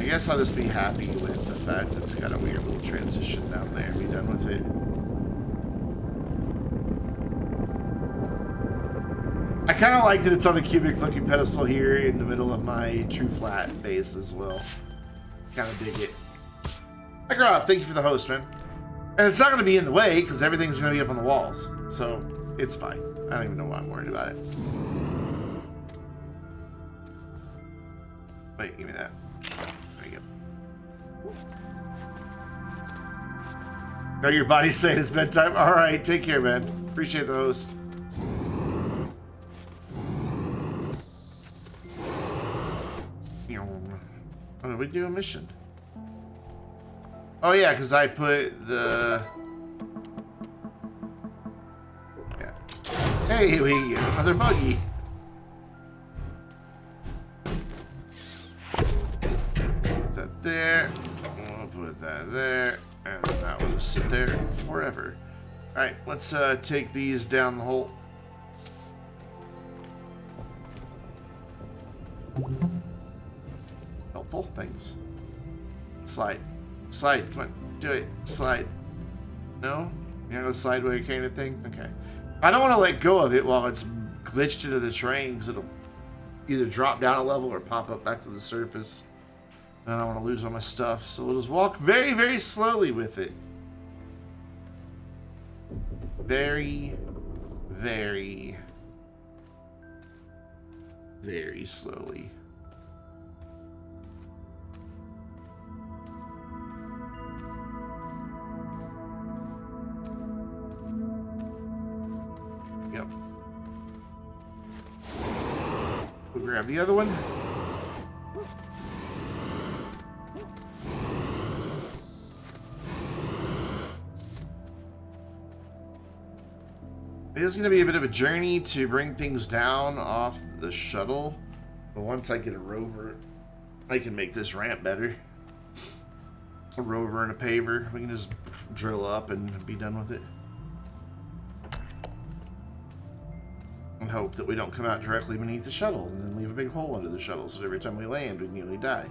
I guess I'll just be happy with the fact that it's got a weird little transition down there and be done with it. I kind of like that it's on a cubic looking pedestal here in the middle of my true flat base as well. Kind of dig it. Hi, Groff, thank you for the host, man. And it's not going to be in the way because everything's going to be up on the walls. So it's fine. I don't even know why I'm worried about it. Wait, give me that. There you go. Now your body's saying it's bedtime. All right, take care, man. Appreciate the host. we do a mission? Oh yeah, because I put the... Yeah. Hey, we get another buggy. Put that there. We'll put that there. And that will just sit there forever. Alright, let's take these down the hole. Helpful, thanks. Slide. Slide, come on, do it. Slide. No? You're not gonna slide while you're carrying the thing? Okay. I don't want to let go of it while it's glitched into the terrain, because it'll either drop down a level or pop up back to the surface. And I don't want to lose all my stuff, so we'll just walk very, very slowly with it. Very, very, very slowly. Yep. We'll grab the other one. It is going to be a bit of a journey to bring things down off the shuttle, but once I get a rover, I can make this ramp better. A rover and a paver, we can just drill up and be done with it. And hope that we don't come out directly beneath the shuttle and then leave a big hole under the shuttle so that every time we land we nearly die.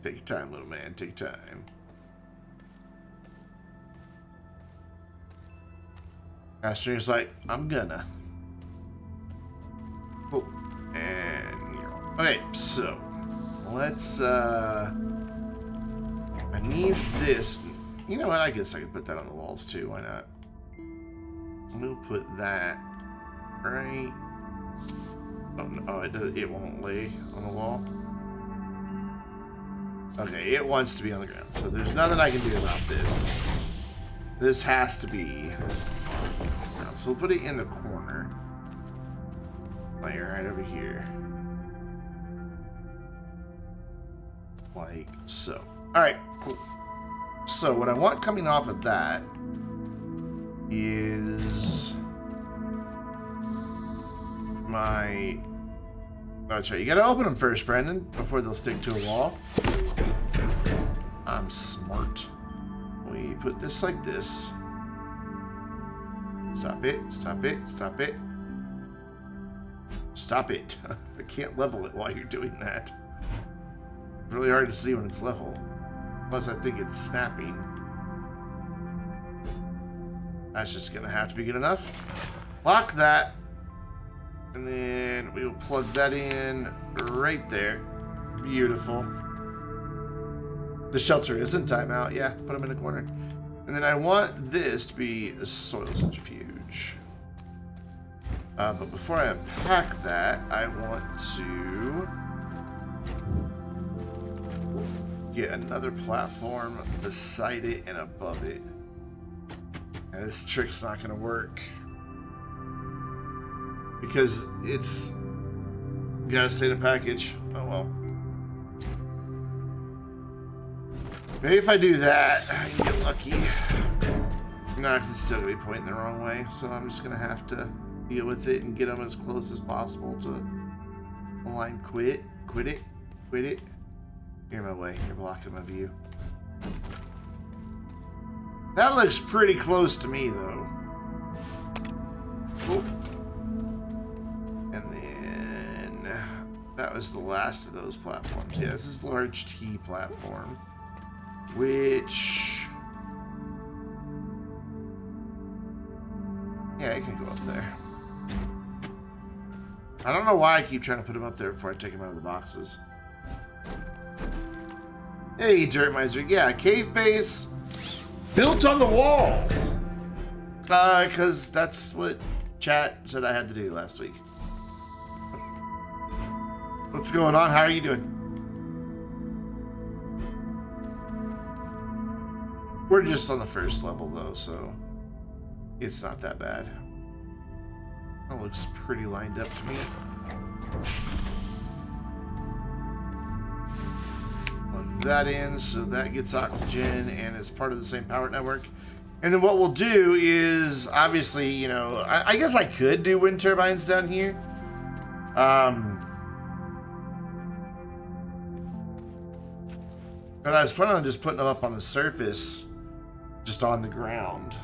Take your time, little man. Take your time. Astroneer's like, I'm gonna. Oh, and okay, so let's I need this. You know what? I guess I could put that on the walls too. Why not? We'll put that right. Oh, no, it won't lay on the wall. Okay, it wants to be on the ground, so there's nothing I can do about this. This has to be. So we'll put it in the corner. Like right over here. Like so. Alright, cool. So what I want coming off of that is my... That's right, you gotta open them first, Brandon, before they'll stick to a wall. I'm smart. We put this like this. Stop it, stop it, stop it. Stop it. I can't level it while you're doing that. It's really hard to see when it's level. Plus I think it's snapping. That's just gonna have to be good enough. Lock that. And then we will plug that in right there. Beautiful. The shelter isn't timeout. Yeah, put them in the corner. And then I want this to be a soil centrifuge. But before I unpack that, I want to get another platform beside it and above it. And this trick's not going to work. Because it's gotta stay in a package. Oh well. Maybe if I do that, I can get lucky. No, because it's still gonna be pointing the wrong way, so I'm just gonna have to deal with it and get them as close as possible to align. Quit it. You're in my way. You're blocking my view. That looks pretty close to me, though. Cool. And then that was the last of those platforms. Yeah, this is large T platform, which, yeah, it can go up there. I don't know why I keep trying to put them up there before I take them out of the boxes. Hey, Dirt Miser. Yeah, cave base built on the walls. Because that's what chat said I had to do last week. What's going on? How are you doing? We're just on the first level, though, so It's not that bad. That looks pretty lined up to me. Plug that in so that gets oxygen and is part of the same power network. And then what we'll do is, obviously, you know, I guess I could do wind turbines down here. But I was planning on just putting them up on the surface, just on the ground.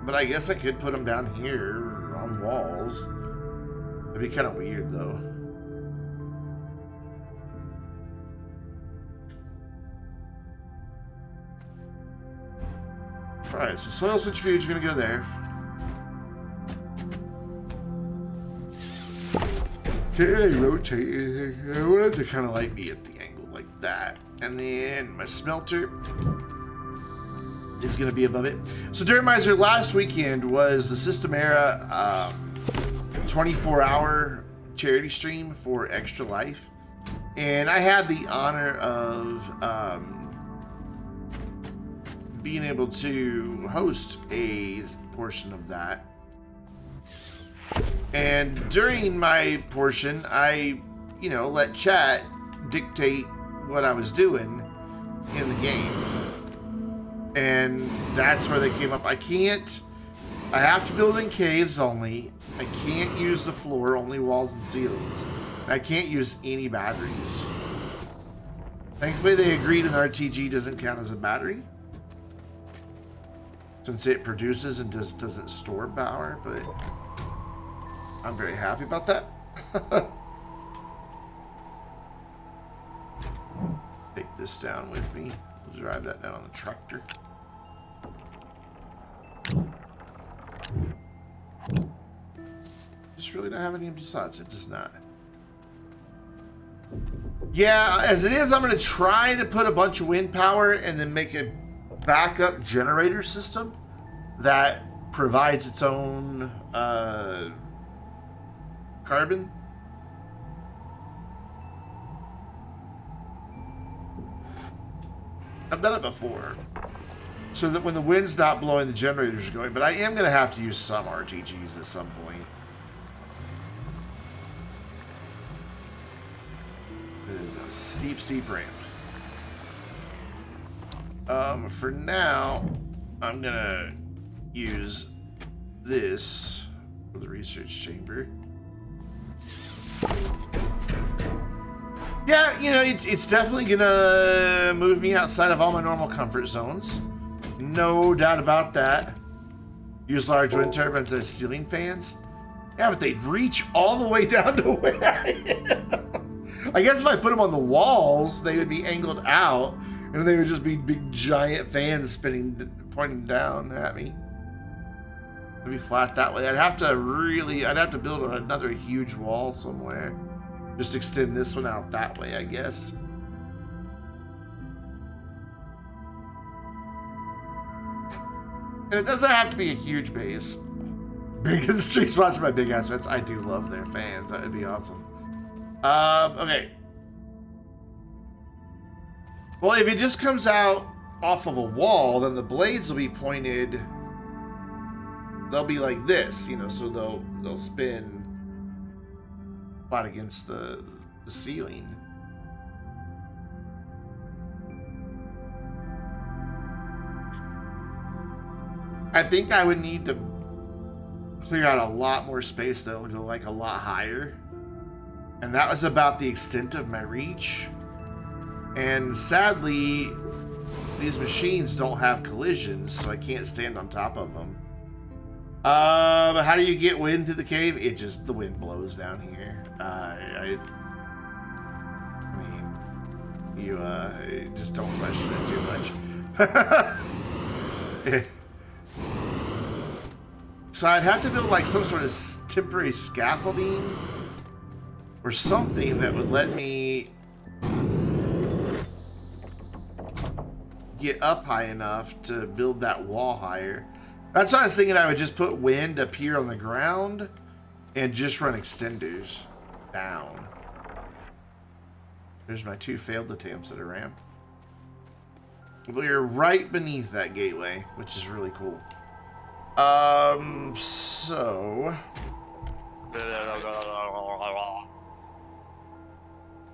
But I guess I could put them down here on walls. That'd be kind of weird, though. Alright, so soil centrifuge is going to go there. Can't really rotate anything. I want it to kind of like be at the angle like that. And then my smelter is going to be above it. So Dirt Miser last weekend was the System Era 24-hour charity stream for Extra Life. And I had the honor of being able to host a portion of that. And during my portion, I, you know, let chat dictate what I was doing in the game. And that's where they came up. I have to build in caves only. I can't use the floor, only walls and ceilings. I can't use any batteries. Thankfully, they agreed an RTG doesn't count as a battery, since it produces and doesn't store power, but I'm very happy about that. Take this down with me. We'll drive that down on the tractor. Just really don't have any empty slots. It does not. Yeah, as it is, I'm going to try to put a bunch of wind power and then make a backup generator system that provides its own carbon. I've done it before, so that when the wind's not blowing, the generators are going. But I am going to have to use some RTGs at some point. It is a steep, steep ramp. For now, I'm going to use this for the research chamber. Yeah, you know, it's definitely gonna move me outside of all my normal comfort zones. No doubt about that. Use large wind turbines as ceiling fans. Yeah, but they'd reach all the way down to where I am. I guess if I put them on the walls, they would be angled out, and they would just be big giant fans spinning, pointing down at me. It'd be flat that way. I'd have to build another huge wall somewhere. Just extend this one out that way, I guess. And it doesn't have to be a huge base. Big in the street spots for my big ass fans. I do love their fans. That would be awesome. Okay. Well, if it just comes out off of a wall, then the blades will be pointed. They'll be like this, you know, so they'll spin flat against the ceiling. I think I would need to clear out a lot more space that'll go like a lot higher. And that was about the extent of my reach. And sadly, these machines don't have collisions, so I can't stand on top of them. How do you get wind to the cave? The wind blows down here. I mean, you just don't question it too much. So I'd have to build like some sort of temporary scaffolding or something that would let me get up high enough to build that wall higher. That's why I was thinking I would just put wind up here on the ground and just run extenders down. There's my 2 failed attempts at a ramp. We're right beneath that gateway, which is really cool. So...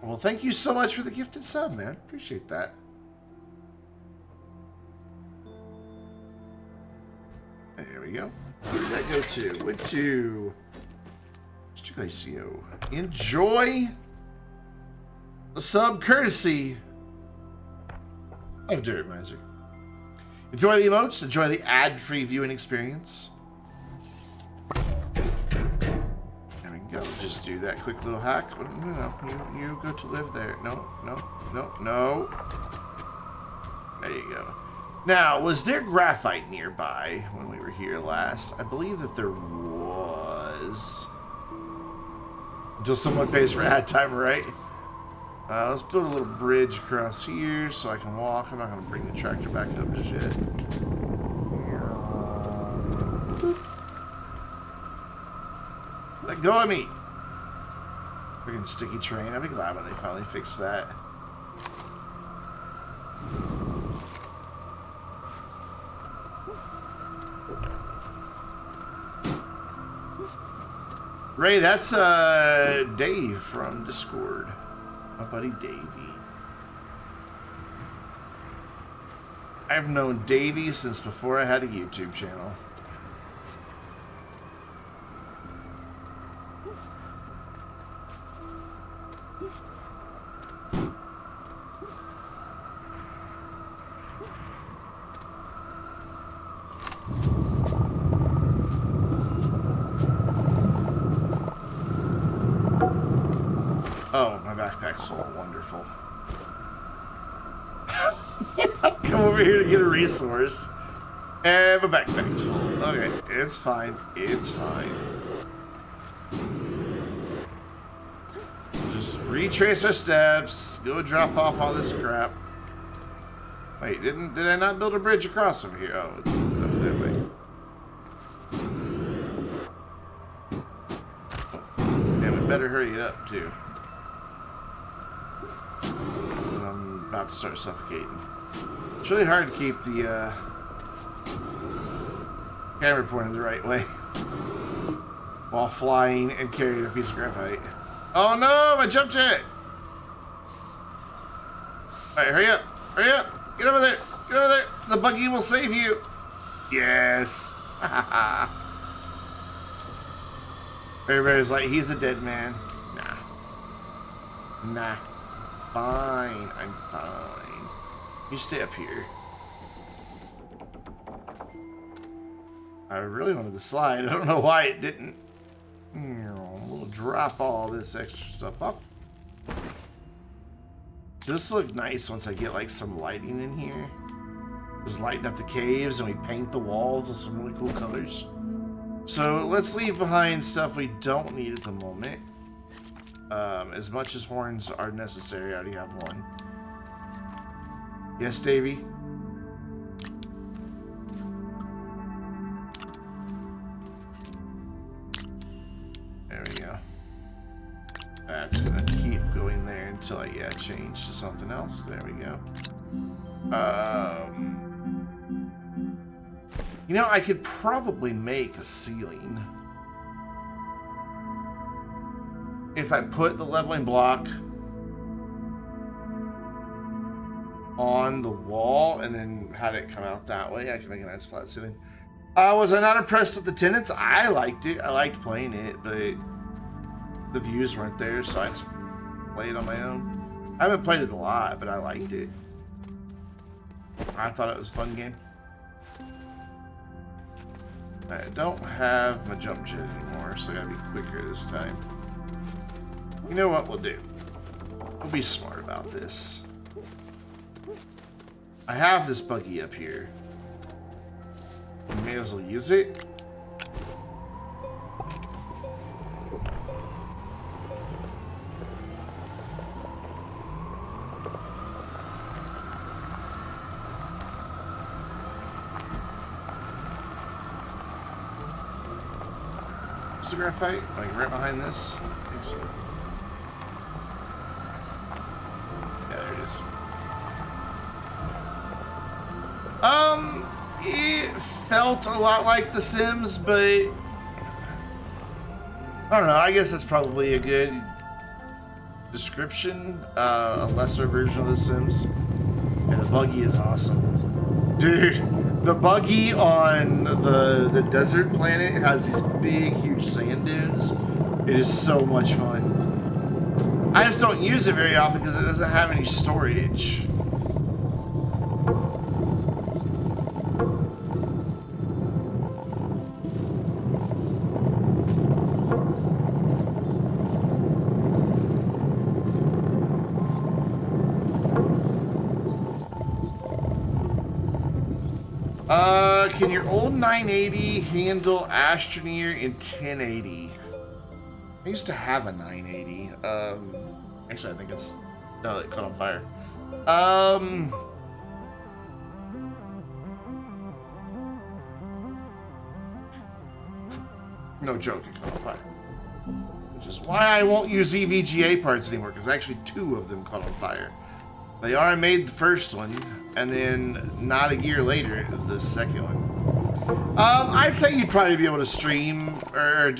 Well, thank you so much for the gifted sub, man. Appreciate that. There we go. Where did that go to? Went to... Mr. Glacio. Enjoy the sub courtesy of Dirt Miser. Enjoy the emotes. Enjoy the ad-free viewing experience. There we go. Just do that quick little hack. No. You go to live there. No. There you go. Now, was there graphite nearby when we were here last? I believe that there was. Until someone pays for ad time, right? Let's build a little bridge across here so I can walk. I'm not going to bring the tractor back up just yet. Let go of me! Freaking sticky train. I'll be glad when they finally fix that. Ray, that's Dave from Discord. My buddy Davey. I've known Davey since before I had a YouTube channel. Oh, my backpack's full. Wonderful. Come over here to get a resource. And my backpack's full. Okay, it's fine. It's fine. Just retrace our steps. Go drop off all this crap. Wait, did I not build a bridge across over here? Oh, it's over that way. And we better hurry it up, too. I'm about to start suffocating. It's really hard to keep the camera pointed the right way while flying and carrying a piece of graphite. Oh no, my jump jet! Alright, hurry up! Hurry up! Get over there! Get over there! The buggy will save you! Yes! Everybody's like, he's a dead man. Nah. Fine. I'm fine. You stay up here. I really wanted to slide. I don't know why it didn't. We'll drop all this extra stuff off. This look nice once I get like some lighting in here. Just lighten up the caves and we paint the walls with some really cool colors. So let's leave behind stuff we don't need at the moment. As much as horns are necessary, I already have one. Yes, Davey? There we go. That's gonna keep going there until I change to something else. There we go. You know, I could probably make a ceiling if I put the leveling block on the wall and then had it come out that way. I can make a nice flat ceiling. Was I not impressed with the tenants? I liked it. I liked playing it, but the views weren't there, so I just played it on my own. I haven't played it a lot, but I liked it. I thought it was a fun game. I don't have my jump jet anymore, so I gotta be quicker this time. You know what we'll do? We'll be smart about this. I have this buggy up here. We may as well use it. Is the graphite? Like right behind this? I think so. Yeah, there it is. It felt a lot like The Sims, but I don't know. I guess that's probably a good description. A lesser version of The Sims. And the buggy is awesome. Dude, the buggy on the desert planet has these big, huge sand dunes. It is so much fun. I just don't use it very often because it doesn't have any storage. Can your old 980 handle Astroneer in 1080? I used to have a 980. Actually, I think it's... No, it caught on fire. No joke, it caught on fire. Which is why I won't use EVGA parts anymore, because actually 2 of them caught on fire. They already made the first one, and then not a year later, the second one. I'd say you'd probably be able to stream or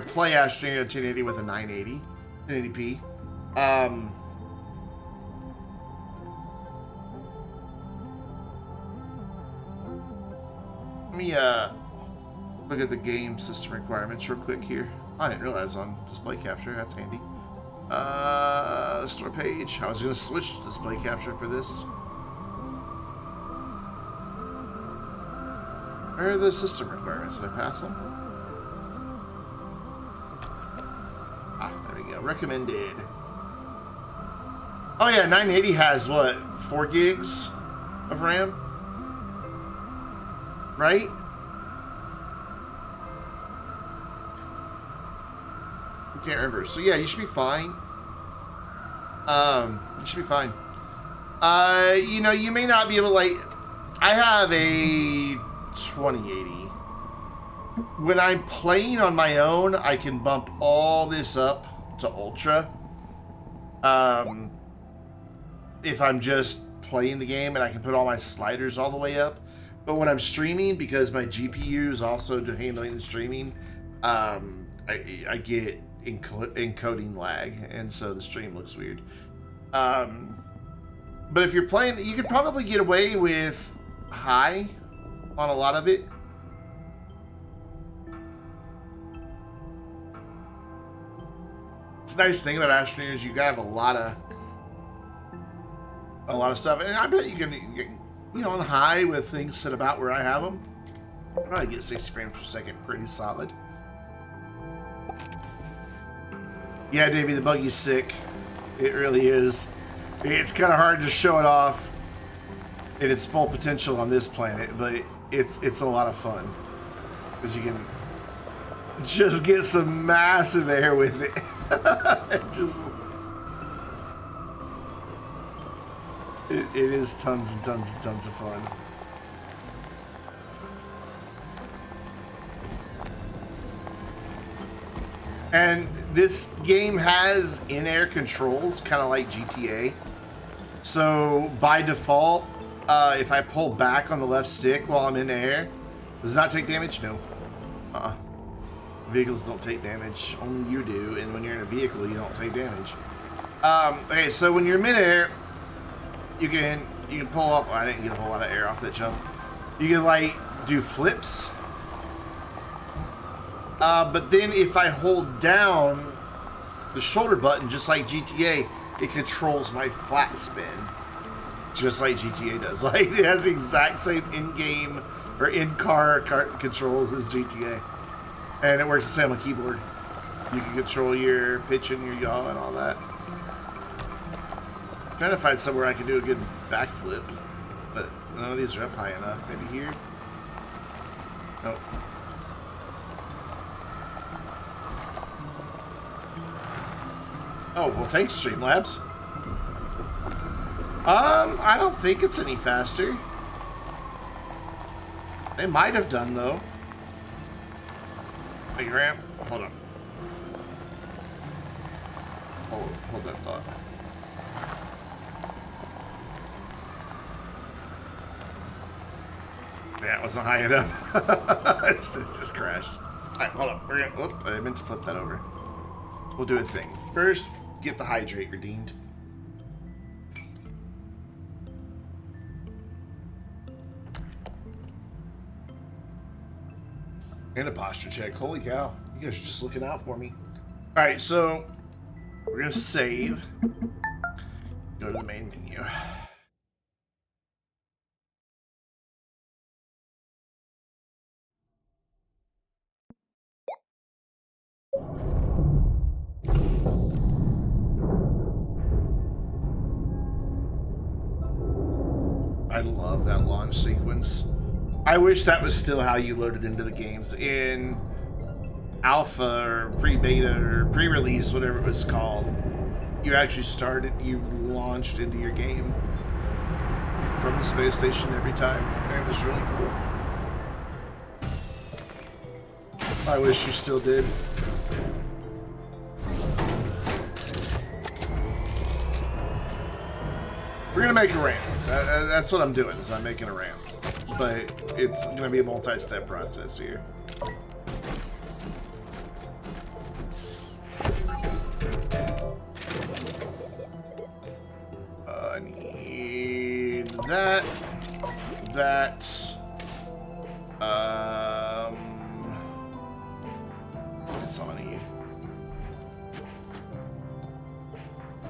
play Astroneer at 1080 with a 980, 1080p. Let me look at the game system requirements real quick here. I didn't realize on display capture. That's handy. Store page. I was gonna switch to display capture for this. Where are the system requirements? Did I pass them? Ah, there we go. Recommended. Oh yeah, 980 has what? 4 gigs of RAM? Right? I can't remember. So yeah, you should be fine. You should be fine. You know, you may not be able to, like, I have a 2080. When I'm playing on my own, I can bump all this up to ultra. If I'm just playing the game, and I can put all my sliders all the way up. But when I'm streaming, because my GPU is also handling the streaming, I get encoding lag, and so the stream looks weird. But if you're playing, you could probably get away with high on a lot of it. The nice thing about Astroneer is you gotta have a lot of stuff, and I bet you can get, you know, on high with things set about where I have them. I probably get 60 frames per second pretty solid. Yeah, Davey, the buggy's sick. It really is. It's kind of hard to show it off in its full potential on this planet, but it's a lot of fun because you can just get some massive air with it. It is tons and tons and tons of fun. And this game has in-air controls, kind of like GTA. So by default, if I pull back on the left stick while I'm in air, does it not take damage? No. Vehicles don't take damage. Only you do. And when you're in a vehicle, you don't take damage. Okay, so when you're midair, you can pull off. Oh, I didn't get a whole lot of air off that jump. You can like do flips. But then if I hold down the shoulder button, just like GTA, it controls my flat spin, just like GTA does. Like, it has the exact same in-game or in-car controls as GTA. And it works the same on keyboard. You can control your pitch and your yaw and all that. I'm trying to find somewhere I can do a good backflip, but none of these are up high enough. Maybe here? Nope. Oh, well, thanks, Streamlabs. I don't think it's any faster. They might have done, though. Hey, ramp. Hold on. Hold that thought. Yeah, it wasn't high enough. It just crashed. Alright, hold on. We're gonna, whoop, I meant to flip that over. We'll do a thing. First, get the hydrate redeemed. And a posture check. Holy cow. You guys are just looking out for me. Alright, so we're going to save. Go to the main menu. I love that launch sequence. I wish that was still how you loaded into the games. In alpha or pre-beta or pre-release, whatever it was called, you actually you launched into your game from the space station every time. And it was really cool. I wish you still did. We're gonna make a ramp. That's what I'm doing, is I'm making a ramp. But it's gonna be a multi-step process here. I need that. That's all I need.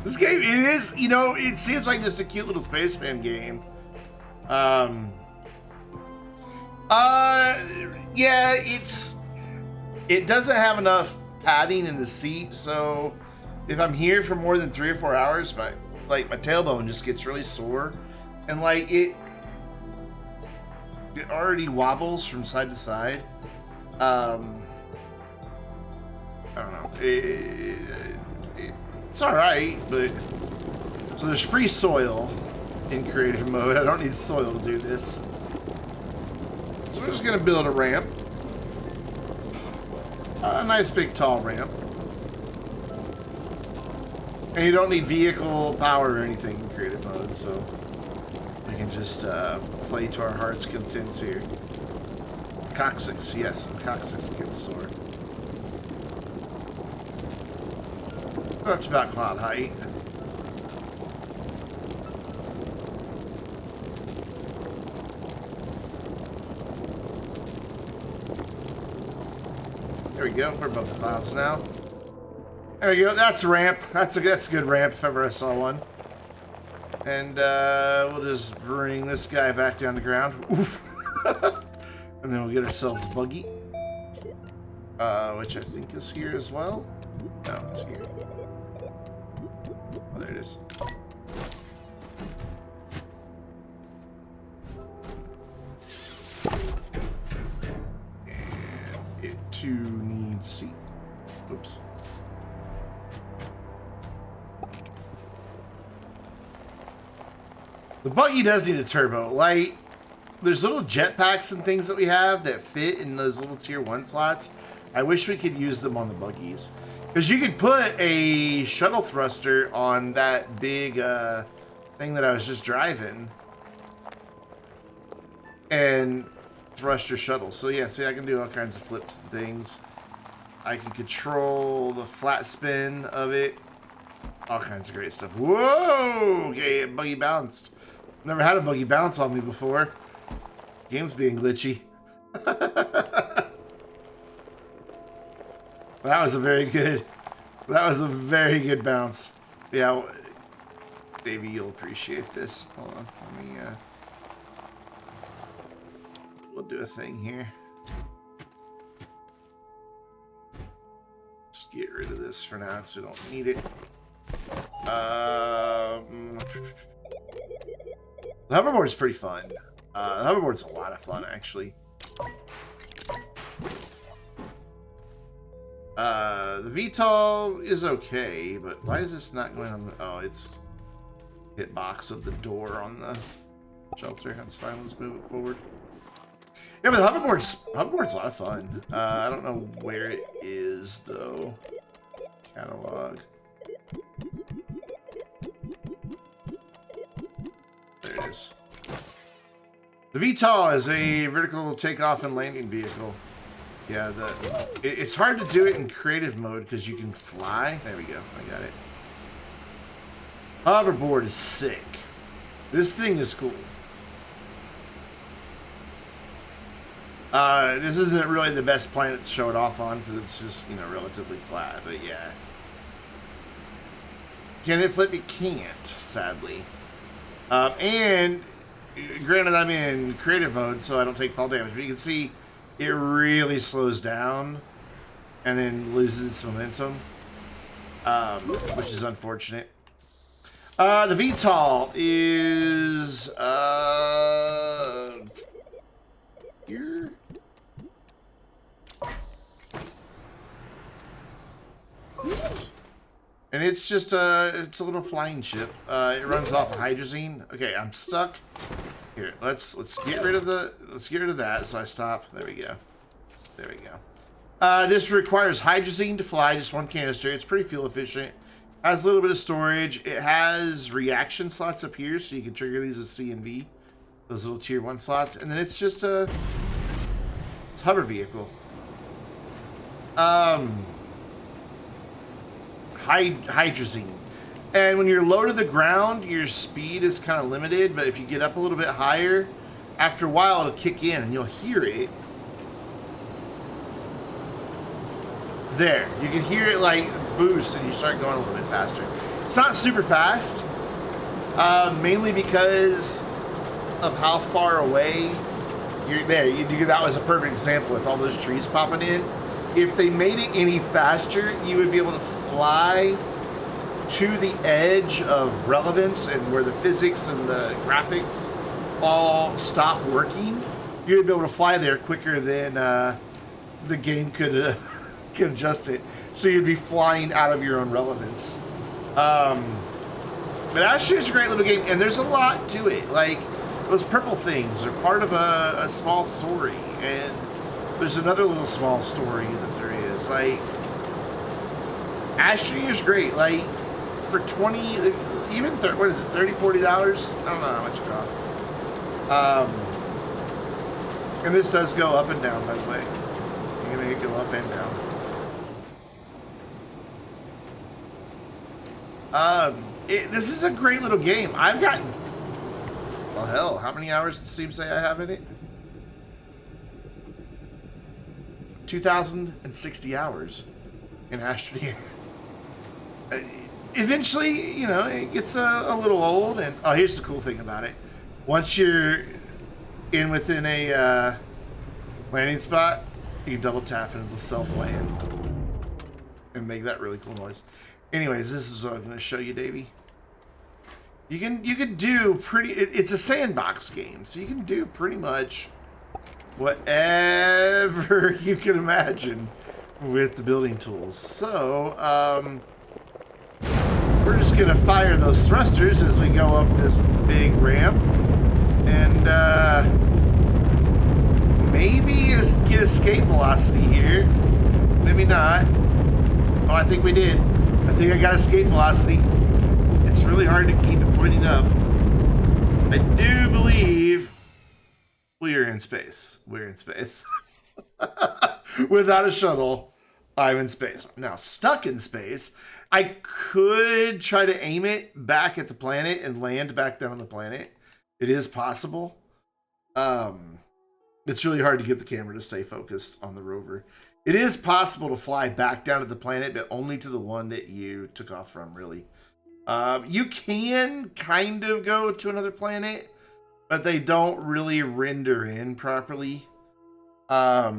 This game, it is, you know, it seems like just a cute little spaceman game. Yeah, it doesn't have enough padding in the seat, so if I'm here for more than 3 or 4 hours, my tailbone just gets really sore, and like it already wobbles from side to side. I don't know. It's all right, but so there's free soil in creative mode. I don't need soil to do this. So we're just gonna build a ramp. A nice big tall ramp. And you don't need vehicle power or anything in creative mode, so we can just play to our heart's content here. Coccyx, yes, coccyx gets sore. Up to about cloud height. There we go. We're above the clouds now. There we go. That's a ramp. That's a good ramp if ever I saw one. And we'll just bring this guy back down to ground. Oof. And then we'll get ourselves a buggy, which I think is here as well. No, it's here. Oh, there it is. And it too needs a seat. Oops. The buggy does need a turbo. Like, there's little jetpacks and things that we have that fit in those little tier 1 slots. I wish we could use them on the buggies. Because you could put a shuttle thruster on that big thing that I was just driving and thrust your shuttle. So yeah, see, I can do all kinds of flips and things. I can control the flat spin of it. All kinds of great stuff. Whoa! Okay, buggy bounced. Never had a buggy bounce on me before. Game's being glitchy. That was a very good bounce. Yeah, Davey, you'll appreciate this. Hold on, let me, we'll do a thing here. Just get rid of this for now because we don't need it. The hoverboard's pretty fun. The hoverboard's a lot of fun, actually. The VTOL is okay, but why is this not going on the... Oh, it's hitbox of the door on the shelter. That's fine. Let's move it forward. Yeah, but the hoverboard's a lot of fun. I don't know where it is, though. Catalog. There it is. The VTOL is a vertical takeoff and landing vehicle. Yeah, it's hard to do it in creative mode because you can fly. There we go. I got it. Hoverboard is sick. This thing is cool. This isn't really the best planet to show it off on because it's just, you know, relatively flat. But yeah. Can it flip? It can't, sadly. And granted, I'm in creative mode, so I don't take fall damage. But you can see it really slows down and then loses its momentum, which is unfortunate. The VTOL is here. And it's just it's a little flying ship. It runs off of hydrazine. Okay, I'm stuck. Here, let's get rid of that. So I stop. There we go. There we go. This requires hydrazine to fly, just one canister. It's pretty fuel efficient. Has a little bit of storage. It has reaction slots up here, so you can trigger these with C and V. Those little tier 1 slots. And then it's just a hover vehicle. Hydrazine. And when you're low to the ground, your speed is kind of limited, but if you get up a little bit higher, after a while it'll kick in and you'll hear it. There, you can hear it like boost and you start going a little bit faster. It's not super fast, mainly because of how far away you're there. That was a perfect example with all those trees popping in. If they made it any faster, you would be able to fly to the edge of relevance and where the physics and the graphics all stop working. You would be able to fly there quicker than the game could adjust it. So you'd be flying out of your own relevance. But Astroneer is a great little game, and there's a lot to it. Like, those purple things are part of a small story, and there's another little small story that there is. Like, Astroneer is great. Like, for 20, even 30, what is it, $30, $40? I don't know how much it costs. And this does go up and down, by the way. You can make it go up and down. This is a great little game. I've gotten, well, hell, how many hours does Steam say I have in it? 2,060 hours in Astroneer. Eventually, you know, it gets a little old, and oh, here's the cool thing about it. Once you're in within a landing spot, you can double tap and it'll self-land and make that really cool noise. Anyways, this is what I'm going to show you, Davey. You can do pretty. It's a sandbox game, so you can do pretty much whatever you can imagine with the building tools. So, we're just going to fire those thrusters as we go up this big ramp. And, maybe get escape velocity here. Maybe not. Oh, I think we did. I think I got escape velocity. It's really hard to keep it pointing up. I do believe we're in space. We're in space. Without a shuttle, I'm in space. Now, stuck in space, I could try to aim it back at the planet and land back down on the planet. It is possible. It's really hard to get the camera to stay focused on the rover. It is possible to fly back down to the planet, but only to the one that you took off from, really. You can kind of go to another planet, but they don't really render in properly. A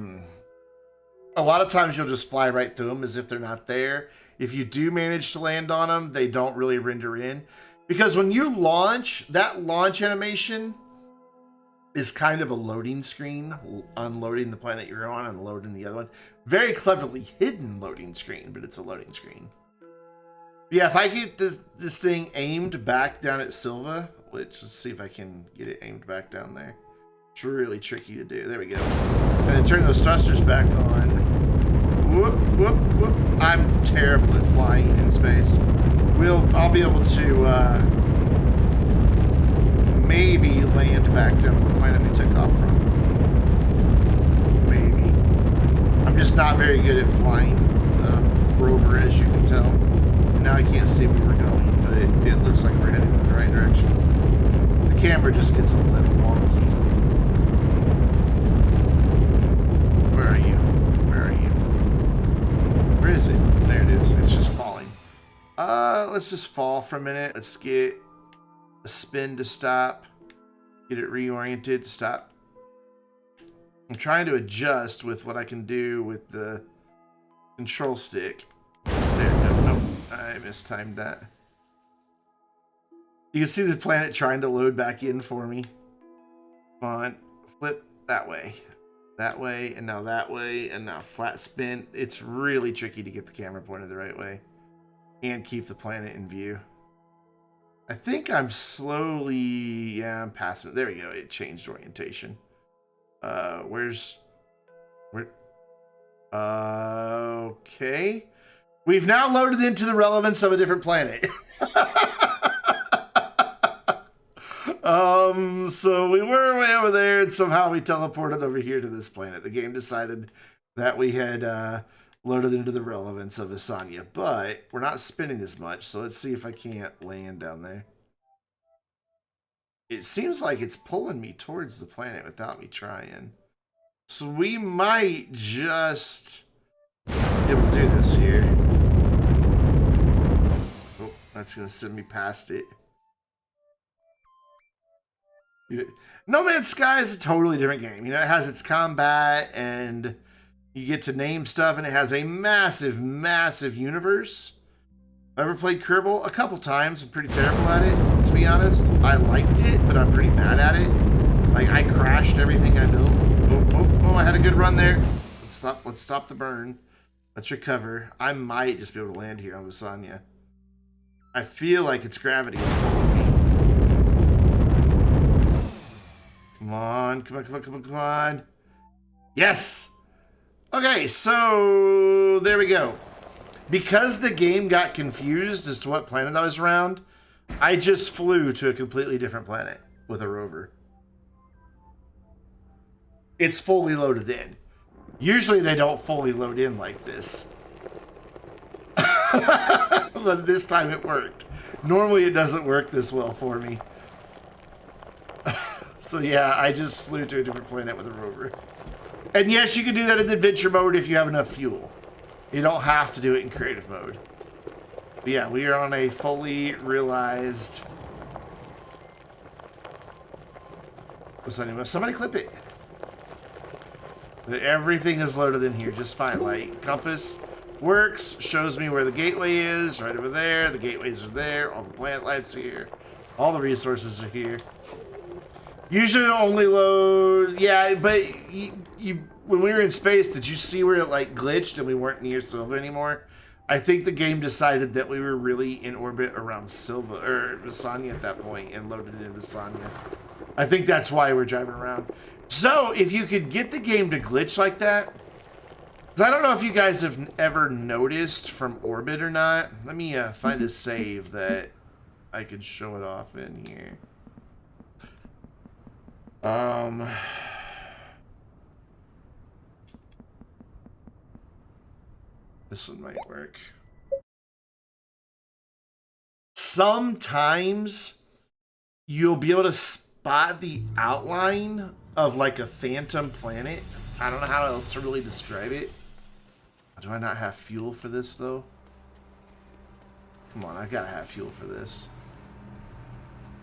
lot of times you'll just fly right through them as if they're not there. If you do manage to land on them, they don't really render in. Because when you launch, that launch animation is kind of a loading screen, unloading the planet you're on and loading the other one. Very cleverly hidden loading screen, but it's a loading screen. Yeah, if I get this thing aimed back down at Silva, which, let's see if I can get it aimed back down there. It's really tricky to do. There we go. And then turn those thrusters back on. Whoop, whoop, whoop. I'm terrible at flying in space. I'll be able to maybe land back down on the planet we took off from. Maybe. I'm just not very good at flying rover, as you can tell. And now I can't see where we're going, but it looks like we're heading in the right direction. The camera just gets a little wonky. Where are you? Where are you? Where is it? There it is. It's just falling. Let's just fall for a minute. Let's get a spin to stop. Get it reoriented to stop. I'm trying to adjust with what I can do with the control stick. There, no, I mistimed that. You can see the planet trying to load back in for me. Come on, flip that way, and now that way, and now flat spin. It's really tricky to get the camera pointed the right way and keep the planet in view. I think I'm slowly, yeah, I'm passing. There we go. It changed orientation. Okay. We've now loaded into the relevance of a different planet. So we were way over there and somehow we teleported over here to this planet. The game decided that we had loaded into the relevance of Astroneer, but we're not spinning as much, so let's see if I can't land down there. It seems like it's pulling me towards the planet without me trying. So we might just be able to do this here. Oh, that's going to send me past it. No Man's Sky is a totally different game. You know, it has its combat and you get to name stuff, and it has a massive, massive universe. I've ever played Kerbal a couple times. I'm pretty terrible at it, to be honest. I liked it, but I'm pretty bad at it. Like, I crashed everything I built. Oh, I had a good run there. Let's stop the burn. Let's recover. I might just be able to land here on Lasagna. I feel like its gravity is pulling me. Come on, come on. Yes! Okay, so there we go. Because the game got confused as to what planet I was around, I just flew to a completely different planet with a rover. It's fully loaded in. Usually they don't fully load in like this. But this time it worked. Normally it doesn't work this well for me. So yeah, I just flew to a different planet with a rover. And yes, you can do that in adventure mode if you have enough fuel. You don't have to do it in creative mode. But yeah, we are on a fully realized... Somebody clip it. Everything is loaded in here just fine. Like, compass works, shows me where the gateway is, right over there. The gateways are there. All the plant lights are here. All the resources are here. Usually only load... Yeah, but when we were in space, did you see where it like glitched and we weren't near Silva anymore? I think the game decided that we were really in orbit around Silva, or Lasagna at that point, and loaded it into Lasagna. I think that's why we're driving around. So, if you could get the game to glitch like that... I don't know if you guys have ever noticed from orbit or not. Let me find a save that I could show it off in here. This one might work. Sometimes you'll be able to spot the outline of like a phantom planet. I don't know how else to really describe it. Do I not have fuel for this though? Come on, I gotta have fuel for this.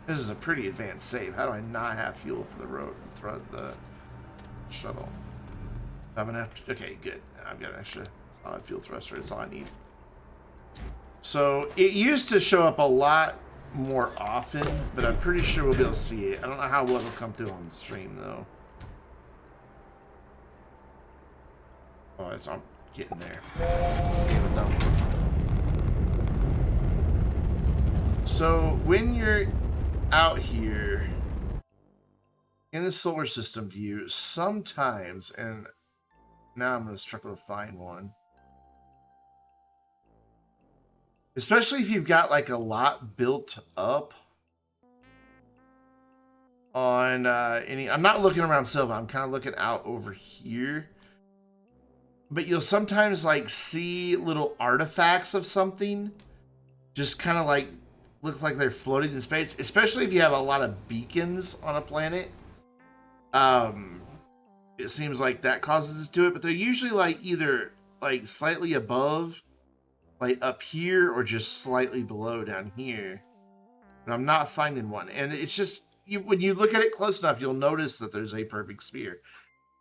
This is a pretty advanced save. How do I not have fuel for the road? The shuttle. Have enough? Okay, good. I've got an extra solid fuel thruster. That's all I need. So it used to show up a lot more often, but I'm pretty sure we'll be able to see it. I don't know how well it'll come through on the stream though. Oh, I'm getting there. So when you're out here in the solar system view, sometimes, and now I'm going to struggle to find one, especially if you've got like a lot built up, on any. I'm not looking around Silva. I'm kind of looking out over here. But you'll sometimes like see little artifacts of something, just kind of like look like they're floating in space. Especially if you have a lot of beacons on a planet. It seems like that causes it to it. But they're usually like either like slightly above, like up here, or just slightly below down here. But I'm not finding one, and it's just when you look at it close enough, you'll notice that there's a perfect sphere.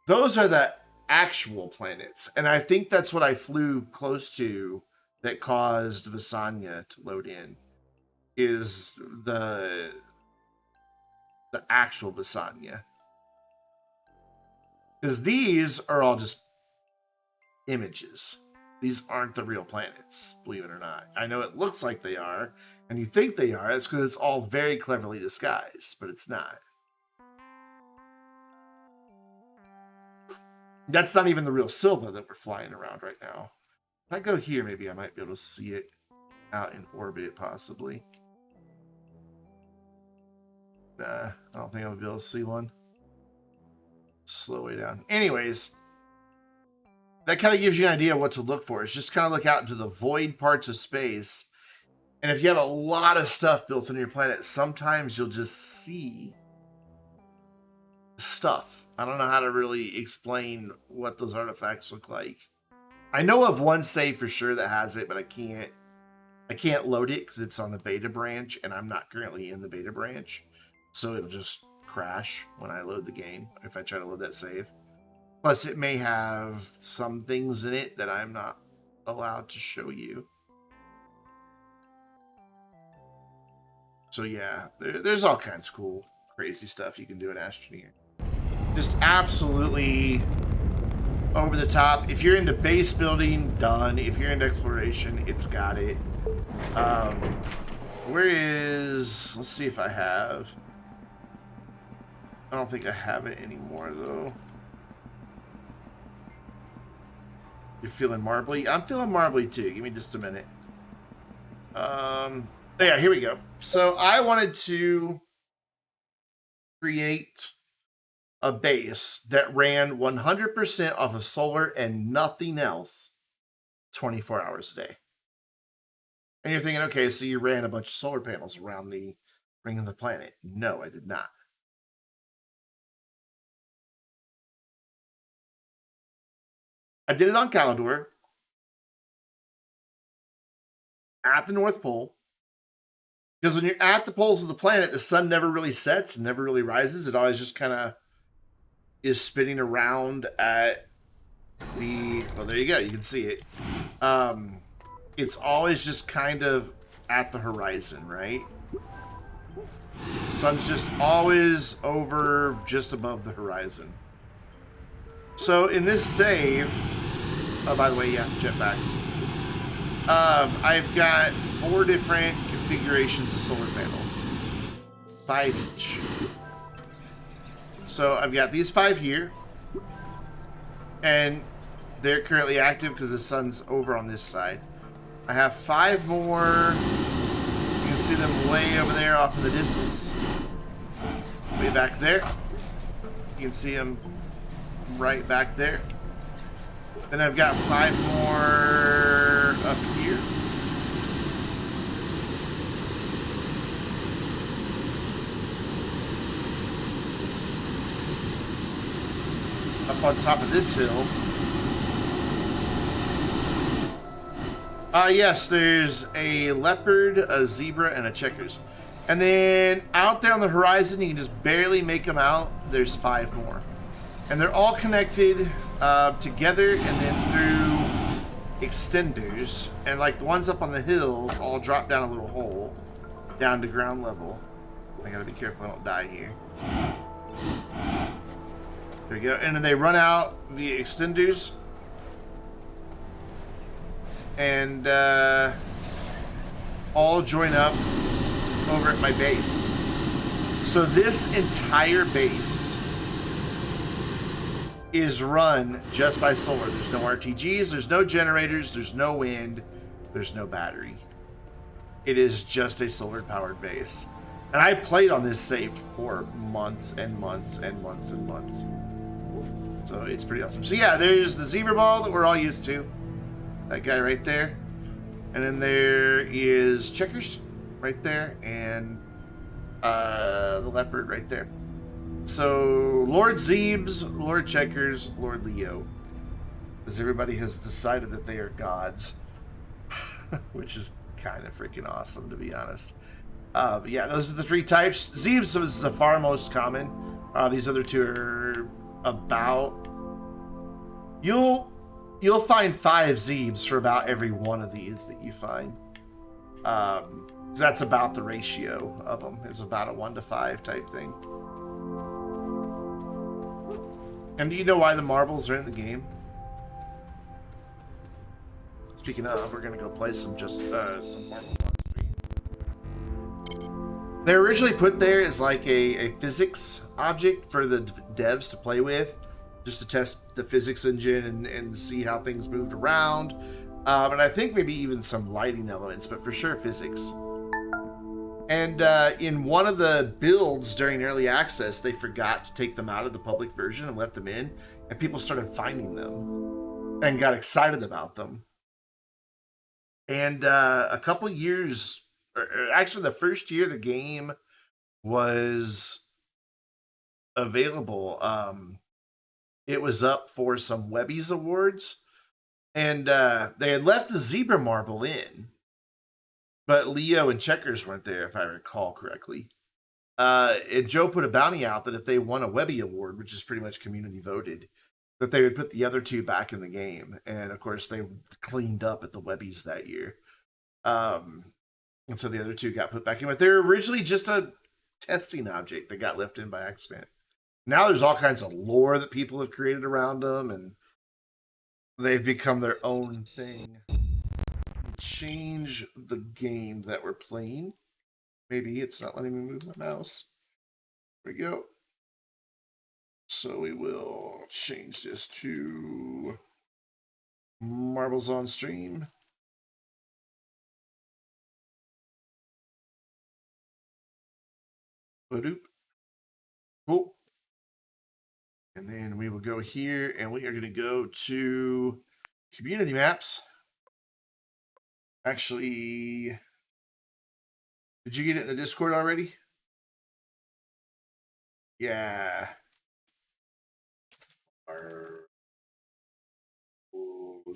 Those are the actual planets, and I think that's what I flew close to that caused Visanya to load in. Is the actual Visanya, because these are all just images. These aren't the real planets, believe it or not. I know it looks like they are, and you think they are. It's because it's all very cleverly disguised, but it's not. That's not even the real Silva that we're flying around right now. If I go here, maybe I might be able to see it out in orbit, possibly. Nah, I don't think I'll be able to see one. Slow way down. Anyways, that kind of gives you an idea of what to look for. It's just kind of look out into the void parts of space. And if you have a lot of stuff built into your planet, sometimes you'll just see stuff. I don't know how to really explain what those artifacts look like. I know of one save for sure that has it, but I can't load it because it's on the beta branch, and I'm not currently in the beta branch. So it'll just crash when I load the game if I try to load that save. Plus, it may have some things in it that I'm not allowed to show you. So yeah, there's all kinds of cool, crazy stuff you can do in Astroneer. Just absolutely over the top. If you're into base building, done. If you're into exploration, it's got it. Where is... Let's see if I have... I don't think I have it anymore, though. You're feeling marbly? I'm feeling marbly, too. Give me just a minute. Yeah, here we go. So I wanted to create a base that ran 100% off of solar and nothing else 24 hours a day. And you're thinking, okay, so you ran a bunch of solar panels around the ring of the planet. No, I did not. I did it on Calidor at the North Pole. Because when you're at the poles of the planet, the sun never really sets, never really rises. It always just kind of is spinning around at the... Well, there you go. You can see it. It's always just kind of at the horizon, right? The sun's just always over just above the horizon. So in this save... Oh, by the way, yeah, jetpacks. I've got 4 different configurations of solar panels. 5 each. So I've got these 5 here. And they're currently active because the sun's over on this side. I have 5 more. You can see them way over there off in the distance. Way back there. You can see them right back there. Then I've got 5 more up here. Up on top of this hill. Yes, there's a leopard, a zebra, and a checkers. And then out there on the horizon, you can just barely make them out. There's 5 more. And they're all connected together and then through extenders. And like the ones up on the hill all drop down a little hole down to ground level. I gotta be careful I don't die here. There we go. And then they run out via extenders. And all join up over at my base. So this entire base is run just by solar. There's no RTGs, there's no generators, there's no wind, there's no battery. It is just a solar powered base. And I played on this save for months and months and months and months. So it's pretty awesome. So yeah, there's the zebra ball that we're all used to. That guy right there. And then there is Checkers right there. And the leopard right there. So Lord Zebes, Lord Checkers, Lord Leo. Because everybody has decided that they are gods. Which is kind of freaking awesome, to be honest. But yeah, those are the three types. Zebes is the far most common. These other two are about... You'll find 5 Zebes for about every one of these that you find. That's about the ratio of them. It's about a 1 to 5 type thing. And do you know why the marbles are in the game? Speaking of, we're gonna go play some marbles on screen. They're originally put there as like a physics object for the devs to play with, just to test the physics engine and see how things moved around. And I think maybe even some lighting elements, but for sure physics. And in one of the builds during early access, they forgot to take them out of the public version and left them in, and people started finding them and got excited about them. And a couple years, or actually the first year the game was available, it was up for some Webby's Awards. And they had left the zebra marble in, but Leo and Checkers weren't there, if I recall correctly. And Joe put a bounty out that if they won a Webby Award, which is pretty much community voted, that they would put the other two back in the game. And of course, they cleaned up at the Webbies that year. And so the other two got put back in, but they're originally just a testing object that got left in by accident. Now there's all kinds of lore that people have created around them, and they've become their own thing. Change the game that we're playing. Maybe it's not letting me move my mouse. There we go. So we will change this to Marbles on Stream. Badoop. Cool. And then we will go here and we are going to go to community maps. Actually, did you get it in the Discord already? Yeah.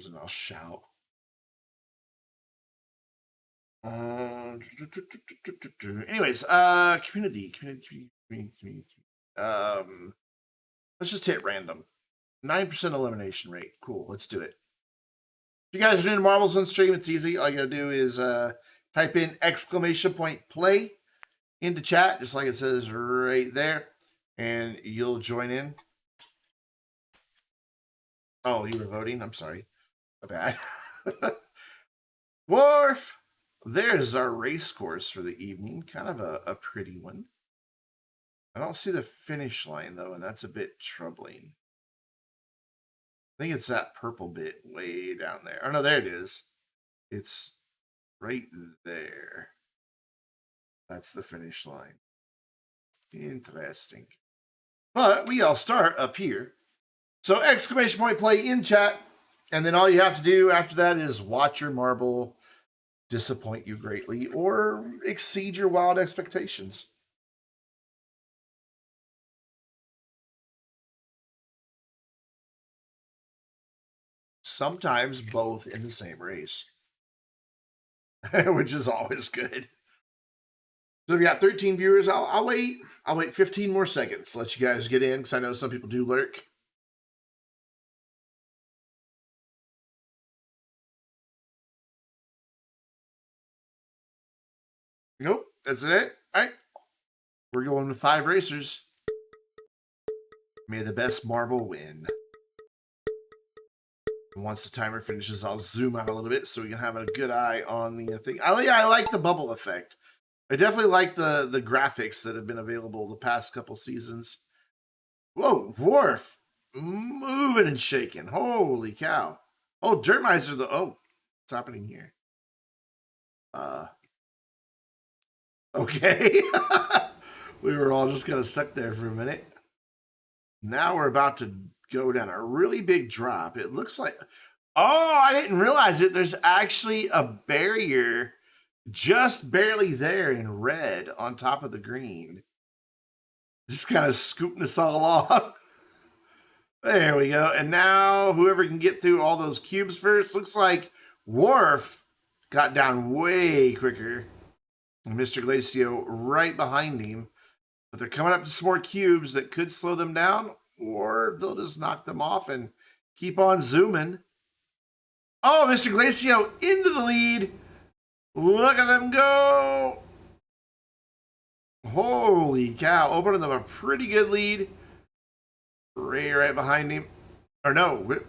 And I'll shout. Anyways, community. Let's just hit random. 9% elimination rate. Cool, let's do it. If you guys are doing Marbles on stream, it's easy. All you gotta do is type in !play into chat, just like it says right there, and you'll join in. Oh, you were voting? I'm sorry. My bad. Wharf! There's our race course for the evening. Kind of a pretty one. I don't see the finish line, though, and that's a bit troubling. I think it's that purple bit way down there. Oh, no, there it is. It's right there. That's the finish line. Interesting. But we all start up here. So !play in chat. And then all you have to do after that is watch your marble disappoint you greatly or exceed your wild expectations. Sometimes both in the same race, which is always good. So we got 13 viewers. I'll wait. I'll wait 15 more seconds. Let you guys get in because I know some people do lurk. Nope, that's it. All right, we're going with 5 racers. May the best marble win. And once the timer finishes, I'll zoom out a little bit so we can have a good eye on the thing. I like the bubble effect. I definitely like the graphics that have been available the past couple seasons. Whoa, Wharf! Moving and shaking. Holy cow. Oh, Dirt Miser, what's happening here? Okay. We were all just kind of stuck there for a minute. Now we're about to go down a really big drop. It looks like... Oh, I didn't realize it. There's actually a barrier just barely there in red on top of the green. Just kind of scooping us all along. There we go. And now whoever can get through all those cubes first. Looks like Worf got down way quicker. And Mr. Glacio right behind him. But they're coming up to some more cubes that could slow them down, or they'll just knock them off and keep on zooming. Oh, Mr. Glacio into the lead. Look at them go. Holy cow. Opening them a pretty good lead. Ray right behind him. Or no,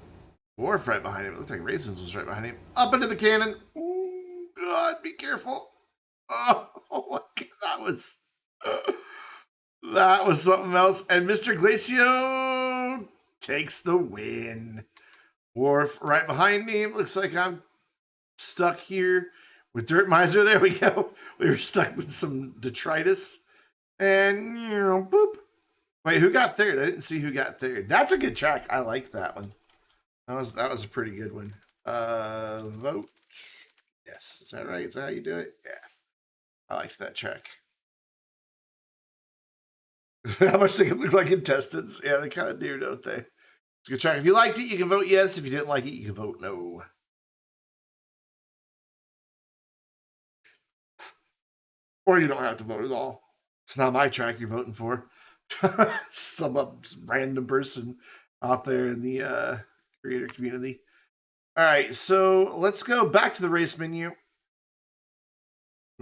Worf right behind him. It looked like Raisins was right behind him. Up into the cannon. Oh, God, be careful. Oh, my God, that was something else. And Mr. Glacio takes the win. Worf right behind me. Looks like I'm stuck here with Dirt Miser. There we go. We were stuck with some detritus. And, boop. Wait, who got third? I didn't see who got third. That's a good track. I liked that one. That was a pretty good one. Vote. Yes. Is that right? Is that how you do it? Yeah. I liked that track. How much they can look like intestines. Yeah, they kind of do, don't they? It's a good track. If you liked it, you can vote yes. If you didn't like it, you can vote no. Or you don't have to vote at all. It's not my track you're voting for. Some random person out there in the creator community. All right, so let's go back to the race menu.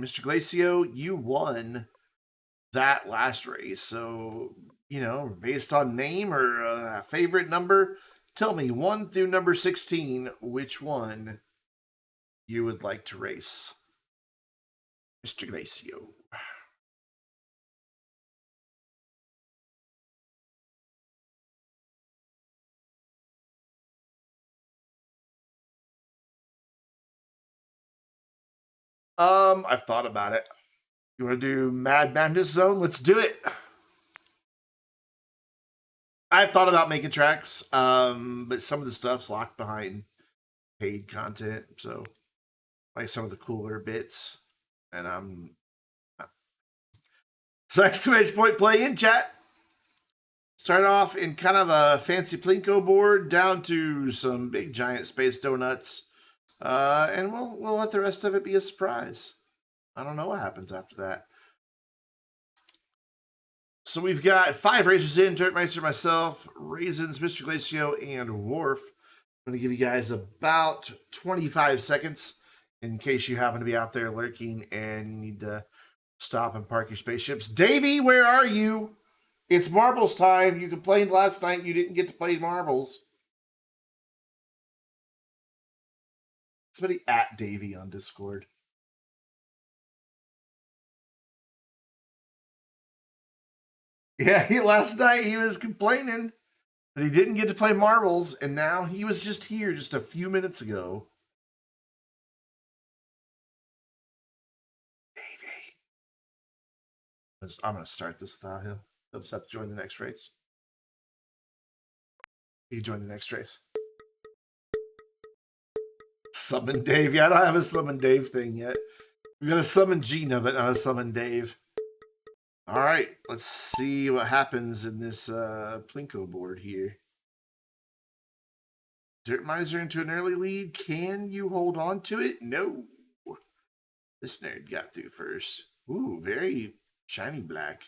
Mr. Glacio, you won that last race. So, based on name or favorite number, tell me 1 through number 16, which one you would like to race. Mr. Glacio. I've thought about it. You want to do Mad Madness Zone? Let's do it. I've thought about making tracks, but some of the stuff's locked behind paid content, so like some of the cooler bits. And so exclamation point play in chat. Start off in kind of a fancy Plinko board down to some big giant space donuts. And we'll let the rest of it be a surprise. I don't know what happens after that. So we've got 5 racers in: Dirtmeister, myself, Raisins, Mr. Glacio, and Worf. I'm going to give you guys about 25 seconds in case you happen to be out there lurking and you need to stop and park your spaceships. Davey, where are you? It's marbles time. You complained last night you didn't get to play marbles. Somebody at Davey on Discord. Yeah, last night he was complaining that he didn't get to play marbles, and now he was just here just a few minutes ago. Davey. I'm going to start this without him. He'll just have to join the next race. He can join the next race. Summon Dave. Yeah, I don't have a summon Dave thing yet. We're going to summon Gina, but not a summon Dave. All right, let's see what happens in this Plinko board here. Dirt Miser into an early lead. Can you hold on to it? No. This nerd got through first. Ooh, very shiny black.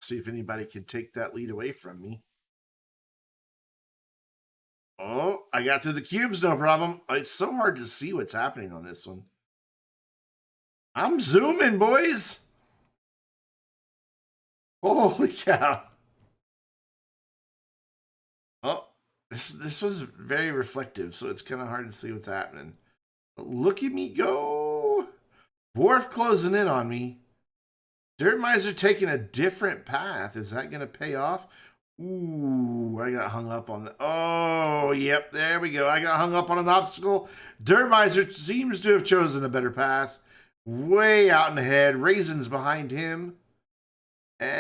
See if anybody can take that lead away from me. Oh, I got through the cubes, no problem. It's so hard to see what's happening on this one. I'm zooming, boys. Holy cow. Oh, this was very reflective, so it's kind of hard to see what's happening. But look at me go. Worf closing in on me. Dirt Miser taking a different path. Is that going to pay off? Ooh, I got hung up on the... Oh, yep, there we go. I got hung up on an obstacle. Dirt Miser seems to have chosen a better path. way out in the head. Raisins behind him. And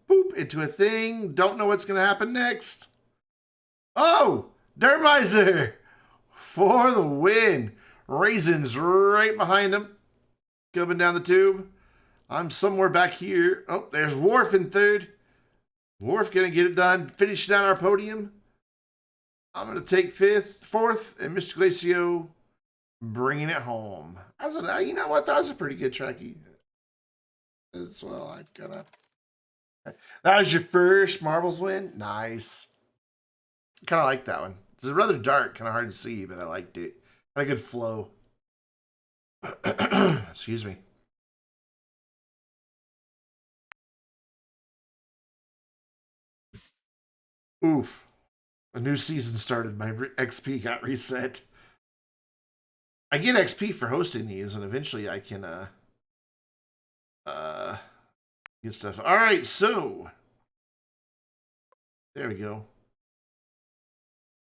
boop, into a thing. Don't know what's going to happen next. Oh, Dermiser for the win. Raisins right behind him. Coming down the tube. I'm somewhere back here. Oh, there's Worf in third. Worf going to get it done. Finish down our podium. I'm going to take fourth, and Mr. Glacio bringing it home. You know what? That was a pretty good tracky as well. I gotta. That was your first marbles win. Nice. Kind of like that one. It's rather dark, kind of hard to see, but I liked it. Had a good flow. Excuse me. Oof. A new season started. My XP got reset. I get XP for hosting these, and eventually I can get stuff. All right, so there we go.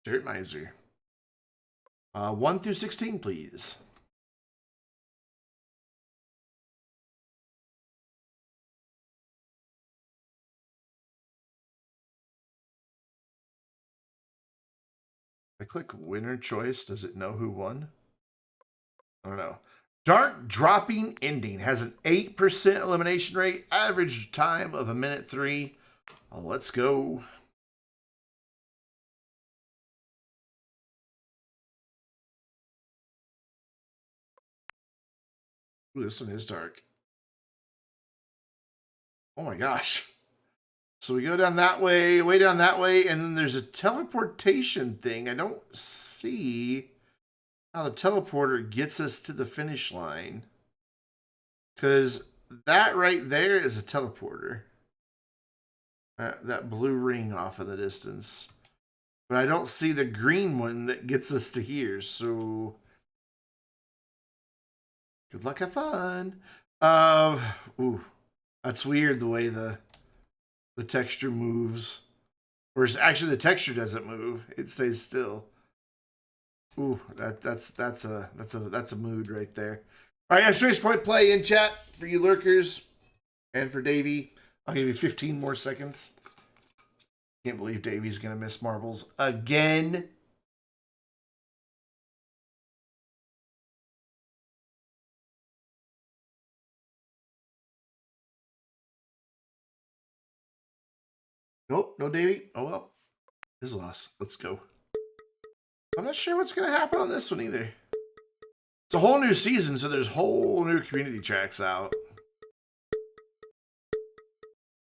Dirt Miser. 1 through 16, please. I click winner choice. Does it know who won? I don't know. Dark Dropping Ending has an 8% elimination rate, average time of 1:03. Let's go. Ooh, this one is dark. Oh my gosh. So we go down that way, way down that way, and then there's a teleportation thing. I don't see how the teleporter gets us to the finish line. Because that right there is a teleporter. That blue ring off in the distance. But I don't see the green one that gets us to here, so good luck, have fun. Ooh, that's weird the way the texture moves. Or actually the texture doesn't move. It stays still. Ooh, that's a mood right there. All right, exclamation point play in chat for you lurkers and for Davey. I'll give you 15 more seconds. Can't believe Davey's gonna miss marbles again. Nope, no Davey. Oh well. His loss. Let's go. I'm not sure what's gonna happen on this one either. It's a whole new season, so there's whole new community tracks out.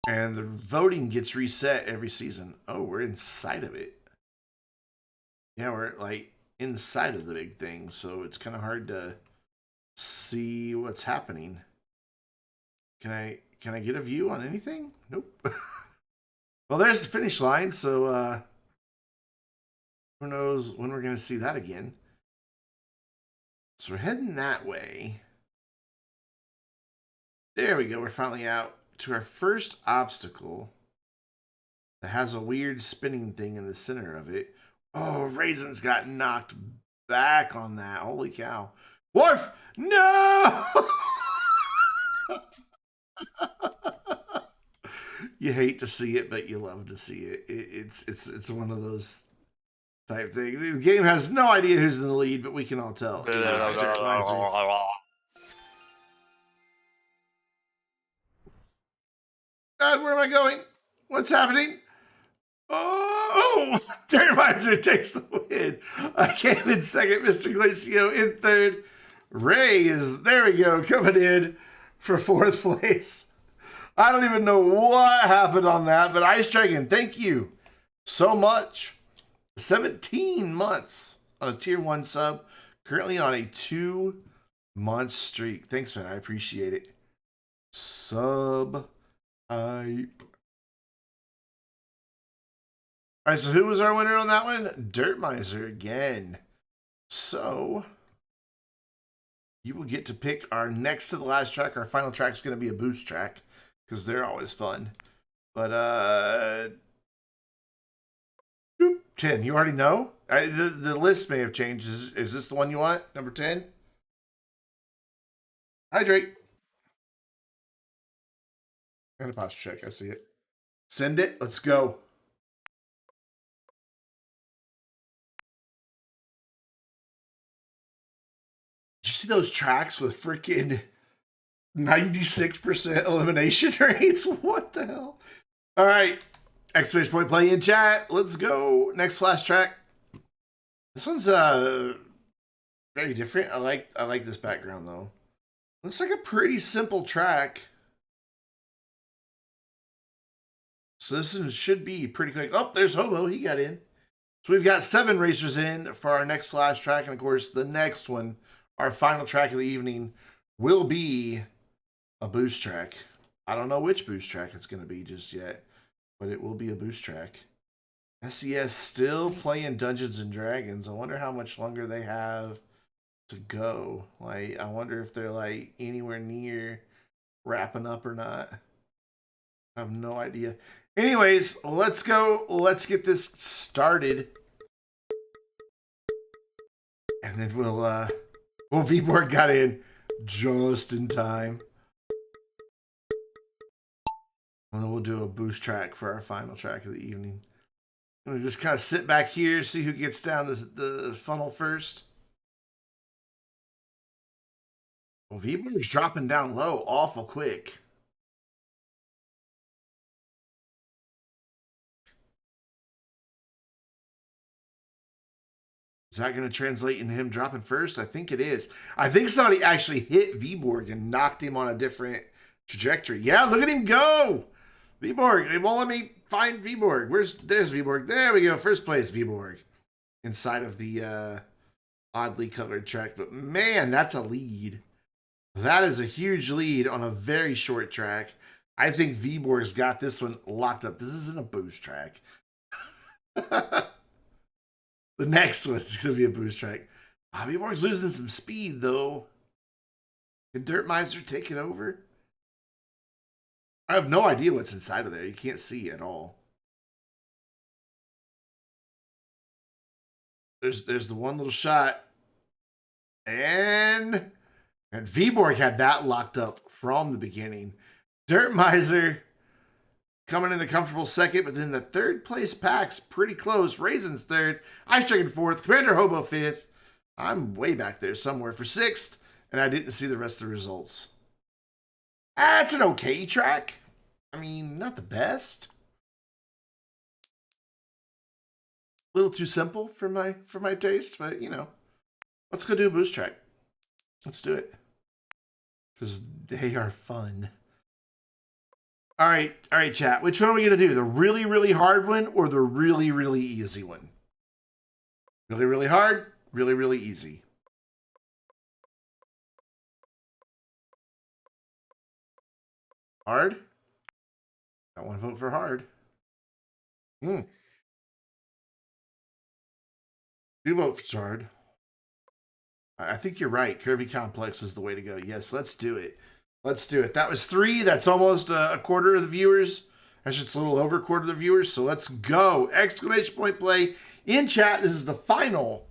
And the voting gets reset every season. Oh, we're inside of it. Yeah, we're like inside of the big thing, so it's kind of hard to see what's happening. Can I get a view on anything? Nope. Well, there's the finish line, so who knows when we're gonna see that again. So we're heading that way. There we go. We're finally out to our first obstacle that has a weird spinning thing in the center of it. Oh, Raisins got knocked back on that. Holy cow. Worf! No! You hate to see it, but you love to see it. It's one of those type things. The game has no idea who's in the lead, but we can all tell. God, where am I going? What's happening? Oh, Dirt Miser takes the win. I came in second, Mr. Glacio in third. Ray is, there we go, coming in for fourth place. I don't even know what happened on that, but Ice Dragon, thank you so much. 17 months on a tier 1 sub, currently on a 2-month streak. Thanks, man. I appreciate it. Sub hype. All right, so who was our winner on that one? Dirt Miser again. So you will get to pick our next to the last track. Our final track is going to be a boost track because they're always fun. But 10, you already know? The list may have changed. Is this the one you want? Number 10? Hydrate. And a posture check. I see it. Send it. Let's go. Did you see those tracks with freaking 96% elimination rates? What the hell? All right. Exclamation point play in chat. Let's go. Next last track. This one's very different. I like this background though. Looks like a pretty simple track. So this one should be pretty quick. Oh, there's Hobo. He got in. So we've got 7 racers in for our next last track. And of course, the next one, our final track of the evening, will be a boost track. I don't know which boost track it's going to be just yet, but it will be a boost track. SES still playing Dungeons and Dragons. I wonder how much longer they have to go. Like, I wonder if they're like anywhere near wrapping up or not. I have no idea. Anyways, let's go. Let's get this started. And then we'll Vborg got in just in time. And then we'll do a boost track for our final track of the evening. I'm gonna just kind of sit back here, see who gets down the funnel first. Well, Vborg's dropping down low awful quick. Is that going to translate into him dropping first? I think it is. I think somebody actually hit Vborg and knocked him on a different trajectory. Yeah, look at him go. Vborg, it won't let me find Vborg. There's Vborg. There we go. First place, Vborg. Inside of the oddly colored track. But man, that's a lead. That is a huge lead on a very short track. I think Vborg's got this one locked up. This isn't a boost track. The next one is going to be a boost track. Vborg's losing some speed, though. Can Dirt Miser take it over? I have no idea what's inside of there. You can't see at all. There's the one little shot. And Vborg had that locked up from the beginning. Dirt Miser coming in a comfortable second, but then the third place pack's pretty close. Raisin's third. Ice Dragon fourth. Commander Hobo fifth. I'm way back there somewhere for sixth, and I didn't see the rest of the results. That's an okay track. I mean, not the best. A little too simple for my taste, but you know, let's go do a boost track. Let's do it. Because they are fun. All right, chat. Which one are we going to do? The really, really hard one or the really, really easy one? Really, really hard, really, really easy. Hard? I want to vote for hard. Do vote for hard. I think you're right. Curvy Complex is the way to go. Yes, let's do it. Let's do it. That was 3. That's almost a quarter of the viewers. Actually, it's a little over a quarter of the viewers. So let's go. Exclamation point play in chat. This is the final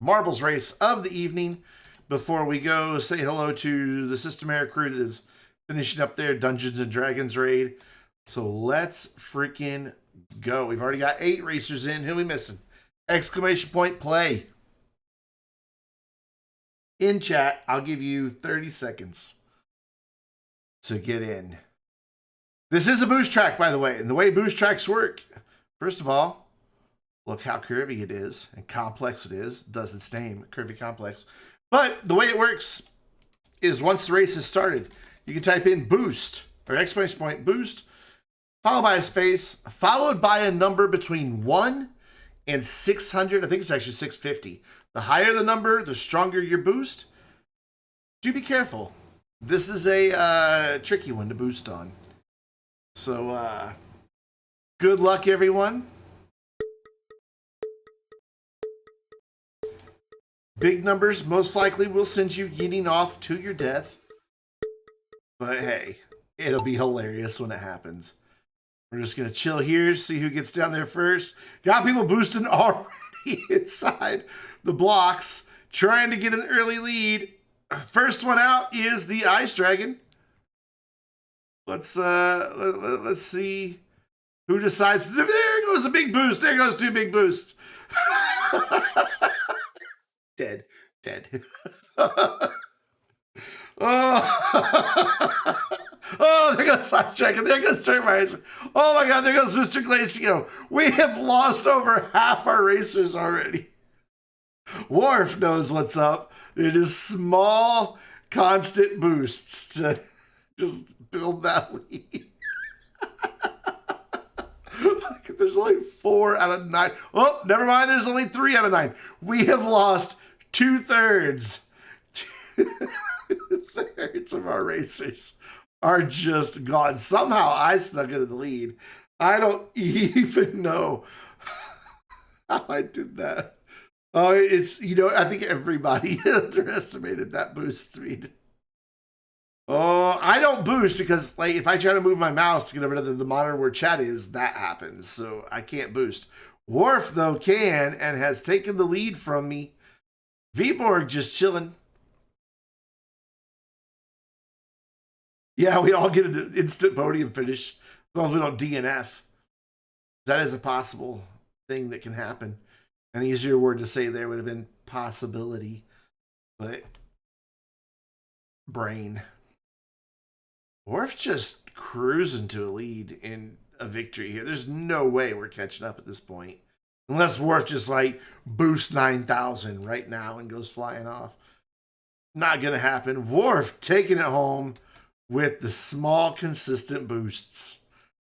marbles race of the evening. Before we go, say hello to the System Air crew that is finishing up their Dungeons and Dragons raid. So let's freaking go. We've already got 8 racers in. Who are we missing? Exclamation point play. In chat, I'll give you 30 seconds to get in. This is a boost track, by the way. And the way boost tracks work, first of all, look how curvy it is and complex it is. Does its name, Curvy Complex. But the way it works is once the race has started, you can type in boost or exclamation point boost, followed by a space, followed by a number between 1 and 600. I think it's actually 650. The higher the number, the stronger your boost. Do be careful. This is a tricky one to boost on. So, good luck, everyone. Big numbers most likely will send you yeeting off to your death. But hey, it'll be hilarious when it happens. We're just going to chill here, see who gets down there first. Got people boosting already. inside the blocks, trying to get an early lead. First one out is the Ice Dragon. Let's see who decides. There goes a big boost. There goes 2 big boosts. Dead. Oh, there goes Ice Dragon. There goes Termite. Oh my God, there goes Mr. Glacio. We have lost over half our racers already. Worf knows what's up. It is small, constant boosts to just build that lead. There's only 4 out of 9. Oh, never mind. There's only 3 out of 9. We have lost 2/3. 2/3 of our racers are just gone. Somehow I snuck into the lead. I don't even know how I did that. Oh, it's, I think everybody underestimated that boost speed. Oh, I don't boost because, like, if I try to move my mouse to get over to the monitor where chat is, that happens. So I can't boost. Worf, though, can and has taken the lead from me. Viborg just chilling. Yeah, we all get an instant podium finish as long as we don't DNF. That is a possible thing that can happen. An easier word to say there would have been possibility, but brain. Worf's just cruising to a lead in a victory here. There's no way we're catching up at this point. Unless Worf just like boosts 9,000 right now and goes flying off. Not going to happen. Worf taking it home with the small, consistent boosts.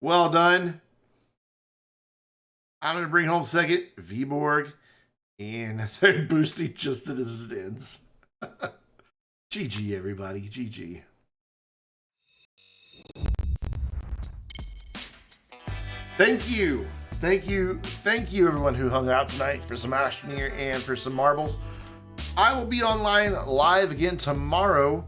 Well done. I'm going to bring home second, Viborg, and a third boosting just as it ends. GG, everybody. GG. Thank you, everyone who hung out tonight for some Astroneer and for some marbles. I will be online live again tomorrow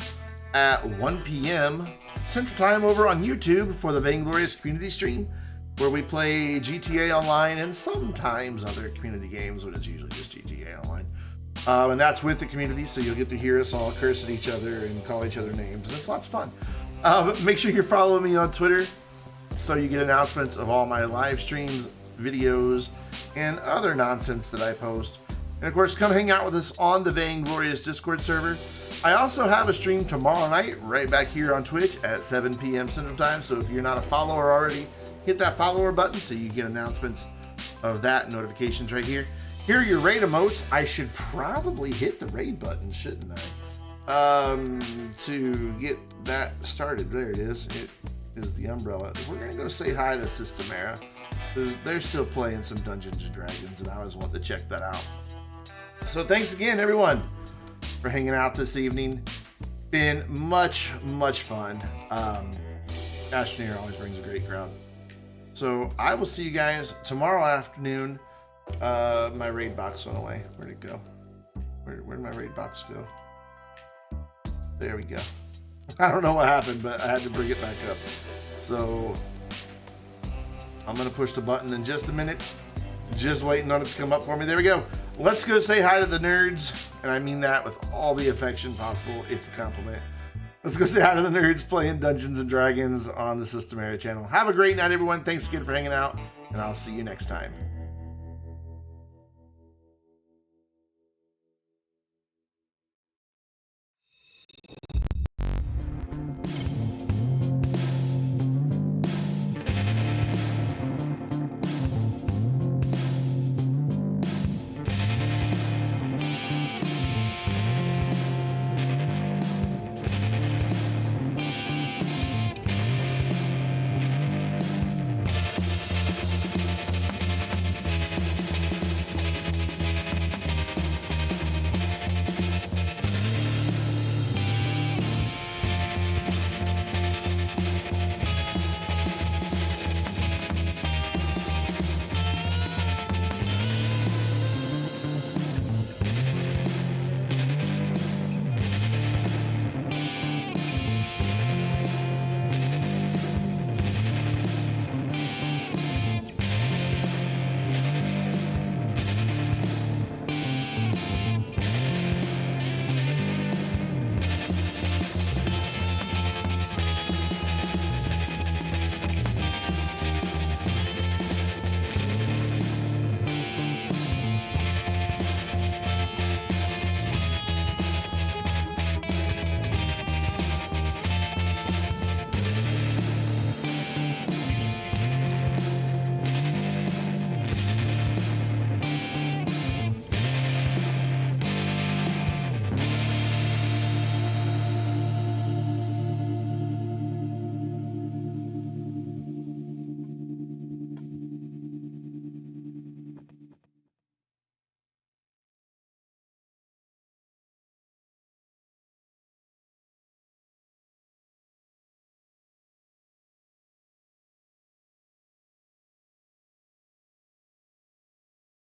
at 1 p.m. Central Time over on YouTube for the Vainglorious Community Stream, where we play GTA Online and sometimes other community games, but it's usually just GTA Online. And that's with the community, so you'll get to hear us all curse at each other and call each other names, and it's lots of fun. Make sure you're following me on Twitter so you get announcements of all my live streams, videos, and other nonsense that I post. And of course, come hang out with us on the Vainglorious Discord server. I also have a stream tomorrow night right back here on Twitch at 7 p.m. Central Time, so if you're not a follower already, hit that follower button so you get announcements of that, notifications right here. Here are your raid emotes. I should probably hit the raid button, shouldn't I? To get that started. There it is. It is the umbrella. We're going to go say hi to Systemera. They're still playing some Dungeons & Dragons, and I always want to check that out. So thanks again, everyone, for hanging out this evening. Been much fun. Astroneer always brings a great crowd. So I will see you guys tomorrow afternoon. My raid box went away. Where'd it go? Where'd my raid box go? There we go. I don't know what happened, but I had to bring it back up. So I'm going to push the button in just a minute. Just waiting on it to come up for me. There we go. Let's go say hi to the nerds. And I mean that with all the affection possible. It's a compliment. Let's go say hi to the nerds playing Dungeons & Dragons on the Systemera channel. Have a great night, everyone. Thanks again for hanging out, and I'll see you next time.